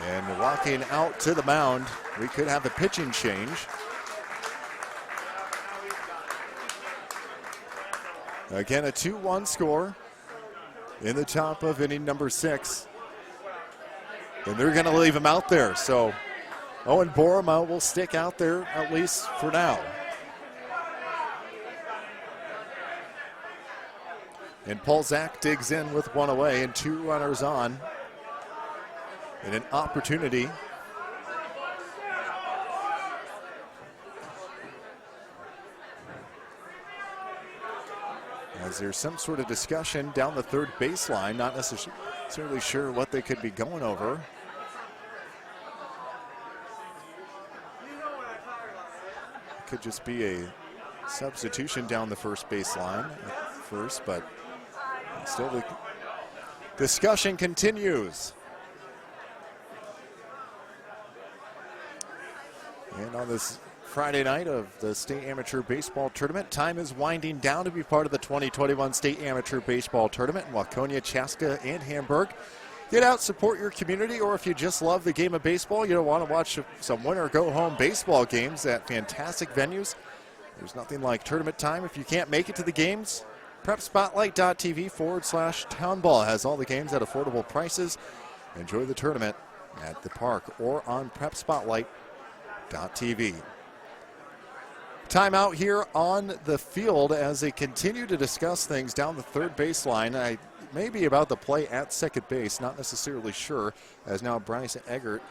And walking out to the mound, we could have a pitching change. Again, a 2-1 score in the top of inning number 6. And they're going to leave him out there. So Owen Borma will stick out there, at least for now. And Paul Zach digs in with one away and 2 runners on. And an opportunity as there's some sort of discussion down the third baseline, not necessarily sure what they could be going over. Could just be a substitution down the first baseline at first, but still the discussion continues. And on this Friday night of the State Amateur Baseball Tournament, time is winding down to be part of the 2021 State Amateur Baseball Tournament in Waconia, Chaska, and Hamburg. Get out, support your community, or if you just love the game of baseball, you don't want to watch some winner-go-home baseball games at fantastic venues, there's nothing like tournament time. If you can't make it to the games, prepspotlight.tv/townball has all the games at affordable prices. Enjoy the tournament at the park or on prepspotlight.tv. Timeout here on the field as they continue to discuss things down the third baseline. Maybe about the play at second base, not necessarily sure, as now Bryce Eggert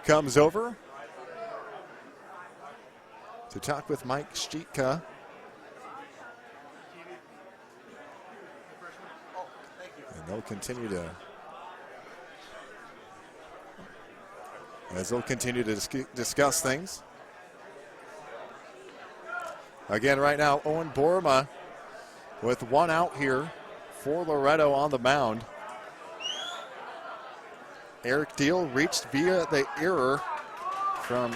comes over to talk with Mike Stitka. And they'll continue to discuss things. Again, right now, Owen Borma with one out here for Loretto on the mound. Eric Deal reached via the error from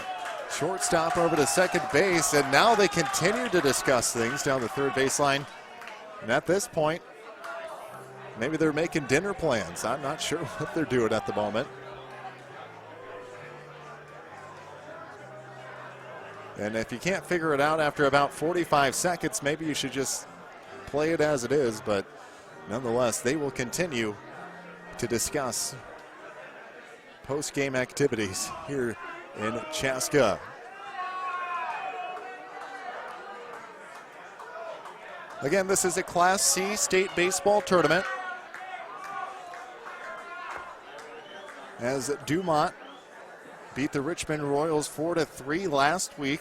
shortstop over to second base, and now they continue to discuss things down the third baseline. And at this point, maybe they're making dinner plans. I'm not sure what they're doing at the moment. And if you can't figure it out after about 45 seconds, maybe you should just play it as it is. But nonetheless, they will continue to discuss post-game activities here in Chaska. Again, this is a Class C state baseball tournament, as Dumont beat the Richmond Royals 4-3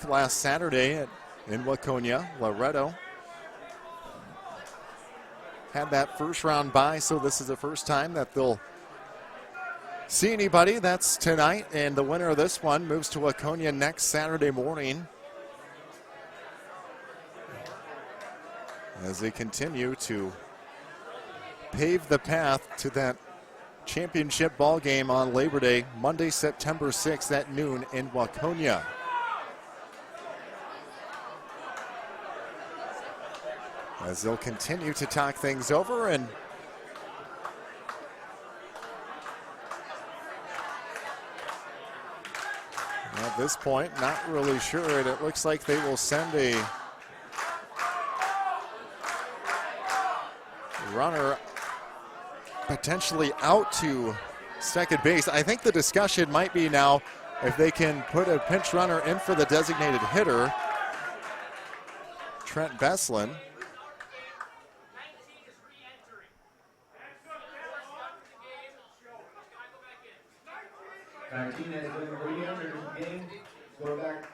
last Saturday in Waconia. Loretto had that first round bye, so this is the first time that they'll see anybody. That's tonight, and the winner of this one moves to Waconia next Saturday morning as they continue to pave the path to that championship ball game on Labor Day, Monday, September 6th at noon in Waconia. As they'll continue to talk things over, and at this point, not really sure. And it looks like they will send a runner potentially out to second base. I think the discussion might be now if they can put a pinch runner in for the designated hitter, Trent Beslin. Martinez with the game. Go back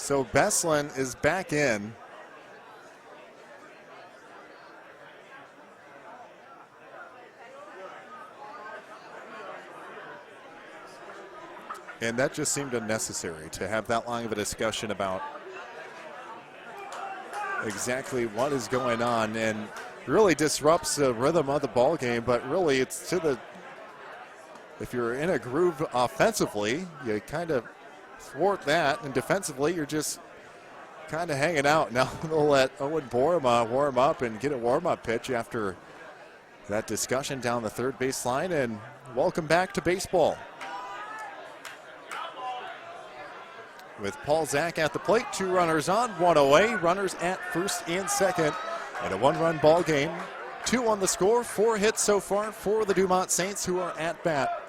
So Beslin is back in. And that just seemed unnecessary to have that long of a discussion about exactly what is going on, and really disrupts the rhythm of the ball game. But really, it's to the, if you're in a groove offensively, you kind of thwart that, and defensively, you're just kind of hanging out. Now they'll let Owen Borma warm up and get a warm-up pitch after that discussion down the third baseline, and welcome back to baseball. With Paul Zach at the plate, 2 runners on, 1 away, runners at first and second, and a 1-run ball game. 2 on the score, 4 hits so far for the Dumont Saints, who are at bat,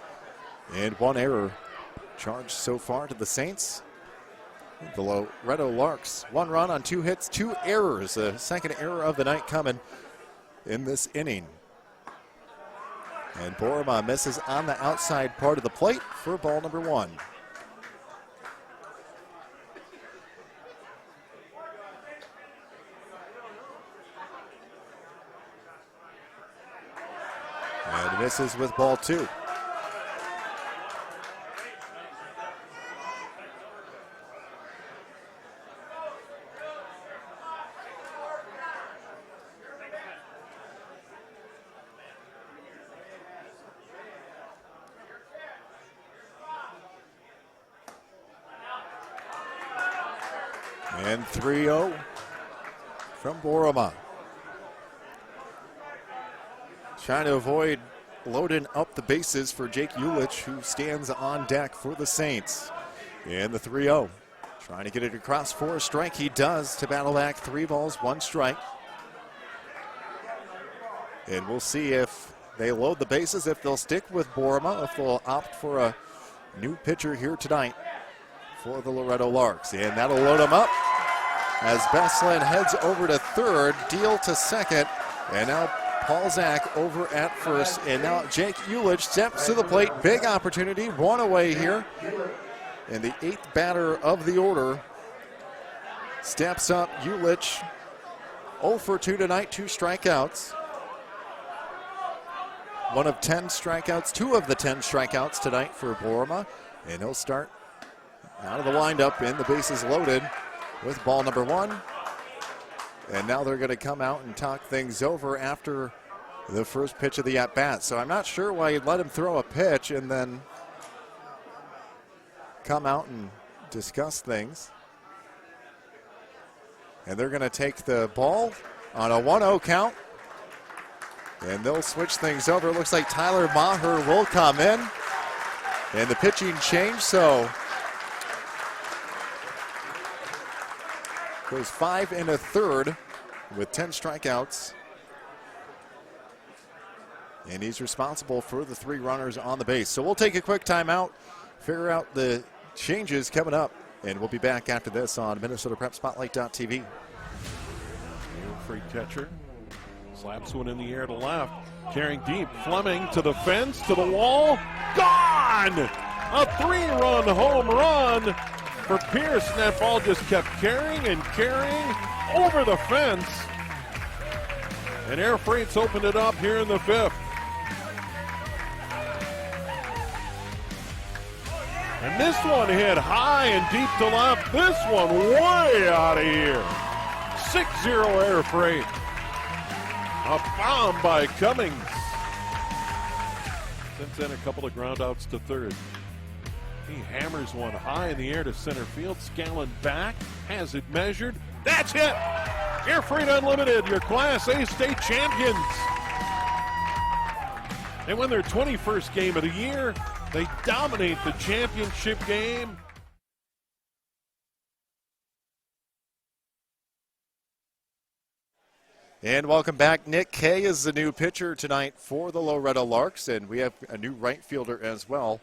and 1 error charged so far to the Saints. The Loretto Larks, 1 run on 2 hits, 2 errors. The second error of the night coming in this inning. And Borma misses on the outside part of the plate for ball number 1. And misses with ball 2. And 3-0 from Borma. Trying to avoid loading up the bases for Jake Ulich, who stands on deck for the Saints. And the 3-0. Trying to get it across for a strike. He does to battle back 3 balls, 1 strike. And we'll see if they load the bases, if they'll stick with Borma, if they'll opt for a new pitcher here tonight for the Loretto Larks. And that'll load them up as Beslin heads over to third, deal to second, and now Paul Zach over at first, and now Jake Ulich steps to the plate. Big opportunity, 1 away here. And the 8th batter of the order steps up. Ulich 0 for 2 tonight, 2 strikeouts. 1 of 10 strikeouts, 2 of the 10 strikeouts tonight for Borma. And he'll start out of the windup, and the bases loaded with ball number 1. And now they're going to come out and talk things over after the first pitch of the at-bat. So I'm not sure why you'd let him throw a pitch and then come out and discuss things. And they're going to take the ball on a 1-0 count. And they'll switch things over. It looks like Tyler Maher will come in. And the pitching change, so goes 5 1/3 with 10 strikeouts. And he's responsible for the 3 runners on the base. So we'll take a quick timeout, figure out the changes coming up, and we'll be back after this on MinnesotaPrepSpotlight.tv. Free catcher slaps one in the air to left, carrying deep. Fleming to the fence, to the wall, gone! A 3-run home run for Pierce. And that ball just kept carrying and carrying over the fence. And Air Freight's opened it up here in the 5th. And this one hit high and deep to left. This one way out of here. 6-0 Air Freight. A bomb by Cummings. Since then, a couple of ground outs to third. He hammers one high in the air to center field. Scallon back, has it measured. That's it! Air Freight Unlimited, your Class A state champions. They win their 21st game of the year. They dominate the championship game. And welcome back. Nick Kay is the new pitcher tonight for the Loretto Larks, and we have a new right fielder as well,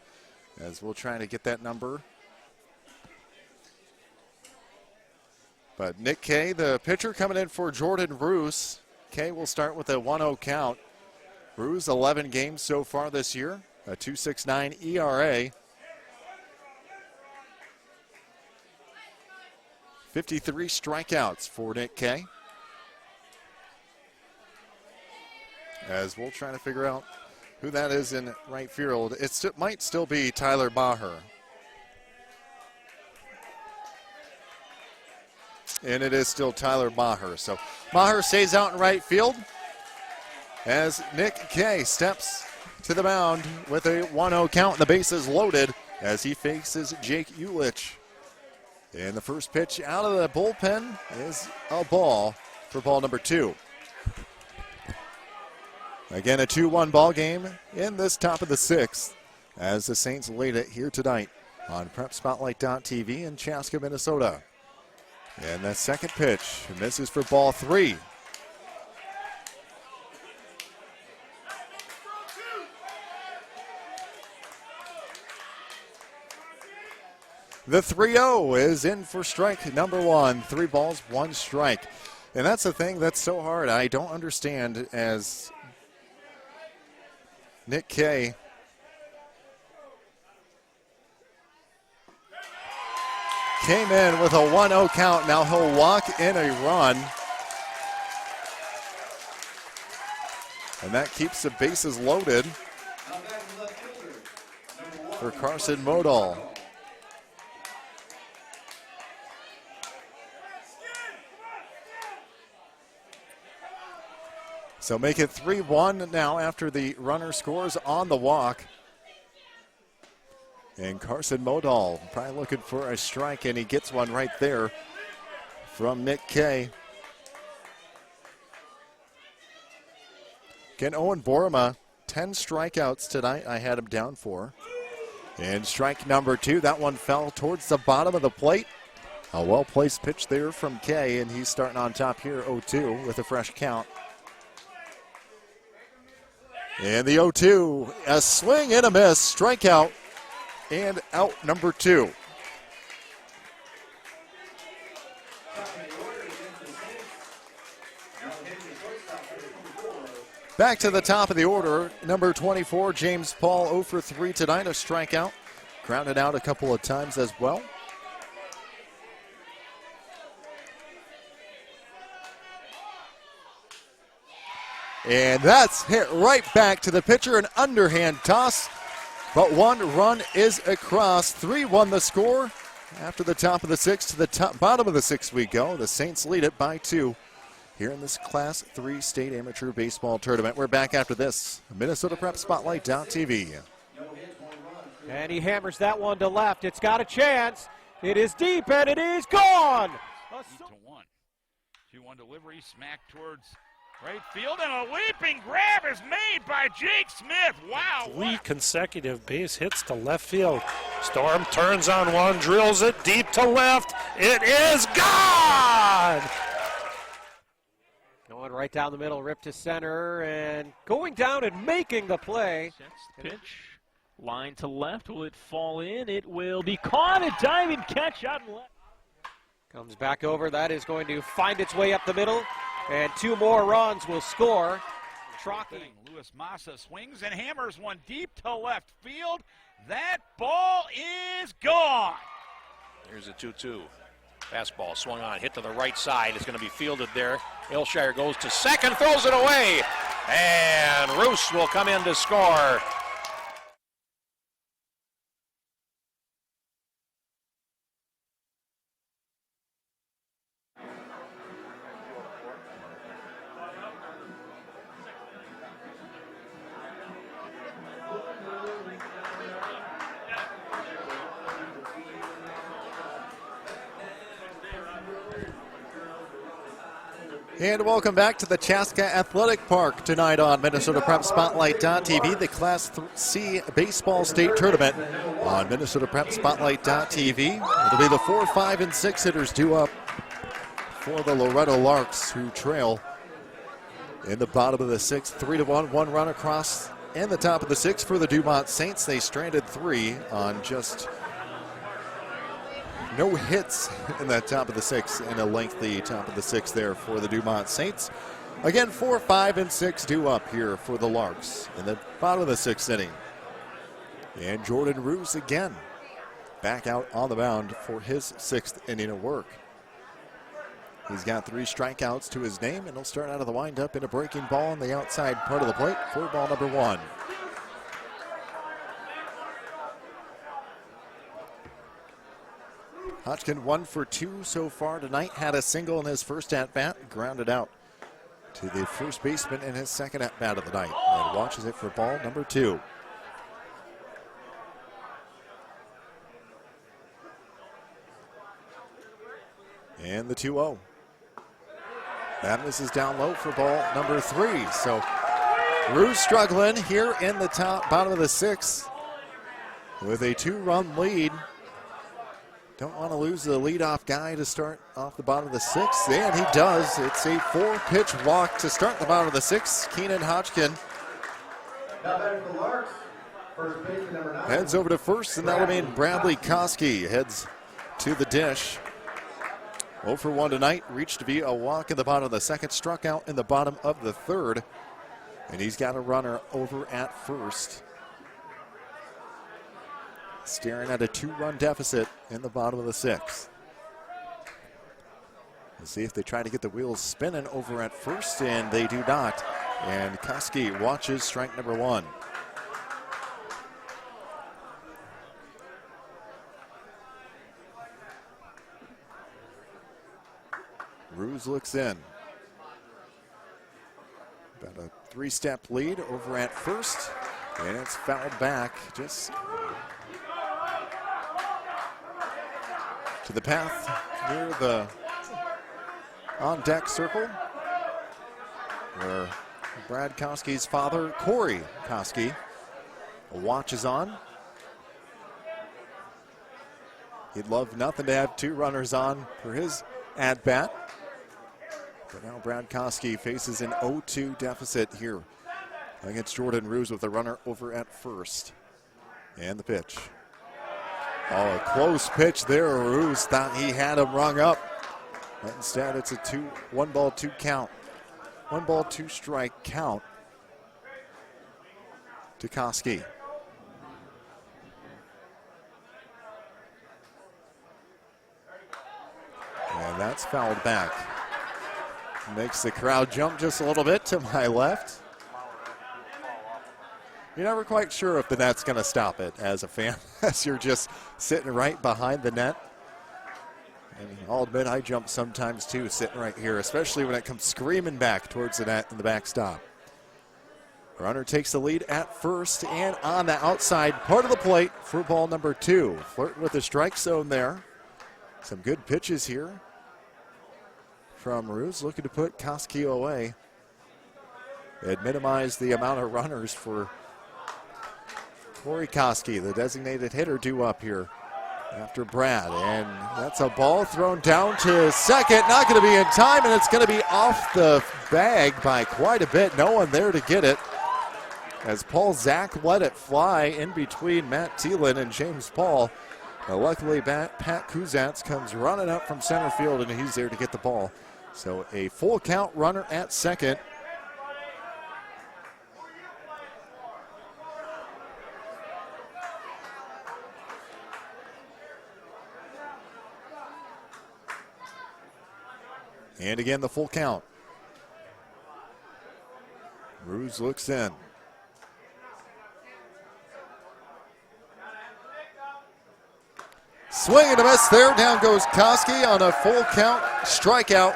as we'll try to get that number. But Nick Kay, the pitcher, coming in for Jordan Roos. Kay will start with a 1-0 count. Roos, 11 games so far this year, a 2.69 ERA. 53 strikeouts for Nick Kay. As we'll try to figure out who that is in right field. It might still be Tyler Maher. And it is still Tyler Maher. So Maher stays out in right field as Nick Kay steps to the mound with a 1-0 count and the bases loaded as he faces Jake Ulich. And the first pitch out of the bullpen is a ball for ball number 2. Again, a 2-1 ball game in this top of the 6th as the Saints lead it here tonight on PrepSpotlight.tv in Chaska, Minnesota. And that second pitch misses for ball 3. The 3-0 is in for strike number 1. 3 balls, 1 strike. And that's the thing that's so hard. I don't understand as Nick Kay came in with a 1-0 count. Now he'll walk in a run. And that keeps the bases loaded for Carson Modal. So make it 3-1 now after the runner scores on the walk. And Carson Modal probably looking for a strike, and he gets one right there from Nick Kay. Again, Owen Borma, 10 strikeouts tonight. I had him down for. And strike number 2, that one fell towards the bottom of the plate. A well-placed pitch there from Kay, and he's starting on top here, 0-2 with a fresh count. And the 0-2, a swing and a miss, strikeout, and out number 2. Back to the top of the order, number 24, James Paul, 0 for 3 tonight, a strikeout. Grounded out a couple of times as well. And that's hit right back to the pitcher, an underhand toss. But 1 run is across. 3-1 the score. After the top of the 6th to the bottom of the 6th we go. The Saints lead it by 2 here in this Class 3 State Amateur Baseball Tournament. We're back after this. Minnesota Prep Spotlight.tv. And he hammers that one to left. It's got a chance. It is deep, and it is gone. 2-1 delivery, smack towards right field, and a leaping grab is made by Jake Smith. Wow. 3 consecutive base hits to left field. Storm turns on one, drills it deep to left. It is gone! Going right down the middle, ripped to center, and going down and making the play. Pitch, line to left. Will it fall in? It will be caught. A diving catch out and left. Comes back over. That is going to find its way up the middle. And 2 more runs will score. Trocking. Luis Massa swings and hammers one deep to left field. That ball is gone. Here's a 2-2. Fastball swung on, hit to the right side. It's going to be fielded there. Ilshire goes to second, throws it away. And Roos will come in to score. And welcome back to the Chaska Athletic Park tonight on Minnesota Prep Spotlight.tv, the Class C Baseball State Tournament on Minnesota Prep Spotlight.tv. It'll be the 4, 5, and 6 hitters due up for the Loretto Larks, who trail in the bottom of the 6th, 3-1, 1 run across in the top of the 6th for the Dumont Saints. They stranded 3 on just no hits in that top of the 6th, and a lengthy top of the 6th there for the Dumont Saints. Again, 4, 5, and 6 due up here for the Larks in the bottom of the 6th inning. And Jordan Roos again back out on the mound for his 6th inning of work. He's got 3 strikeouts to his name, and he'll start out of the windup in a breaking ball on the outside part of the plate for ball number 1. Hodgkin 1 for 2 so far tonight. Had a single in his first at-bat, grounded out to the first baseman in his second at-bat of the night, and watches it for ball number 2. And the 2-0. That misses down low for ball number 3. So Ruse struggling here in the bottom of the 6th with a 2-run lead. Don't want to lose the leadoff guy to start off the bottom of the 6th, and he does. It's a 4-pitch walk to start the bottom of the 6th. Keenan Hodgkin Now back to the Larks. First baseman number 9. heads over to first, and that'll mean Bradley Koski heads to the dish. 0 for 1 tonight, reached to be a walk in the bottom of the 2nd, struck out in the bottom of the 3rd, and he's got a runner over at first. Staring at a 2-run deficit in the bottom of the 6th. We'll see if they try to get the wheels spinning over at first, and they do not. And Koski watches strike number 1. Ruse looks in. About a 3-step lead over at first, and it's fouled back just to the path near the on-deck circle where Brad Koski's father, Corey Koski, watches on. He'd love nothing to have 2 runners on for his at-bat. But now Brad Koski faces an 0-2 deficit here against Jordan Ruse with a runner over at first. And the pitch. Oh, a close pitch there. Ruse thought he had him rung up. But instead, it's a 1-2 count. 1-2 strike count to Koski. And that's fouled back. Makes the crowd jump just a little bit to my left. You're never quite sure if the net's going to stop it as a fan, as you're just sitting right behind the net. And I'll admit I jump sometimes too, sitting right here, especially when it comes screaming back towards the net in the backstop. Runner takes the lead at first and on the outside part of the plate for ball number 2. Flirting with the strike zone there. Some good pitches here from Ruse, looking to put Koski away. It minimized the amount of runners for Corey Koski, the designated hitter, due up here after Brad. And that's a ball thrown down to second. Not going to be in time, and it's going to be off the bag by quite a bit. No one there to get it, as Paul Zach let it fly in between Matt Thielen and James Paul. Luckily, Pat Kuzatz comes running up from center field, and he's there to get the ball. So a full count runner at second. And again, the full count. Ruse looks in. Swing and a miss there. Down goes Koski on a full count strikeout.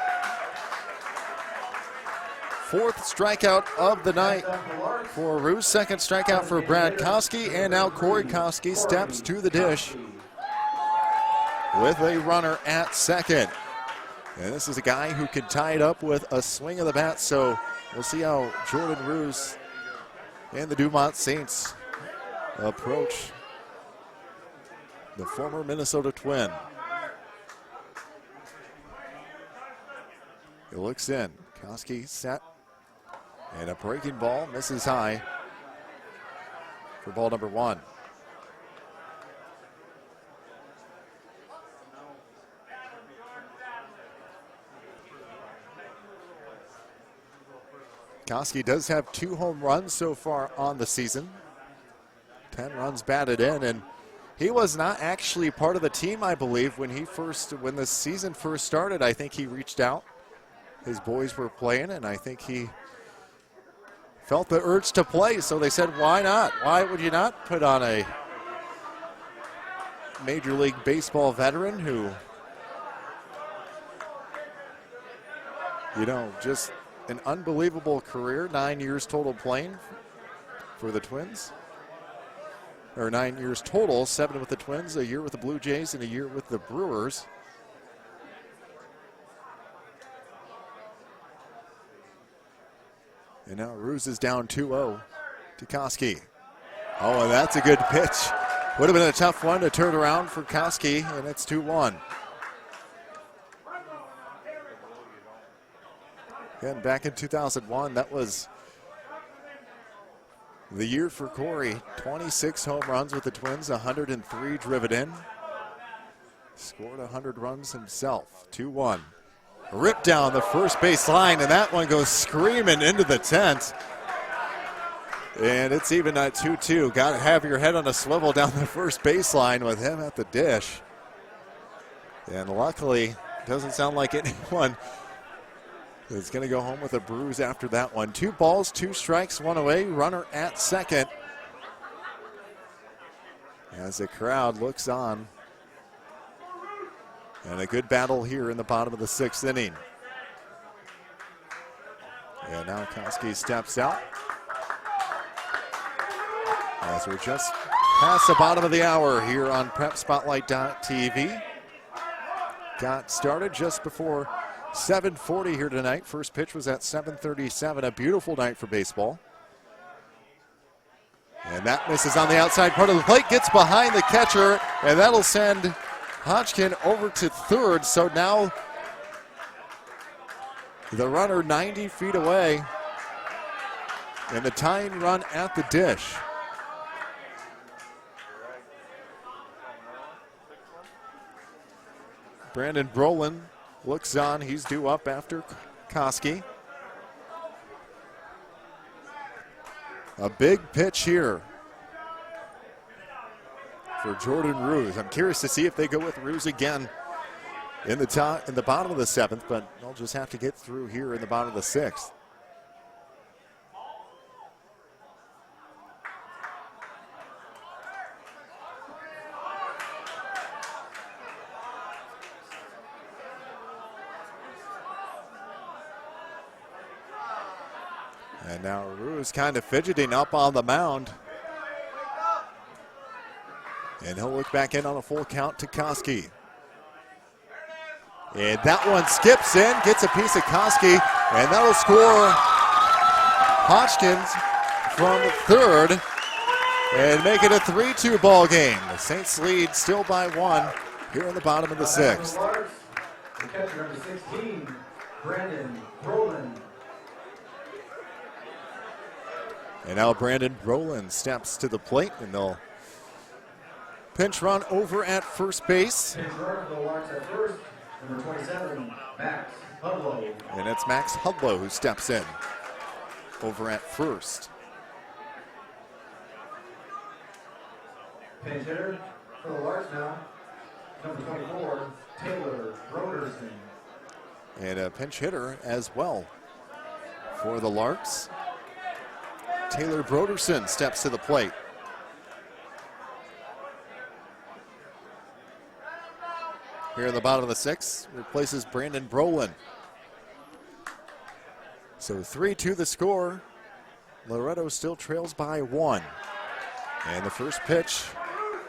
4th strikeout of the night for Ruse. 2nd strikeout for Brad Koski. And now Corey Koski steps to the dish with a runner at second. And this is a guy who can tie it up with a swing of the bat. So we'll see how Jordan Ruse and the Dumont Saints approach the former Minnesota Twin. He looks in. Koski set. And a breaking ball misses high for ball number 1. Koski does have 2 home runs so far on the season. 10 runs batted in, and He was not actually part of the team, I believe, when the season first started. I think he reached out. His boys were playing, and I think he felt the urge to play. So they said, why not? Why would you not put on a Major League Baseball veteran who, just an unbelievable career, 9 years total playing for the Twins. Or 9 years total, 7 with the Twins, a year with the Blue Jays, and a year with the Brewers. And now Ruse is down 2-0 to Koski. Oh, and that's a good pitch. Would have been a tough one to turn around for Koski, and it's 2-1. Again, back in 2001, that was the year for Corey. 26 home runs with the Twins, 103 driven in. Scored 100 runs himself. 2-1. Ripped down the first base line, and that one goes screaming into the tent. And it's even at 2-2. Got to have your head on a swivel down the first baseline with him at the dish. And luckily, doesn't sound like anyone is going to go home with a bruise after that one. 2 balls, 2 strikes, 1 away. Runner at second. As the crowd looks on. And a good battle here in the bottom of the 6th inning. And now Koski steps out. As we're just past the bottom of the hour here on PrepSpotlight.tv. Got started just before 7:40 here tonight. First pitch was at 7:37. A beautiful night for baseball. And that misses on the outside part of the plate. Gets behind the catcher, and that'll send Hodgkin over to third. So now the runner 90 feet away. And the tying run at the dish. Brandon Brolin looks on. He's due up after Koski. A big pitch here for Jordan Ruse. I'm curious to see if they go with Ruse again in the bottom of the 7th, but they'll just have to get through here in the bottom of the 6th. And now Ruse kind of fidgeting up on the mound. And he'll look back in on a full count to Koski. And that one skips in, gets a piece of Koski, and that'll score Hodgkins from third and make it a 3-2 ball game. The Saints lead still by 1 here in the bottom of the 6th. The catcher number 16, Brandon Brolin. And now Brandon Brolin steps to the plate, and they'll pinch run over at first base. Pinch run for the Larks at first, number 27, Max Hudlow. And it's Max Hudlow who steps in over at first. Pinch hitter for the Larks now, number 24, Taylor Broderson. And a pinch hitter as well for the Larks. Taylor Broderson steps to the plate. Here in the bottom of the 6th, replaces Brandon Brolin. So 3-2 the score. Loretto still trails by 1. And the first pitch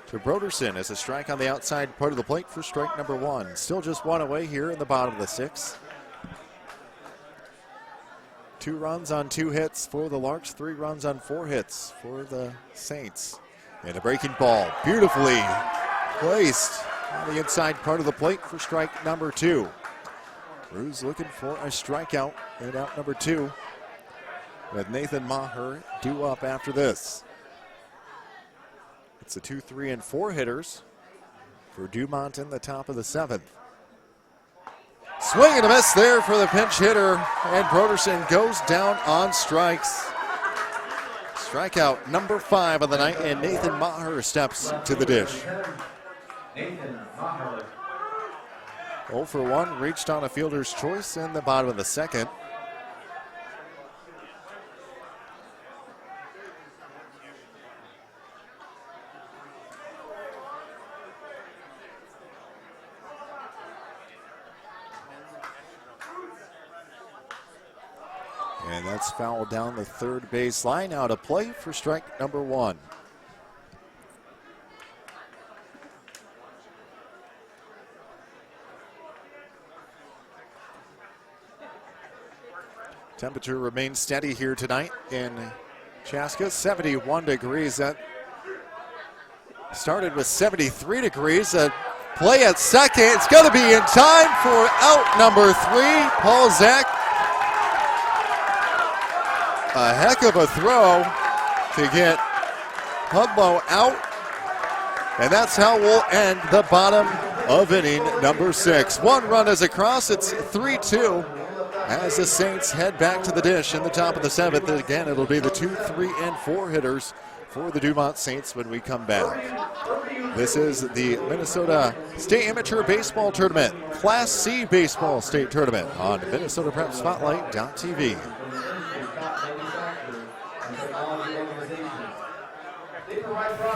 to Broderson is a strike on the outside part of the plate for strike number 1. Still just 1 away here in the bottom of the 6th. 2 runs on 2 hits for the Larks, 3 runs on 4 hits for the Saints. And a breaking ball, beautifully placed on the inside part of the plate for strike number 2. Ruse looking for a strikeout in out number 2. With Nathan Maher due up after this. It's the 2, 3, and 4 hitters for Dumont in the top of the 7th. Swing and a miss there for the pinch hitter, and Broderson goes down on strikes. Strikeout number 5 of the night, and Nathan Maher steps to the dish. Nathan Maher. 0 for 1, reached on a fielder's choice in the bottom of the second. And that's fouled down the third base line. Out of play for strike number 1. Temperature remains steady here tonight in Chaska, 71 degrees. That started with 73 degrees. A play at second. It's going to be in time for out number 3. Paul Zach. A heck of a throw to get Hudlow out. And that's how we'll end the bottom of inning number 6. 1 run is across. It's 3-2 as the Saints head back to the dish in the top of the 7th. Again, it'll be the 2, 3, and 4 hitters for the Dumont Saints when we come back. This is the Minnesota State Amateur Baseball Tournament, Class C Baseball State Tournament on MinnesotaPrepSpotlight.tv.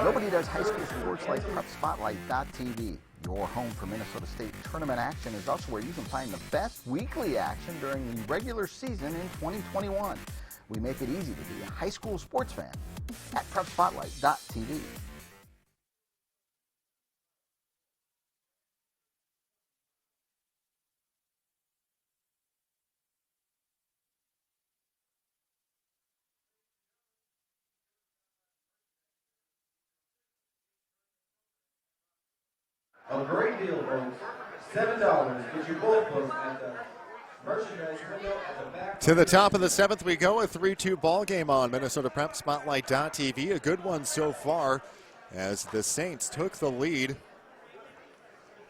Nobody does high school sports like PrepSpotlight.tv. Your home for Minnesota State tournament action is also where you can find the best weekly action during the regular season in 2021. We make it easy to be a high school sports fan at PrepSpotlight.tv. A great deal, folks. $7. Get your both books at the merchandise window at the back. To the top of the 7th we go, a 3-2 ball game on MinnesotaPrepSpotlight.tv. A good one so far as the Saints took the lead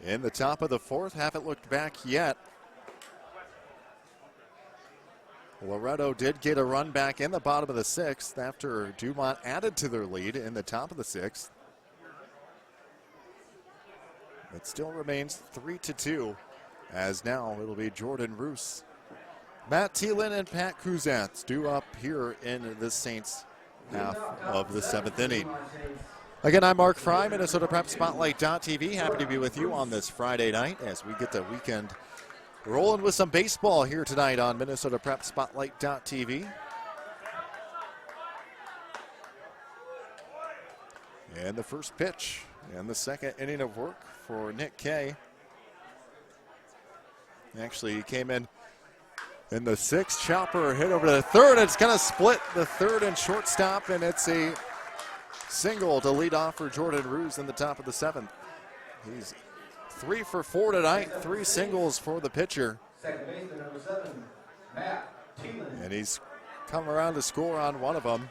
in the top of the 4th. Haven't looked back yet. Loretto did get a run back in the bottom of the 6th after Dumont added to their lead in the top of the 6th. It still remains 3-2, as now it'll be Jordan Roos. Matt Thielen and Pat Kuzatz due up here in the Saints half of the 7th inning. Again, I'm Mark Fry, MinnesotaPrepSpotlight.tv. Happy to be with you on this Friday night as we get the weekend rolling with some baseball here tonight on MinnesotaPrepSpotlight.tv. And the first pitch in the second inning of work for Nick Kay. Actually, he came in the 6th. Chopper hit over to the 3rd. It's going to split the 3rd and shortstop, and it's a single to lead off for Jordan Roos in the top of the 7th. He's 3 for 4 tonight, 3 singles for the pitcher. Second baseman, number 7, Matt Thielen. And he's come around to score on one of them.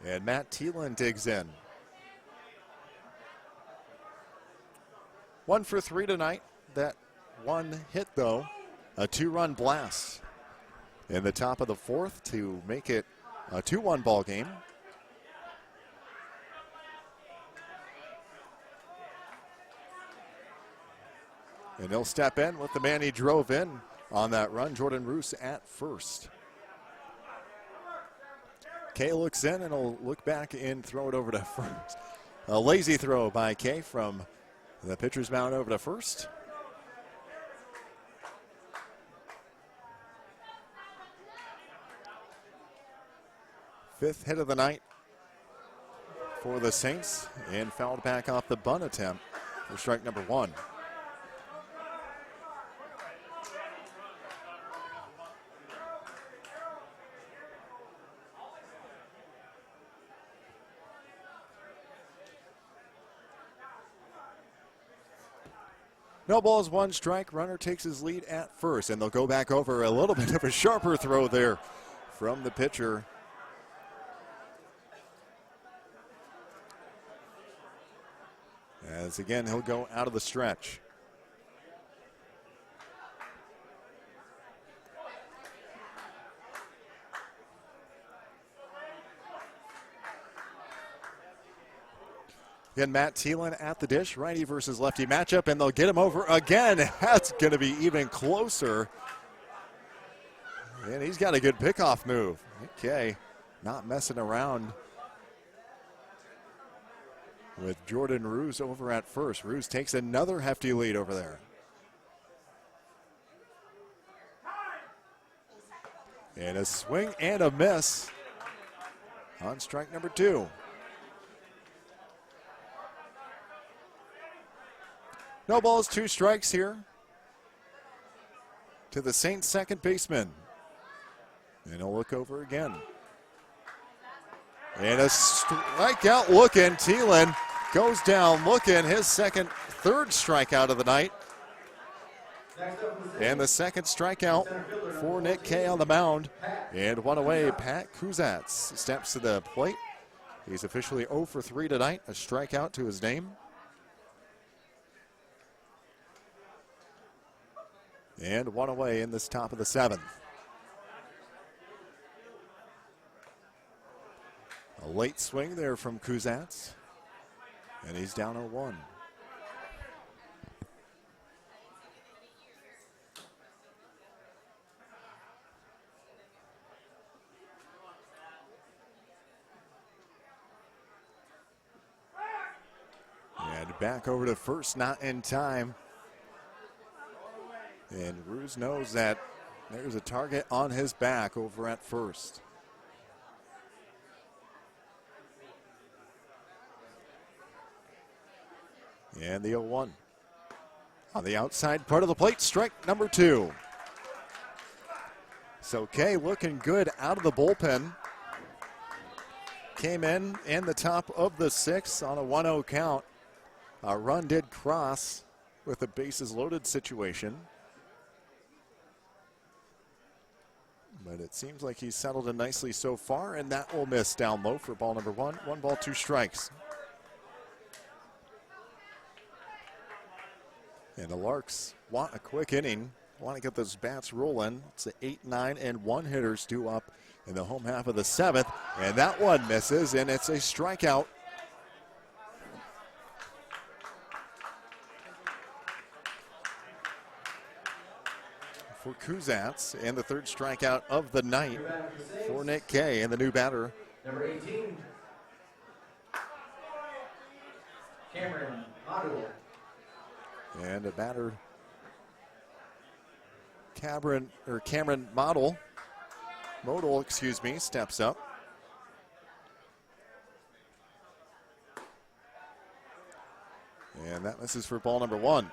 And Matt Thielen digs in. 1 for 3 tonight. That one hit, though, a 2-run blast in the top of the 4th to make it a 2-1 ball game. And he'll step in with the man he drove in on that run, Jordan Roos at first. Kay looks in and he'll look back and throw it over to first. A lazy throw by Kay from the pitcher's mound over to first. Fifth hit of the night for the Saints, and fouled back off the bunt attempt for strike number 1. No balls, 1 strike. Runner takes his lead at first, and they'll go back over a little bit of a sharper throw there from the pitcher. As again, he'll go out of the stretch. Again, Matt Thielen at the dish, righty versus lefty matchup, and they'll get him over again. That's going to be even closer. And he's got a good pickoff move. Okay, not messing around with Jordan Ruse over at first. Ruse takes another hefty lead over there. And a swing and a miss on strike number 2. No balls, 2 strikes here to the Saints second baseman. And he'll look over again. And a strikeout looking. Thielen goes down looking. His third strikeout of the night. And the second strikeout for Nick Kay on the mound. And one away, Pat Kuzats steps to the plate. He's officially 0 for 3 tonight. A strikeout to his name. And one away in this top of the 7th. A late swing there from Kuzats. And he's down 0-1. And back over to first, not in time. And Ruse knows that there's a target on his back over at first. And the 0-1. On the outside part of the plate, strike number 2. So Kay looking good out of the bullpen. Came in the top of the 6th on a 1-0 count. A run did cross with a bases loaded situation. But it seems like he's settled in nicely so far, and that will miss down low for ball number 1. 1 ball, 2 strikes. And the Larks want a quick inning, want to get those bats rolling. It's the 8, 9, and 1 hitters due up in the home half of the 7th, and that one misses, and it's a strikeout. For Kuzats, and the 3rd strikeout of the night for Nick Kay, and the new batter. Number 18, Cameron Model. And a batter, Cameron Model, steps up. And that misses for ball number 1.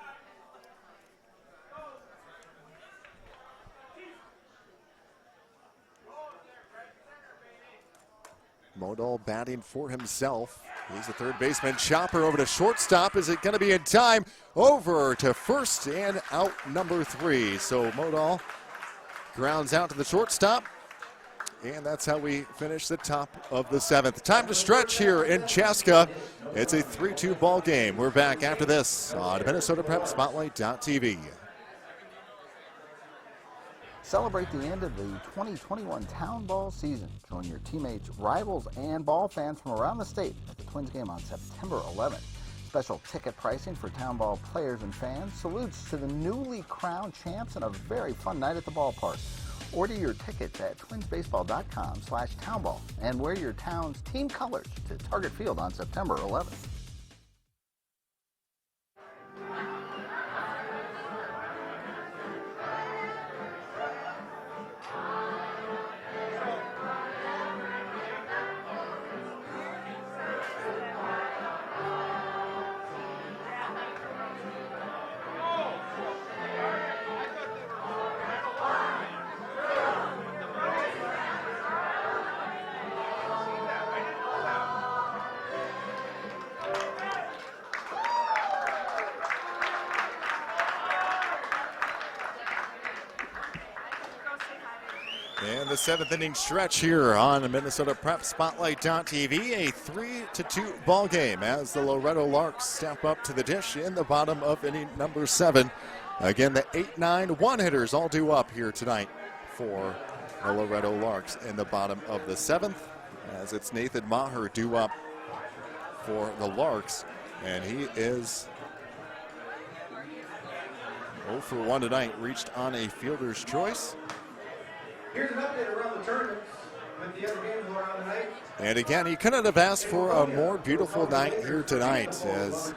Modal batting for himself. He's the 3rd baseman. Chopper over to shortstop. Is it going to be in time? Over to first and out number 3. So Modal grounds out to the shortstop. And that's how we finish the top of the 7th. Time to stretch here in Chaska. It's a 3-2 ball game. We're back after this on Minnesota Prep Spotlight.tv. Celebrate the end of the 2021 Town Ball season. Join your teammates, rivals, and ball fans from around the state at the Twins game on September 11th. Special ticket pricing for Town Ball players and fans. Salutes to the newly crowned champs and a very fun night at the ballpark. Order your tickets at twinsbaseball.com/townball and wear your town's team colors to Target Field on September 11th. And the 7th inning stretch here on Minnesota Prep Spotlight.tv. A 3-2 ball game as the Loretto Larks step up to the dish in the bottom of inning number 7. Again, the 8, 9, 1 hitters all due up here tonight for the Loretto Larks in the bottom of the 7th, as it's Nathan Maher due up for the Larks And he is 0 for 1 tonight, reached on a fielder's choice. Here's an update around the tournament with the other games around tonight. And again, he couldn't have asked for a more beautiful night here tonight, as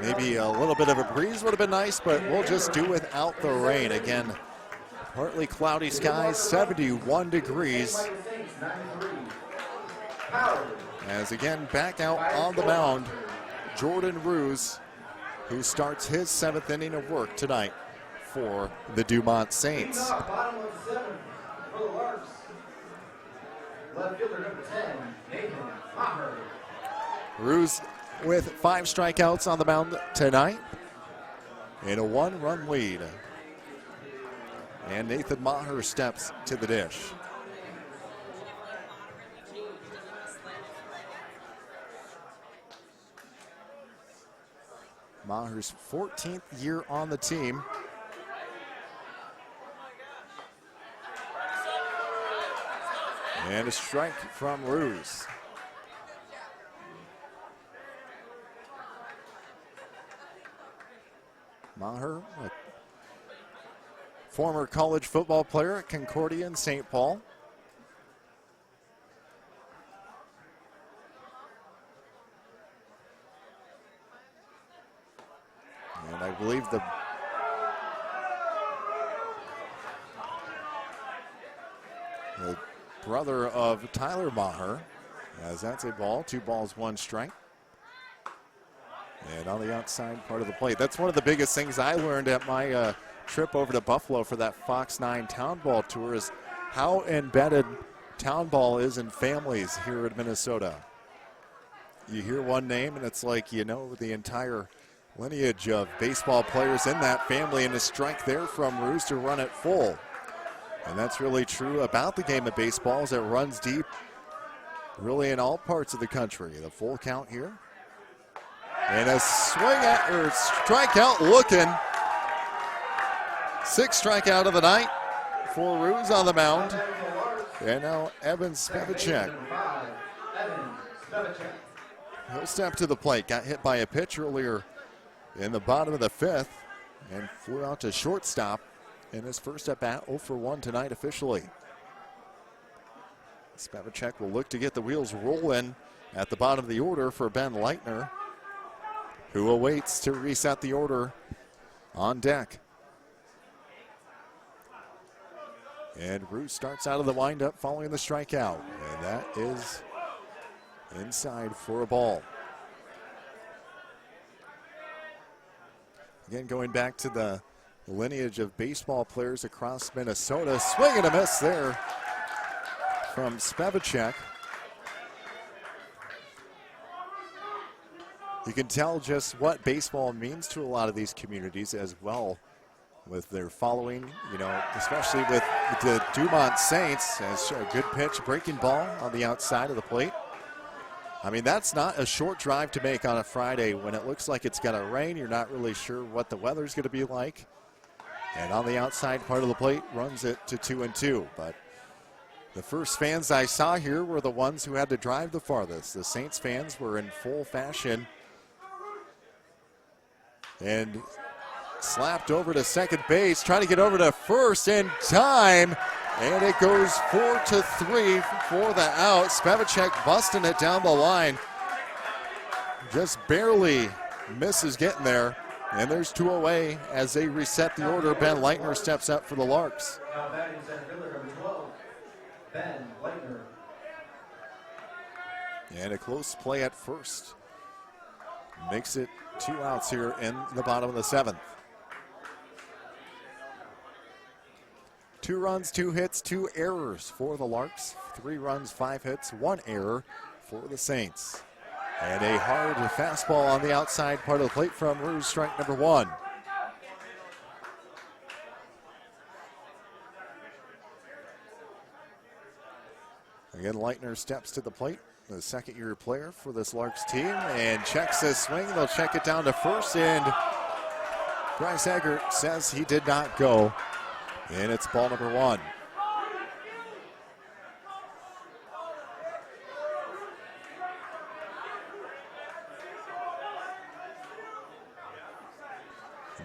maybe a little bit of a breeze would have been nice, but we'll just do without the rain. Again, partly cloudy skies, 71 degrees. As again, back out on the mound, Jordan Ruse, who starts his 7th inning of work tonight for the Dumont Saints. Bottom of 7 for the Larks. Left fielder number 10, Nathan Maher. Ruse with 5 strikeouts on the mound tonight in a 1-run lead. And Nathan Maher steps to the dish. Maher's 14th year on the team. And a strike from Ruse. Maher, a former college football player at Concordia in St. Paul. And I believe the brother of Tyler Maher, as that's a ball, 2 balls, 1 strike. And on the outside part of the plate. That's one of the biggest things I learned at my trip over to Buffalo for that Fox 9 Town Ball tour is how embedded Town Ball is in families here in Minnesota. You hear one name and it's like you know the entire lineage of baseball players in that family, and a strike there from Ruse to run it full. And that's really true about the game of baseball, as it runs deep really in all parts of the country. The full count here. And a swing at, or strikeout looking. 6th strikeout of the night for Ruse on the mound. And now Evan Spivacek. He'll step to the plate. Got hit by a pitch earlier in the bottom of the 5th and flew out to shortstop in his first at bat. 0 for 1 tonight officially. Spivacek will look to get the wheels rolling at the bottom of the order for Ben Leitner, who awaits to reset the order on deck. And Ruse starts out of the windup following the strikeout. And that is inside for a ball. Again, going back to the lineage of baseball players across Minnesota. Swing and a miss there from Spivacek. You can tell just what baseball means to a lot of these communities as well, with their following, you know, especially with the Dumont Saints. As a good pitch, breaking ball on the outside of the plate. I mean, that's not a short drive to make on a Friday when it looks like it's going to rain. You're not really sure what the weather's going to be like. And on the outside part of the plate, runs it to 2-2. But the first fans I saw here were the ones who had to drive the farthest. The Saints fans were in full fashion and slapped over to second base, trying to get over to first in time. And it goes 4-3 for the out. Spivacek busting it down the line. Just barely misses getting there. And there's 2 away as they reset the order. Ben Leitner steps up for the Larks. Now batting center fielder number 12, Ben Leitner. And a close play at first makes it 2 outs here in the bottom of the 7th. 2 runs, 2 hits, 2 errors for the Larks. 3 runs, 5 hits, 1 error for the Saints. And a hard fastball on the outside part of the plate from Ruse, strike number 1. Again, Leitner steps to the plate, the second-year player for this Larks team, and checks this swing. They'll check it down to first, and Bryce Eggert says he did not go. And it's ball number 1.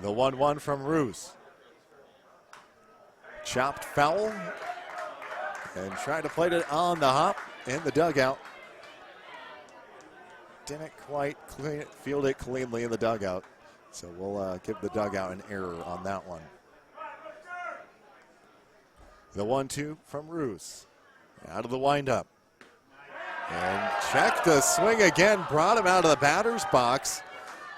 The 1-1 from Roos. Chopped foul and tried to play it on the hop in the dugout. Didn't quite field it cleanly in the dugout. So we'll give the dugout an error on that one. The 1-2 from Roos. Out of the windup. And check the swing again. Brought him out of the batter's box.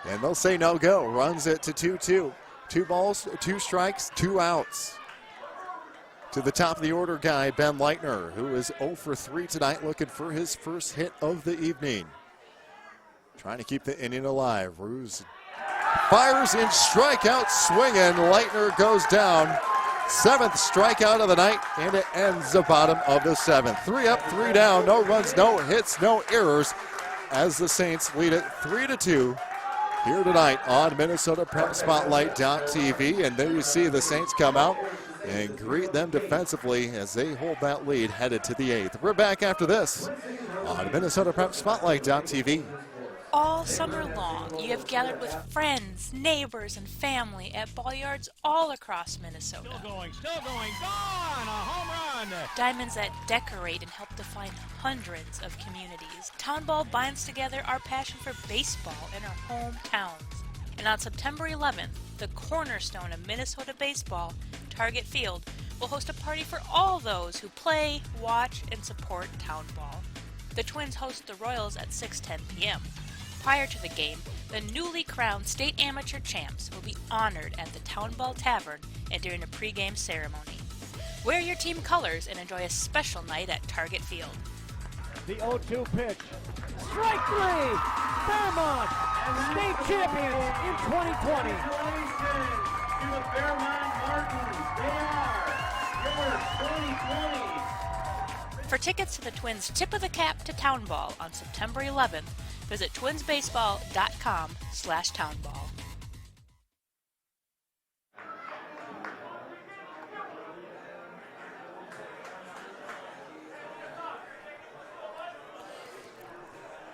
And they'll say no go. Runs it to 2-2. 2 balls, 2 strikes, 2 outs. To the top of the order guy, Ben Leitner, who is 0 for 3 tonight, looking for his first hit of the evening. Trying to keep the inning alive. Roos fires in strikeout swinging. Leitner goes down. 7th strikeout of the night, and it ends the bottom of the 7th. 3 up, 3 down. No runs, no hits, no errors, as the Saints lead it 3-2 here tonight on Minnesota Prep Spotlight.tv. And there you see the Saints come out and greet them defensively as they hold that lead headed to the 8th. We're back after this on Minnesota Prep Spotlight.tv. All summer long, you have gathered with friends, neighbors, and family at ball yards all across Minnesota. Still going, gone! A home run! Diamonds that decorate and help define hundreds of communities. Town Ball binds together our passion for baseball in our hometowns. And on September 11th, the cornerstone of Minnesota baseball, Target Field, will host a party for all those who play, watch, and support Town Ball. The Twins host the Royals at 6:10 p.m. Prior to the game, the newly crowned state amateur champs will be honored at the Town Ball Tavern and during a pregame ceremony. Wear your team colors and enjoy a special night at Target Field. The 0-2 pitch. Strike 3! Fairmont, state champions in 2020. To the Fairmont Martins, they are your 2020. For tickets to the Twins' Tip of the Cap to Town Ball on September 11th, visit twinsbaseball.com/townball.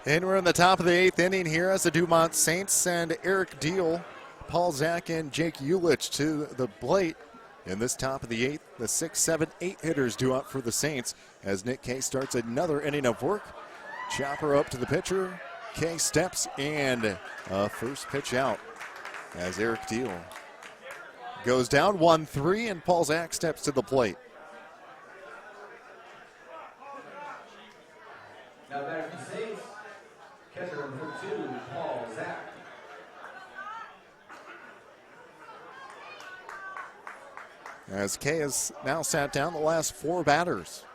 And we're in the top of the 8th inning here as the Dumont Saints send Eric Deal, Paul Zach, and Jake Ulich to the plate. In this top of the 8th, the 6, 7, 8 hitters due up for the Saints as Nick Kay starts another inning of work. Chopper up to the pitcher. Kay steps and first pitch out as Eric Deal goes down 1-3 and Paul Zach steps to the plate. Now back to the Saints, catcher number 2, Paul Zach. As Kay has now sat down the last 4 batters.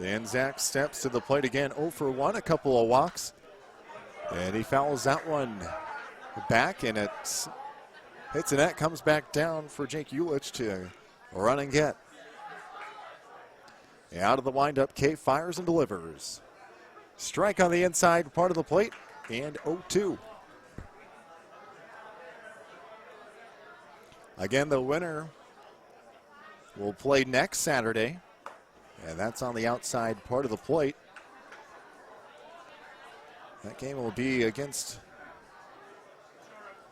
And Zach steps to the plate again, 0 for 1, a couple of walks. And he fouls that one back, and it hits the net, comes back down for Jake Ulich to run and get. Out of the windup, Kay fires and delivers. Strike on the inside part of the plate, and 0-2. Again, the winner will play next Saturday. And that's on the outside part of the plate. That game will be against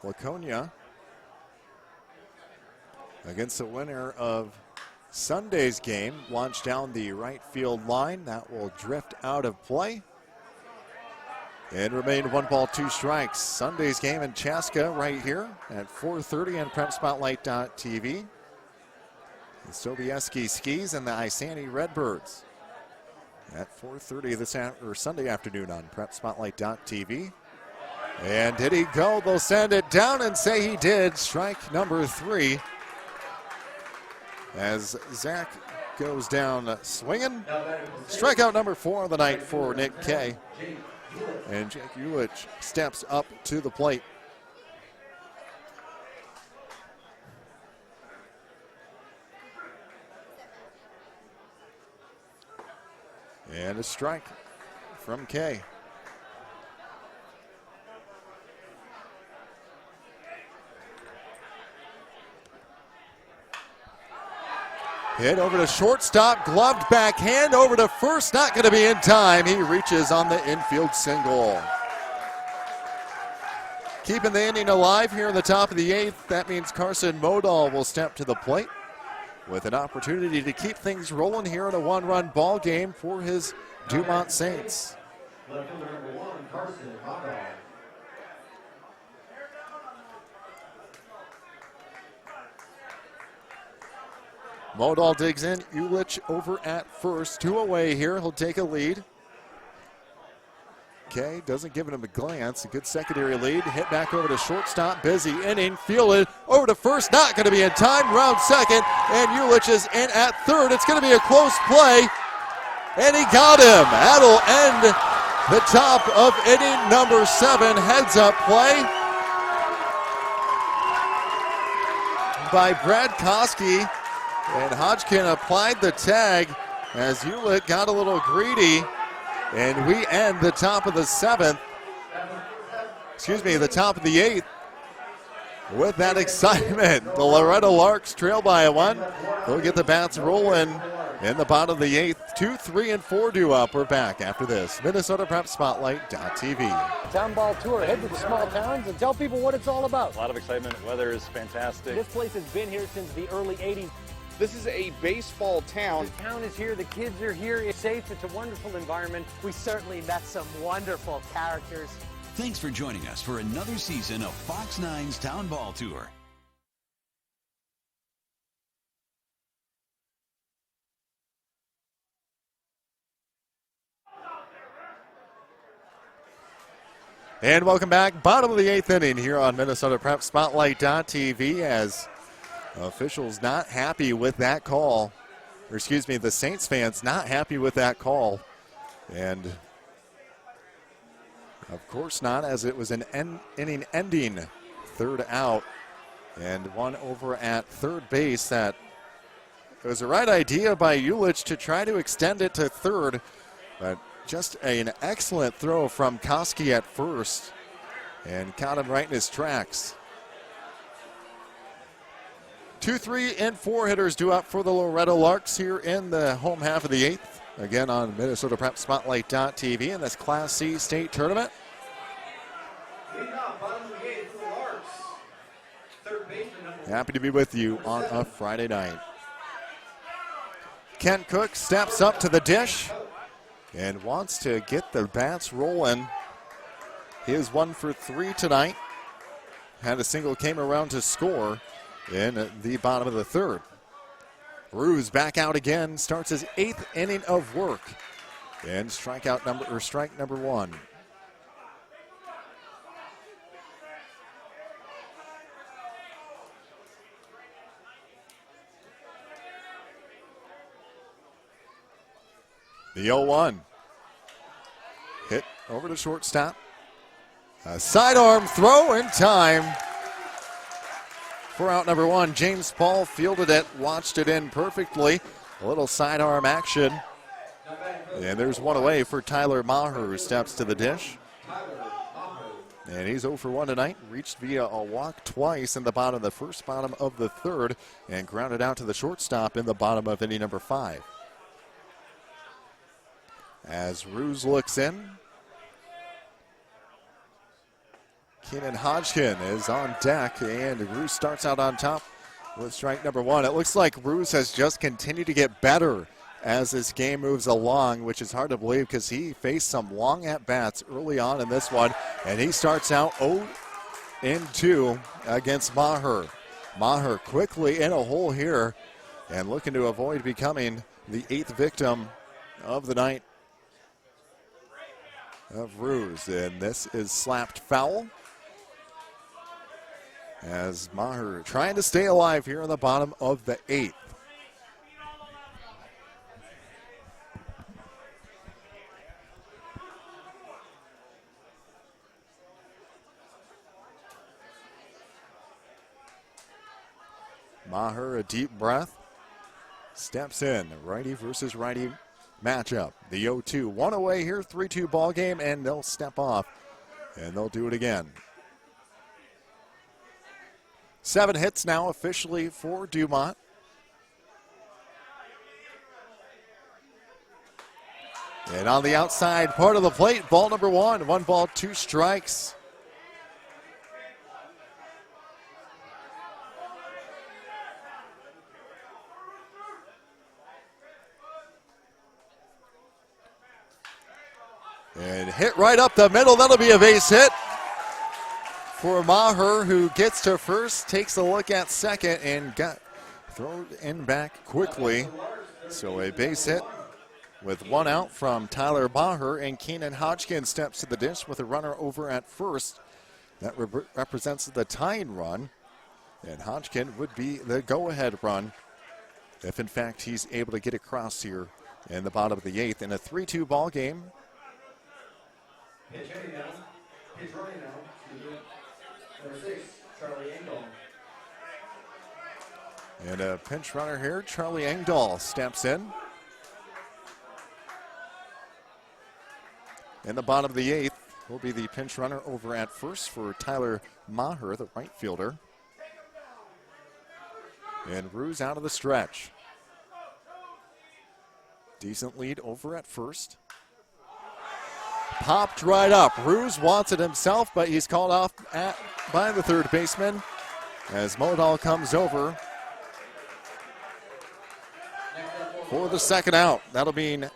Laconia. Against the winner of Sunday's game, launched down the right field line. That will drift out of play. And remain 1 ball, 2 strikes. Sunday's game in Chaska right here at 4:30 on PrepSpotlight.tv. The Sobieski Skis and the Isani Redbirds at 4:30 this Sunday afternoon on PrepSpotlight.tv. And did he go? They'll send it down and say he did. Strike number 3 as Zach goes down swinging. Strikeout number 4 of the night for Nick Kay. And Jake Ulich steps up to the plate. And a strike from Kay. Hit over to shortstop, gloved backhand over to first, not going to be in time. He reaches on the infield single. Keeping the inning alive here in the top of the 8th. That means Carson Modal will step to the plate with an opportunity to keep things rolling here in a one-run ball game for his Dumont Saints. Left fielder number 1, Carson Modal. Modal digs in. Ulich over at first. 2 away here. He'll take a lead. Okay, doesn't give him a glance. A good secondary lead. Hit back over to shortstop. Busy inning. Fielded over to first. Not going to be in time. Round second. And Ulich is in at third. It's going to be a close play. And he got him. That'll end the top of inning number 7. Heads up play by Brad Koski. And Hodgkin applied the tag as Ulich got a little greedy. And we end the top of the 7th. The top of the 8th. With that excitement, the Loretto Larks trail by 1. They'll get the bats rolling in the bottom of the 8th. 2, 3, and 4 due up. We're back after this. Minnesota Prep Spotlight.tv. Town Ball Tour. Head to the small towns and tell people what it's all about. A lot of excitement. Weather is fantastic. This place has been here since the early 80s. This is a baseball town. The town is here. The kids are here. It's safe. It's a wonderful environment. We certainly met some wonderful characters. Thanks for joining us for another season of Fox 9's Town Ball Tour. And welcome back. Bottom of the 8th inning here on Minnesota Prep Spotlight.tv as officials not happy with that call. The Saints fans not happy with that call. And of course not, as it was an inning ending 3rd out. And one over at third base. That it was the right idea by Ulich to try to extend it to third. But just an excellent throw from Koski at first. And caught him right in his tracks. 2, 3, and 4 hitters due up for the Loretto Larks here in the home half of the 8th. Again on Minnesota Prep Spotlight.tv in this Class C state tournament. Happy to be with you on a Friday night. Kent Cook steps up to the dish and wants to get the bats rolling. He is 1 for 3 tonight. Had a single, came around to score in the bottom of the 3rd. Ruse back out again, starts his 8th inning of work. And strike number 1. The 0-1. Hit over to shortstop. A sidearm throw in time for out number 1. James Paul fielded it, watched it in perfectly. A little sidearm action. And there's one away for Tyler Maher, who steps to the dish. And he's 0 for 1 tonight. Reached via a walk twice in the bottom of the 1st, bottom of the 3rd, and grounded out to the shortstop in the bottom of inning number 5. As Ruse looks in, Keenan Hodgkin is on deck, and Ruse starts out on top with strike number 1. It looks like Ruse has just continued to get better as this game moves along, which is hard to believe because he faced some long at-bats early on in this one, and he starts out 0-2 against Maher. Maher quickly in a hole here and looking to avoid becoming the 8th victim of the night of Ruse. And this is slapped foul as Maher trying to stay alive here in the bottom of the 8th. Maher, a deep breath, steps in. Righty versus righty matchup. The 0-2. One away here, 3-2 ball game, and they'll step off, and they'll do it again. 7 hits now officially for Dumont. And on the outside part of the plate, ball number 1. 1 ball, 2 strikes. And hit right up the middle. That'll be a base hit for Maher, who gets to first, takes a look at second, and got thrown in back quickly. So a base hit with 1 out from Tyler Maher, and Keenan Hodgkin steps to the dish with a runner over at first. That represents the tying run, and Hodgkin would be the go-ahead run if, in fact, he's able to get across here in the bottom of the 8th in a 3-2 ball game. Pitch hitting now. Pitch running now. Number 6, Charlie Engdahl. And a pinch runner here, Charlie Engdahl steps in. In the bottom of the 8th will be the pinch runner over at first for Tyler Maher, the right fielder. And Ruse out of the stretch. Decent lead over at first. Popped right up. Ruse wants it himself, but he's called off by the third baseman as Modal comes over for the second out. That'll mean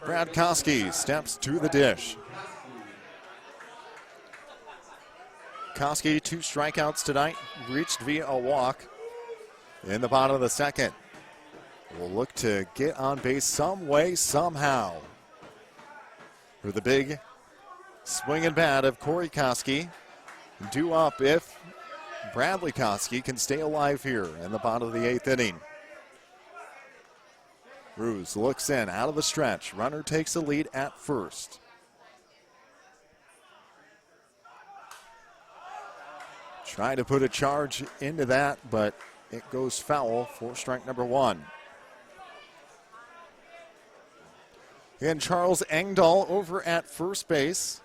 Brad Koski steps to the dish. Koski, 2 strikeouts tonight, reached via a walk in the bottom of the second. Will look to get on base some way, somehow. For the big swinging bat of Corey Koski. Due up if Bradley Koski can stay alive here in the bottom of the 8th inning. Ruse looks in, out of the stretch. Runner takes the lead at first. Trying to put a charge into that, but it goes foul for strike number 1. And Charles Engdahl over at first base.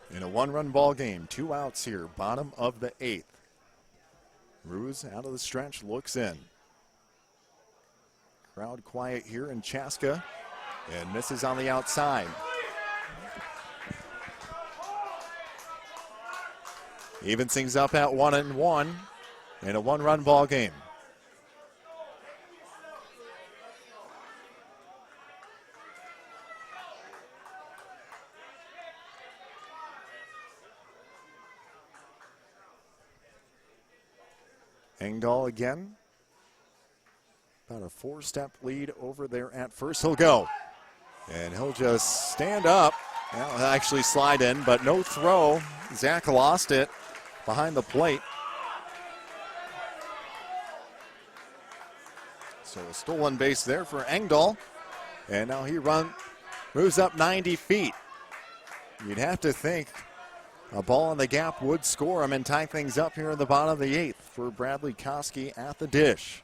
In a 1-run ball game, 2 outs here, bottom of the 8th. Ruse out of the stretch, looks in. Crowd quiet here in Chaska, and misses on the outside. Evens things up at 1-1 in a 1-run ball game. Engdahl again. About a 4-step lead over there at first. He'll go. And he'll just stand up. Well, he'll actually slide in, but no throw. Zach lost it behind the plate. So a stolen base there for Engdahl. And now he moves up 90 feet. You'd have to think a ball in the gap would score him and tie things up here in the bottom of the 8th for Bradley Koski at the dish.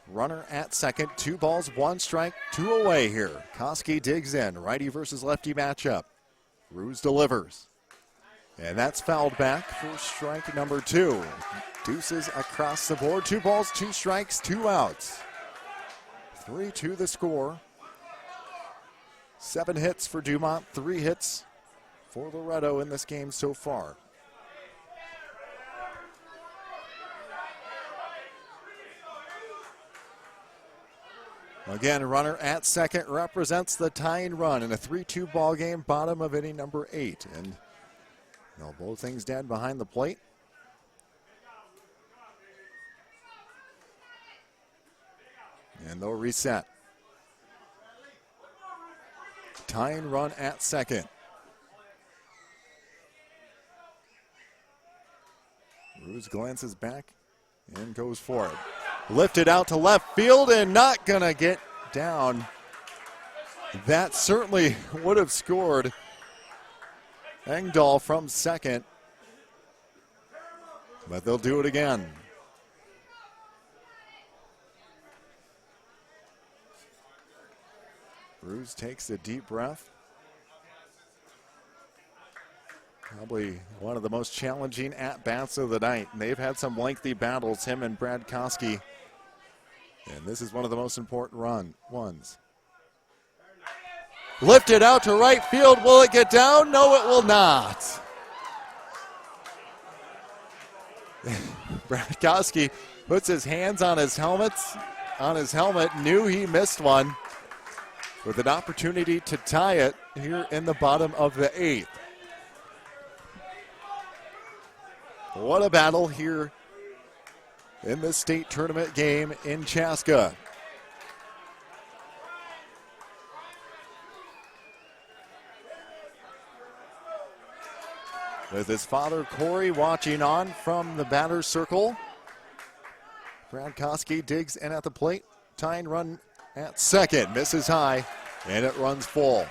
Runner at second, 2 balls, 1 strike, 2 away here. Koski digs in, righty versus lefty matchup. Ruse delivers. And that's fouled back for strike number 2. Deuces across the board, 2 balls, 2 strikes, 2 outs. 3-2 the score. 7 hits for Dumont, 3 hits for Loretto in this game so far. Again, runner at second represents the tying run in a 3-2 ball game, bottom of inning number 8. And they'll blow things dead behind the plate. And they'll reset. Tying run at second. Ruse glances back and goes for it. Lifted out to left field and not going to get down. That certainly would have scored. Engdahl from second. But they'll do it again. Ruse takes a deep breath. Probably one of the most challenging at-bats of the night. And they've had some lengthy battles, him and Brad Koski. And this is one of the most important ones. Lifted out to right field. Will it get down? No, it will not. Brad Koski puts his hands on his helmet, knew he missed one, with an opportunity to tie it here in the bottom of the 8th. What a battle here in the state tournament game in Chaska. With his father, Corey, watching on from the batter's circle. Brad Koski digs in at the plate. Tying run at second. Misses high, and it runs full.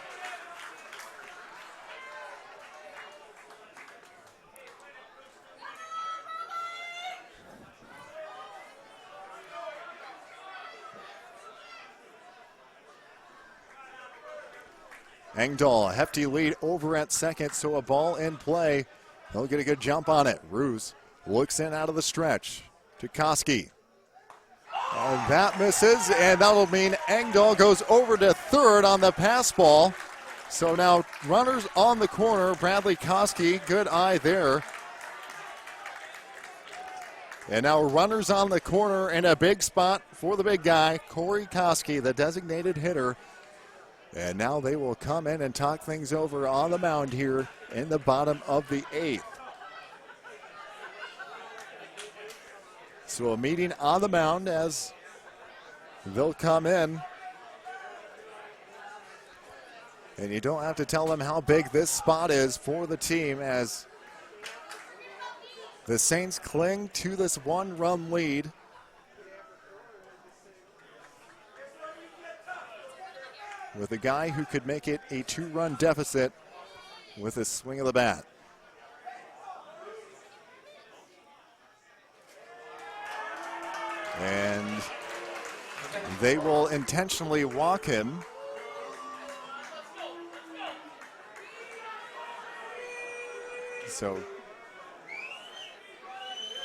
Engdahl, a hefty lead over at second, so a ball in play. He'll get a good jump on it. Ruse looks in out of the stretch to Koski. And that misses, and that'll mean Engdahl goes over to third on the pass ball. So now runners on the corner. Bradley Koski, good eye there. And now runners on the corner in a big spot for the big guy, Corey Koski, the designated hitter. And now they will come in and talk things over on the mound here in the bottom of the 8th. So a meeting on the mound as they'll come in. And you don't have to tell them how big this spot is for the team as the Saints cling to this one-run lead. With a guy who could make it a 2-run deficit with a swing of the bat. And they will intentionally walk him. So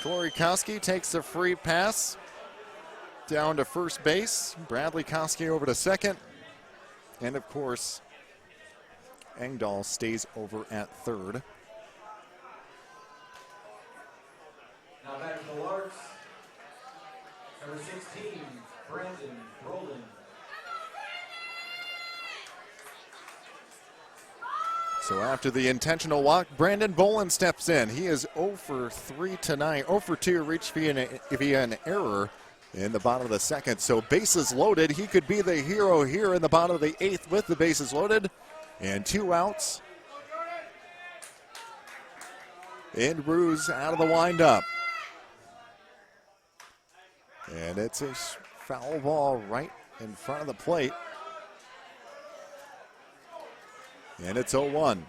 Corey Koski takes a free pass down to first base. Bradley Koski over to second. And of course, Engdahl stays over at third. Now back to the Larks. Number 16, Brandon Rowland. So after the intentional walk, Brandon Boland steps in. He is 0 for 3 tonight. 0 for 2 reached via an error in the bottom of the second. So bases loaded. He could be the hero here in the bottom of the 8th with the bases loaded. And 2 outs. And Ruse out of the windup. And it's a foul ball right in front of the plate. And it's 0-1.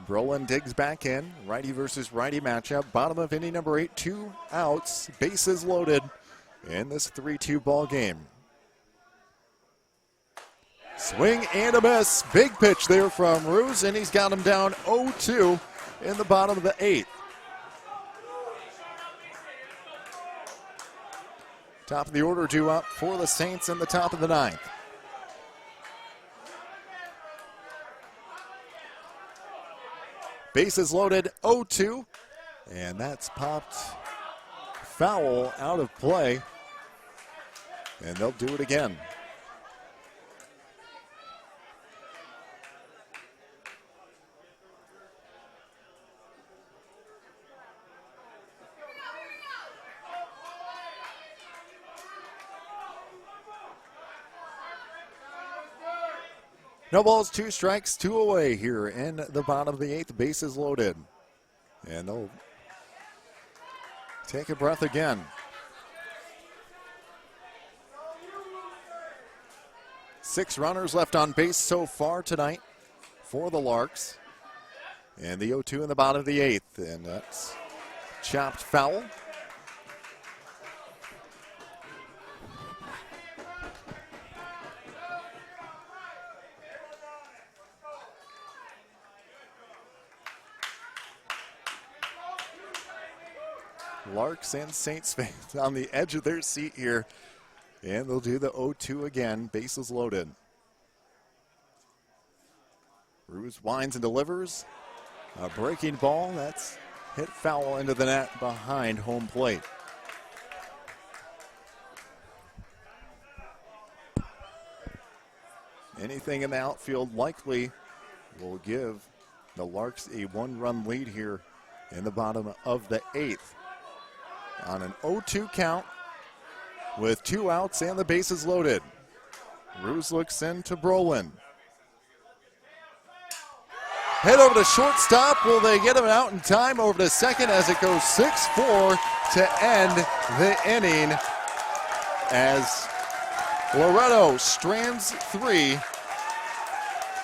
Brolin digs back in. Righty versus righty matchup. Bottom of inning number 8. 2 outs. Bases loaded in this 3-2 ball game. Swing and a miss. Big pitch there from Ruse, and he's got him down 0-2 in the bottom of the 8th. Top of the order due up for the Saints in the top of the 9th. Bases loaded 0-2, and that's popped foul out of play, and they'll do it again. No balls, 2 strikes, 2 away here in the bottom of the 8th. Bases loaded. And they'll take a breath again. 6 runners left on base so far tonight for the Larks. And the 0-2 in the bottom of the 8th, and that's chopped foul. Larks and Saints fans on the edge of their seat here. And they'll do the 0-2 again. Bases loaded. Ruse winds and delivers. A breaking ball. That's hit foul into the net behind home plate. Anything in the outfield likely will give the Larks a 1-run lead here in the bottom of the 8th. On an 0-2 count with 2 outs and the bases loaded. Ruse looks in to Brolin. Head over to shortstop. Will they get him out in time? Over to second as it goes 6-4 to end the inning as Loretto strands 3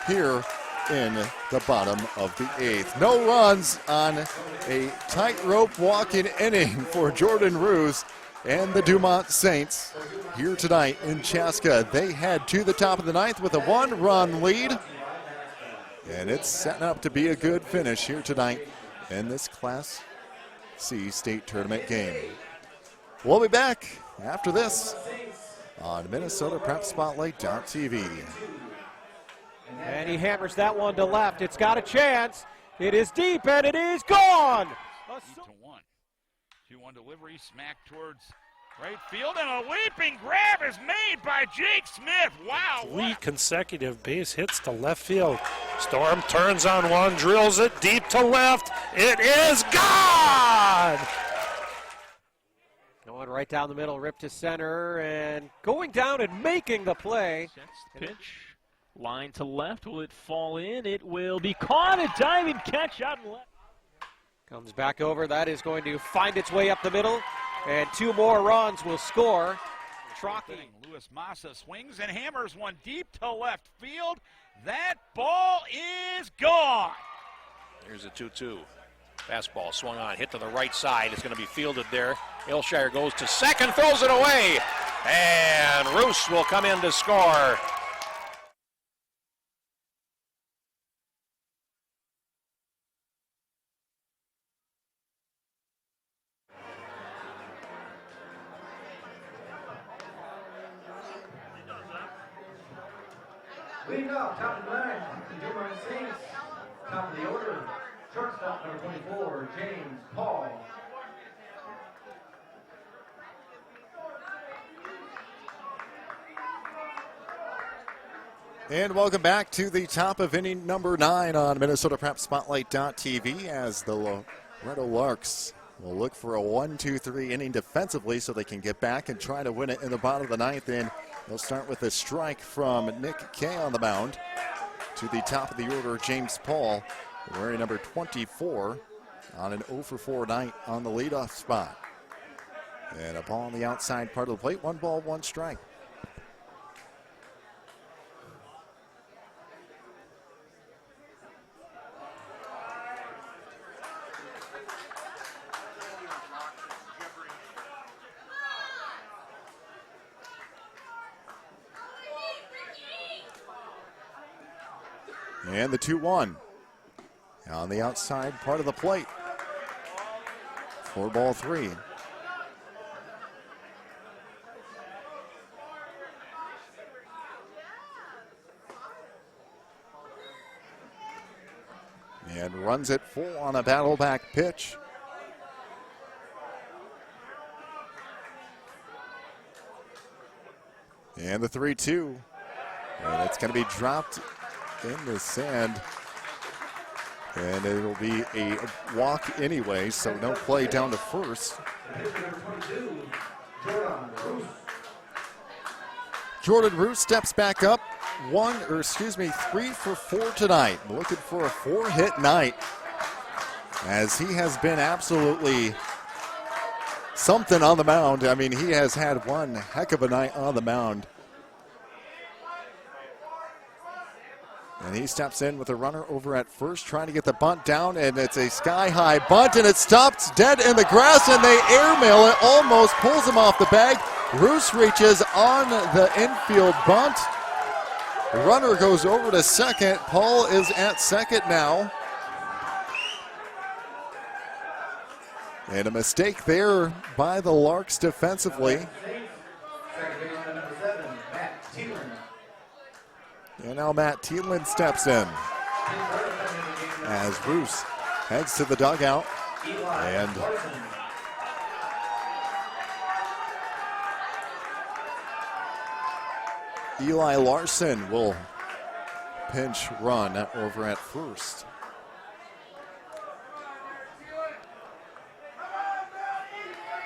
here in the bottom of the 8th. No runs on a tightrope walking inning for Jordan Ruse and the Dumont Saints here tonight in Chaska. They head to the top of the 9th with a 1-run lead. And it's setting up to be a good finish here tonight in this Class C state tournament game. We'll be back after this on Minnesota Prep Spotlight.tv. And he hammers that one to left. It's got a chance. It is deep and it is gone. 2-1. 2-1 delivery, smack towards right field, and a leaping grab is made by Jake Smith. Wow. 3 consecutive base hits to left field. Storm turns on one, drills it deep to left. It is gone! Going right down the middle, ripped to center, and going down and making the play. Pitch. Line to left. Will it fall in? It will be caught. A diving catch out and left. Comes back over. That is going to find its way up the middle. And 2 more runs will score. Trocky. Luis Massa swings and hammers one deep to left field. That ball is gone. Here's a 2-2. Fastball swung on, hit to the right side. It's going to be fielded there. Ilshire goes to second, throws it away. And Roos will come in to score. Leading off, top of the 9th, the Dumont Saints. Top of the order, shortstop number 24, James Paul. And welcome back to the top of inning number 9 on Minnesota Prep Spotlight.tv as the Loretto Larks will look for a 1-2-3 inning defensively so they can get back and try to win it in the bottom of the 9th. And they'll start with a strike from Nick Kay on the mound. To the top of the order, James Paul, wearing number 24, on an 0-for-4 night on the leadoff spot. And a ball on the outside part of the plate, 1 ball, 1 strike. And the 2-1 on the outside part of the plate. 4-3. And runs it full on a battle back pitch. And the 3-2. And it's going to be dropped in the sand, and it'll be a walk anyway, so no play down to first. Jordan Roos steps back up, 3 for 4 tonight, looking for a 4-hit night, as he has been absolutely something on the mound. I mean, he has had one heck of a night on the mound. And he steps in with a runner over at first, trying to get the bunt down, and it's a sky-high bunt, and it stops dead in the grass, and they airmail it, almost pulls him off the bag. Roos reaches on the infield bunt. The runner goes over to second. Paul is at second now. And a mistake there by the Larks defensively. And now Matt Thielen steps in as Roos heads to the dugout. And Eli Larson will pinch run over at first.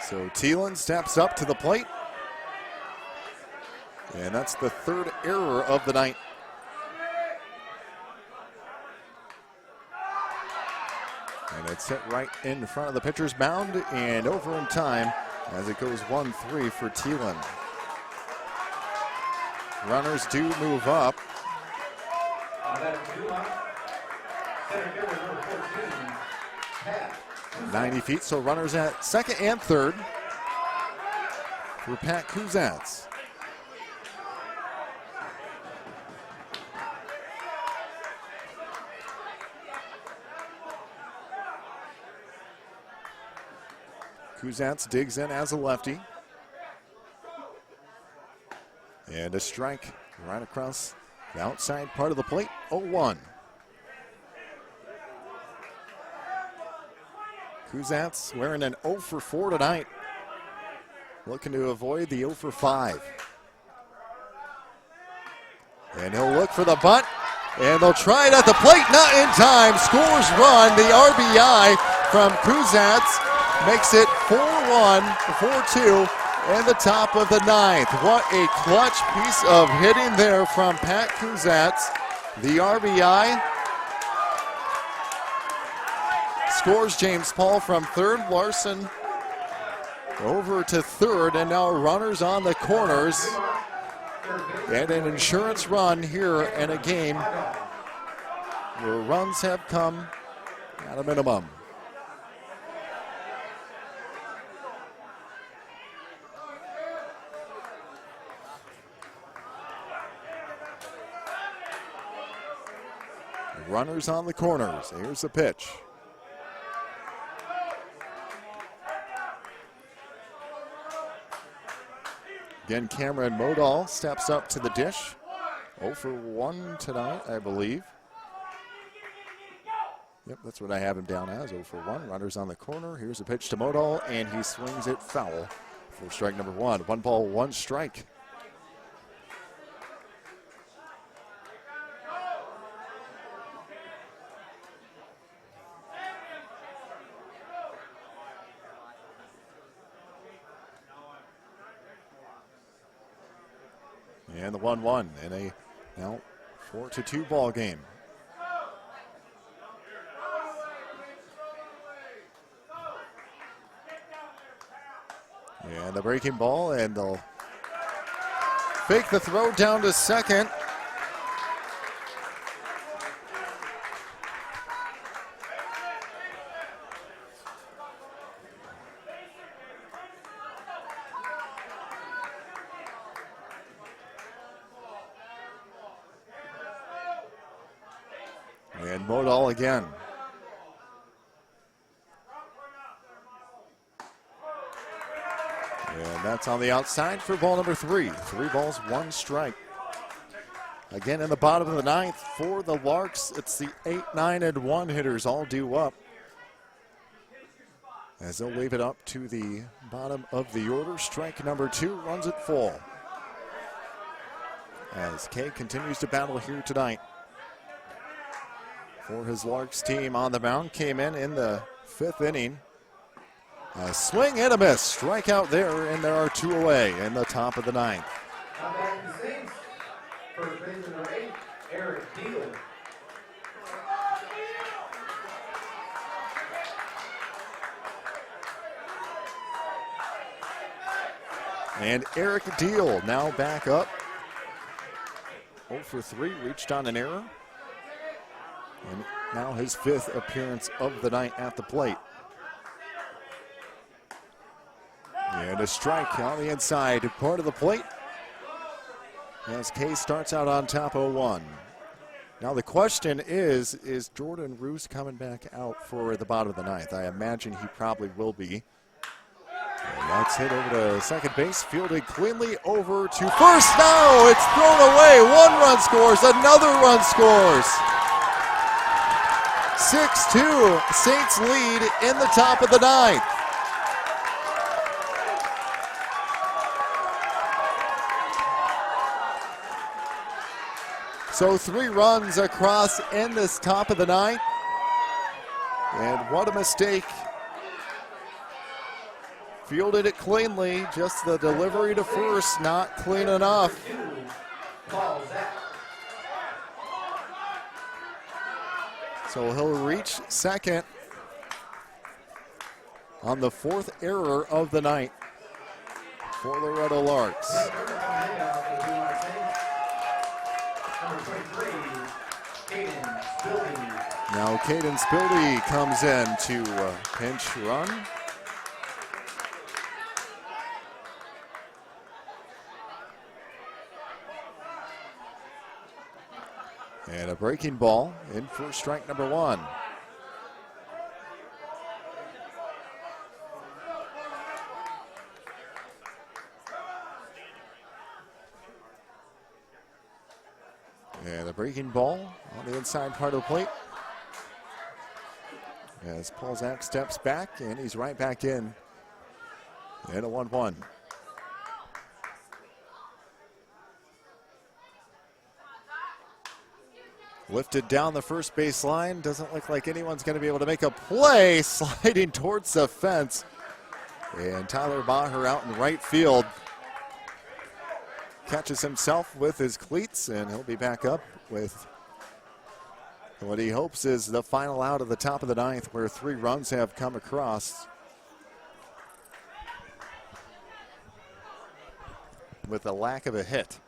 So Thielen steps up to the plate. And that's the third error of the night. And it's hit right in front of the pitcher's mound and over in time as it goes 1-3 for Thielen. Runners do move up. 90 feet, so runners at second and third for Pat Kuzats. Kuzats digs in as a lefty. And a strike right across the outside part of the plate, 0-1. Kuzats wearing an 0 for 4 tonight. Looking to avoid the 0 for 5. And he'll look for the bunt. And they'll try it at the plate, not in time. Scores run, the RBI from Kuzats makes it 4-1, 4-2 in the top of the ninth. What a clutch piece of hitting there from Pat Kuzats. The RBI scores James Paul from third. Larson over to third, and now runners on the corners. And an insurance run here in a game where runs have come at a minimum. Runners on the corners. Here's the pitch. Again, Cameron Modal steps up to the dish. 0 for 1 tonight, I believe. Yep, that's what I have him down as, 0 for 1. Runners on the corner. Here's a pitch to Modal, and he swings it foul for strike number 1. 1 ball, 1 strike. And the 1-1 in a now 4-2 ball game. And the breaking ball, and they'll fake the throw down to second. And Modal again. And that's on the outside for ball number 3. 3 balls, 1 strike. Again in the bottom of the ninth for the Larks, it's the 8, 9, and 1 hitters all due up. As they'll leave it up to the bottom of the order. Strike number 2 runs it full. As Kay continues to battle here tonight. For his Larks team on the mound, came in the 5th inning. A swing and a miss. Strikeout there, and there are 2 away in the top of the ninth. Now back to the Saints. First baseman number 8, Eric Deal. And Eric Deal now back up. 0 for 3, reached on an error. And now his 5th appearance of the night at the plate. And a strike on the inside part of the plate as Case starts out on top 0-1. Now the question is Jordan Roos coming back out for the bottom of the 9th? I imagine he probably will be. And that's hit over to second base, fielded cleanly over to first. No, it's thrown away. 1 run scores, another run scores. 6-2, Saints lead in the top of the 9th. So 3 runs across in this top of the 9th. And what a mistake. Fielded it cleanly, just the delivery to first not clean enough. So he'll reach second on the 4th error of the night for Loretto Larks. Now Caden Spildy comes in to pinch run. And a breaking ball in for strike number 1. And a breaking ball on the inside part of the plate. As Paulzak steps back, and he's right back in. And a 1-1. Lifted down the first base line. Doesn't look like anyone's going to be able to make a play. Sliding towards the fence. And Tyler Baher out in right field. Catches himself with his cleats, and he'll be back up with what he hopes is the final out of the top of the 9th, where 3 runs have come across. With the lack of a hit.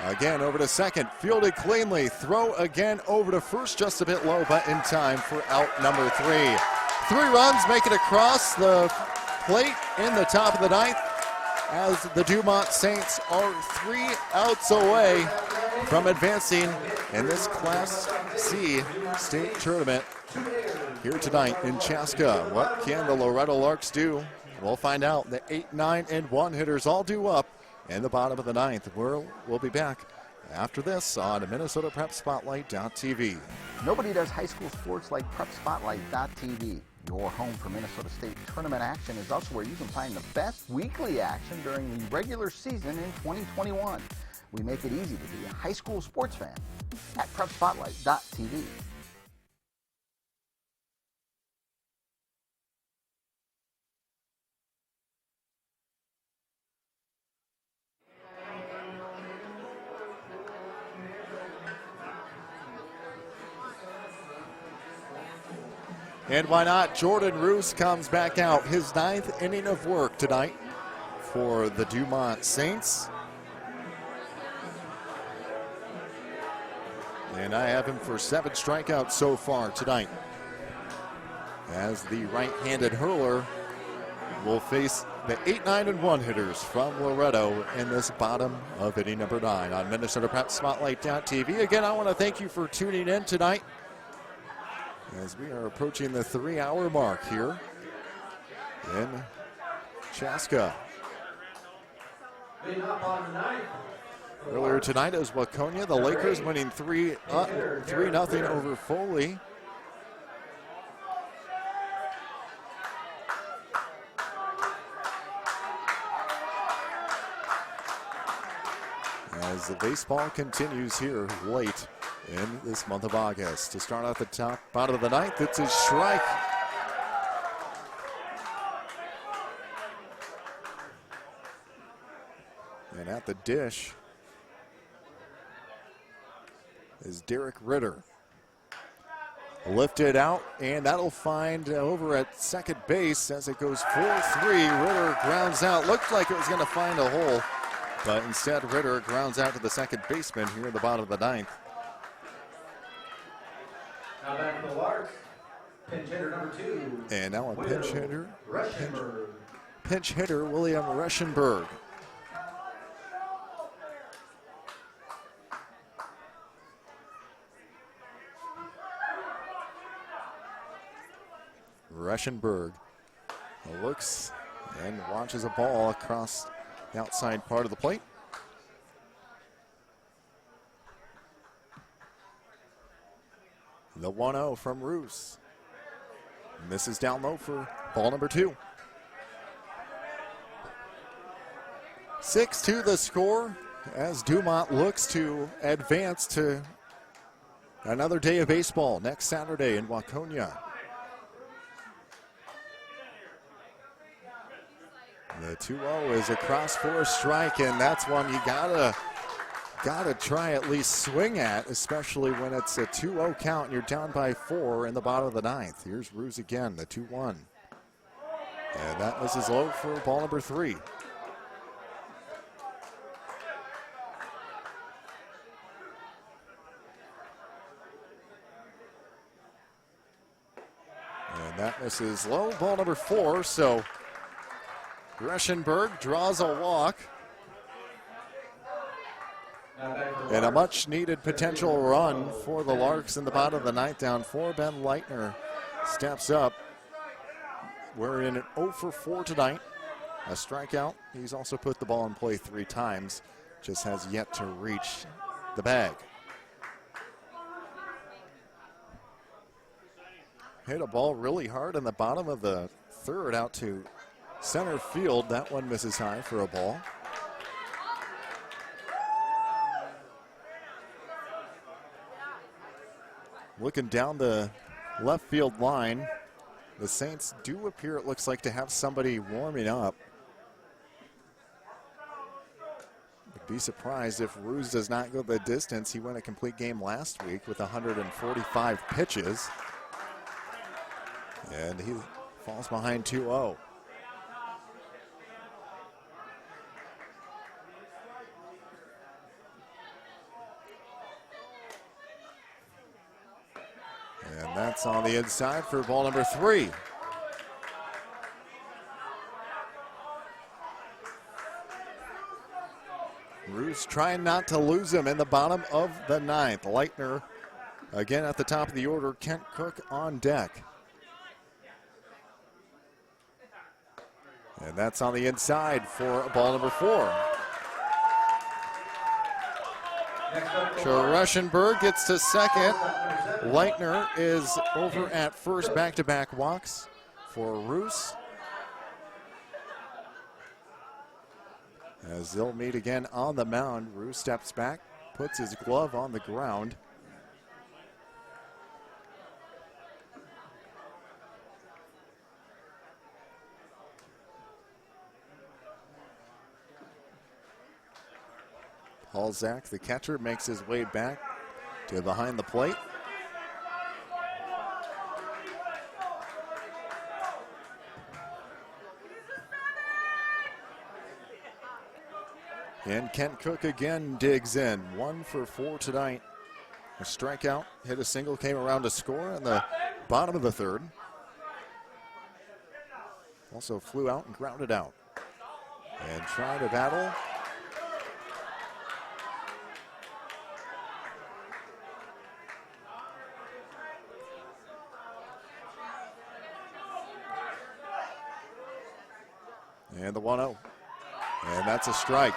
Again over to second, fielded cleanly. Throw again over to first, just a bit low, but in time for out number 3. 3 runs make it across the plate in the top of the 9th, as the Dumont Saints are 3 outs away from advancing in this Class C state tournament here tonight in Chaska. What can the Loretto Larks do? We'll find out. The 8, 9, and 1 hitters all due up in the bottom of the 9th. We'll be back after this on Minnesota Prep Spotlight.tv. Nobody does high school sports like Prep Spotlight.tv. Your home for Minnesota State tournament action is also where you can find the best weekly action during the regular season in 2021. We make it easy to be a high school sports fan at PrepSpotlight.tv. And why not? Jordan Roos comes back out. His 9th inning of work tonight for the Dumont Saints. And I have him for 7 strikeouts so far tonight, as the right-handed hurler will face the 8, 9, and 1 hitters from Loretto in this bottom of inning number 9 on Minnesota Prep Spotlight.tv. Again, I want to thank you for tuning in tonight, as we are approaching the 3-hour mark here in Chaska. Earlier tonight, it was Waconia. The Lakers winning 3-0 over Foley. As the baseball continues here late in this month of August. To start off the bottom of the 9th, it's a strike. And at the dish is Derek Ritter. Lifted out, and that'll find over at second base as it goes 4-3. Ritter grounds out. Looked like it was going to find a hole, but instead Ritter grounds out to the second baseman here in the bottom of the 9th. Now back for the Larks, pinch hitter number 2. And now a Will pinch hitter. Rushenberg. Pinch hitter William Rushenberg. Rushenberg looks and watches a ball across the outside part of the plate. The 1-0 from Roos. Misses down low for ball number 2. 6-2 the score as Dumont looks to advance to another day of baseball next Saturday in Waconia. The 2-0 is across for a strike, and that's one you gotta try at least swing at, especially when it's a 2-0 count and you're down by 4 in the bottom of the 9th. Here's Roos again, the 2-1. And that misses low for ball number 3. And that misses low, ball number 4. So Rushenberg draws a walk. And a much-needed potential run for the Larks in the bottom of the 9th, down 4. Ben Leitner steps up. We're in an 0 for 4 tonight. A strikeout. He's also put the ball in play 3 times. Just has yet to reach the bag. Hit a ball really hard in the bottom of the 3rd out to center field. That one misses high for a ball. Looking down the left field line, the Saints do appear, it looks like, to have somebody warming up. Would be surprised if Roos does not go the distance. He went a complete game last week with 145 pitches. And he falls behind 2-0. And that's on the inside for ball number 3. Roos trying not to lose him in the bottom of the 9th. Leitner again at the top of the order. Kent Cook on deck. And that's on the inside for ball number 4. So Rushenberg gets to second. Leitner is over at first, back-to-back walks for Roos. As they'll meet again on the mound, Roos steps back, puts his glove on the ground. Paul Zach, the catcher, makes his way back to behind the plate. And Kent Cook again digs in. 1 for 4 tonight. A strikeout, hit a single, came around to score in the bottom of the 3rd. Also flew out and grounded out. And tried to battle. And the 1-0. And that's a strike.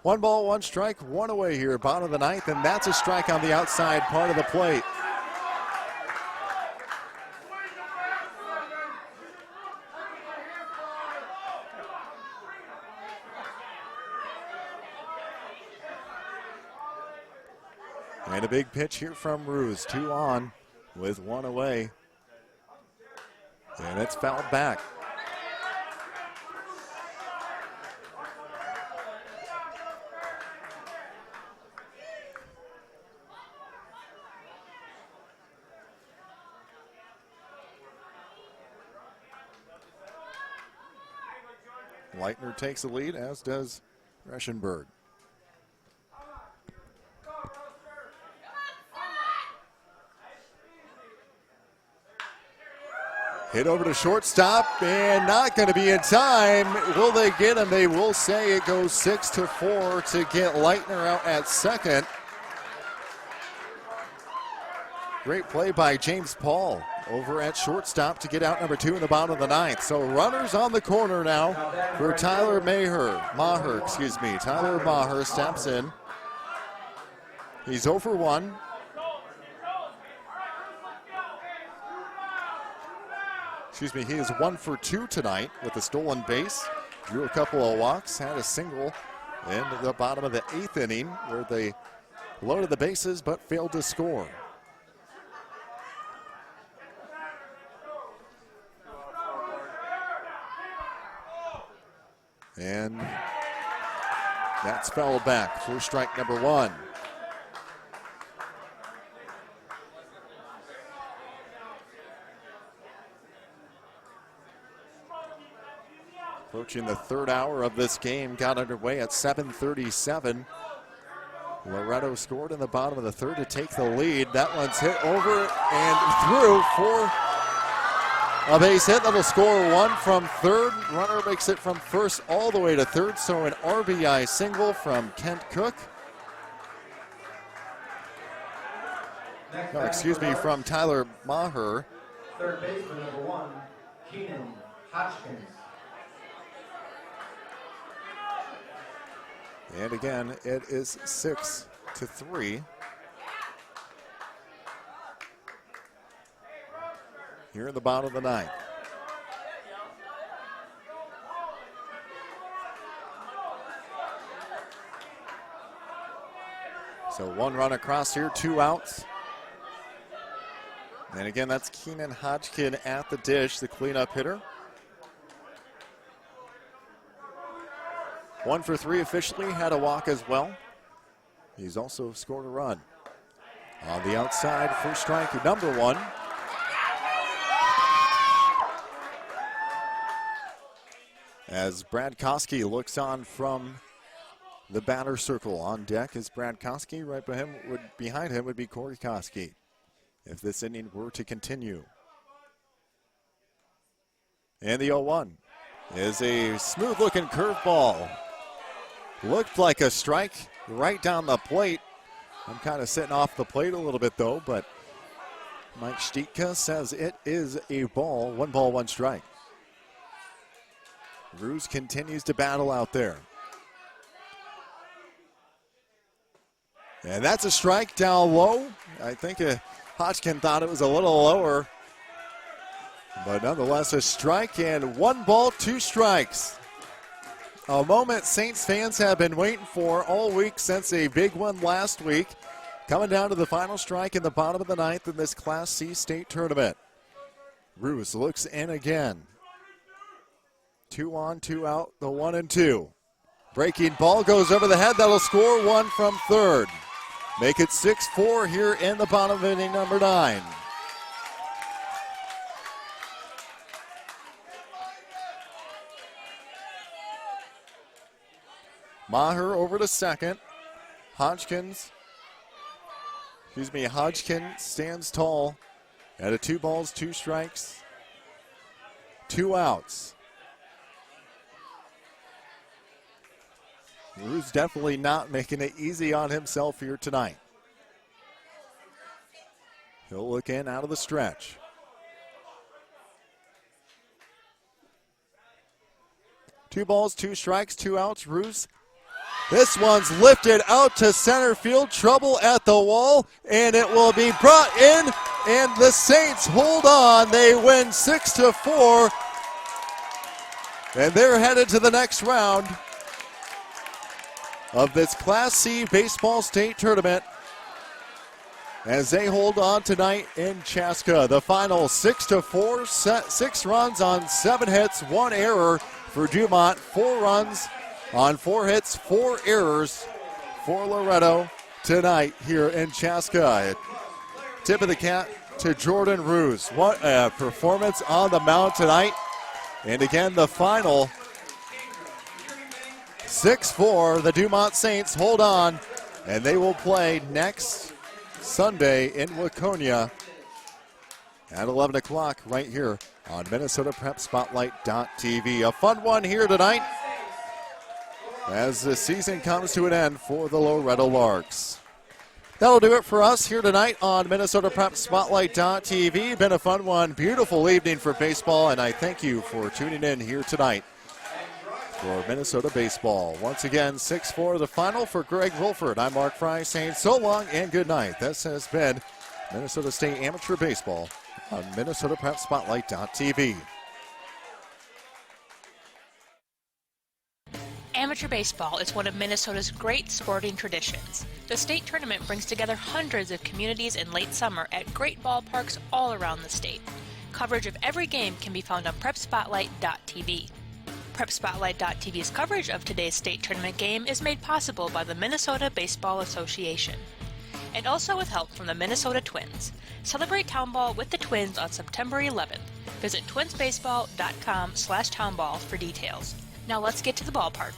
One ball, one strike, one away here, bottom of the 9th, and that's a strike on the outside part of the plate. And a big pitch here from Roos, 2 on with 1 away. And it's fouled back. Leitner takes the lead, as does Reschenberg. Hit over to shortstop and not going to be in time. Will they get him? They will say it goes 6-4 to get Leitner out at second. Great play by James Paul over at shortstop to get out number 2 in the bottom of the ninth. So runners on the corner now for Tyler Maher. Tyler Maher steps in. He's 0 for 1. He is 1 for 2 tonight with a stolen base. Drew a couple of walks, had a single in the bottom of the 8th inning where they loaded the bases but failed to score. And that's fouled back for strike number 1. Approaching the third hour of this game, got underway at 7:37. Loretto scored in the bottom of the third to take the lead. That one's hit over and through for a base hit. That'll score 1 from third. Runner makes it from first all the way to third, so an RBI single from Kent Cook. From Tyler Maher. Third baseman number 1, Keenan Hodgkins. And again, it is 6-3. Here in the bottom of the ninth. So 1 run across here, 2 outs. And again, that's Keenan Hodgkin at the dish, the cleanup hitter. 1 for 3 officially, had a walk as well. He's also scored a run. On the outside for strike number 1. As Brad Koski looks on from the batter circle. On deck is Brad Koski. Right behind him would be Corey Koski if this inning were to continue. And the 0-1 is a smooth-looking curveball. Looked like a strike right down the plate. I'm kind of sitting off the plate a little bit, though, but Mike Stietka says it is a ball. 1 ball, 1 strike. Ruse continues to battle out there. And that's a strike down low. I think Hodgkin thought it was a little lower. But nonetheless, a strike and 1 ball, 2 strikes. A moment Saints fans have been waiting for all week since a big one last week. Coming down to the final strike in the bottom of the ninth in this Class C state tournament. Ruse looks in again. 2 on, 2 out, the 1-2. Breaking ball goes over the head. That'll score 1 from third. Make it 6-4 here in the bottom of inning number 9. Maher over to second. Hodgkin stands tall at a 2 balls, 2 strikes, 2 outs. Ruse definitely not making it easy on himself here tonight. He'll look in out of the stretch. Two balls, 2 strikes, 2 outs. Ruse. This one's lifted out to center field. Trouble at the wall, and it will be brought in, and the Saints hold on. They win 6-4, and they're headed to the next round of this Class C baseball state tournament as they hold on tonight in Chaska. The final 6-4, 6 runs on 7 hits, 1 error for Dumont, 4 runs on 4 hits, 4 errors for Loretto tonight here in Chaska. Tip of the cap to Jordan Ruse. What a performance on the mound tonight. And again, the final 6-4, the Dumont Saints hold on, and they will play next Sunday in Waconia at 11 o'clock right here on MinnesotaPrepSpotlight.tv. A fun one here tonight as the season comes to an end for the Loretto Larks. That'll do it for us here tonight on MinnesotaPrepSpotlight.tv. Been a fun one, beautiful evening for baseball, and I thank you for tuning in here tonight for Minnesota baseball. Once again, 6-4 the final for Greg Wolford. I'm Mark Fry saying so long and good night. This has been Minnesota State Amateur Baseball on MinnesotaPrepSpotlight.tv. Amateur baseball is one of Minnesota's great sporting traditions. The state tournament brings together hundreds of communities in late summer at great ballparks all around the state. Coverage of every game can be found on PrepSpotlight.tv. PrepSpotlight.tv's coverage of today's state tournament game is made possible by the Minnesota Baseball Association, and also with help from the Minnesota Twins. Celebrate Town Ball with the Twins on September 11th. Visit twinsbaseball.com/townball for details. Now let's get to the ballpark.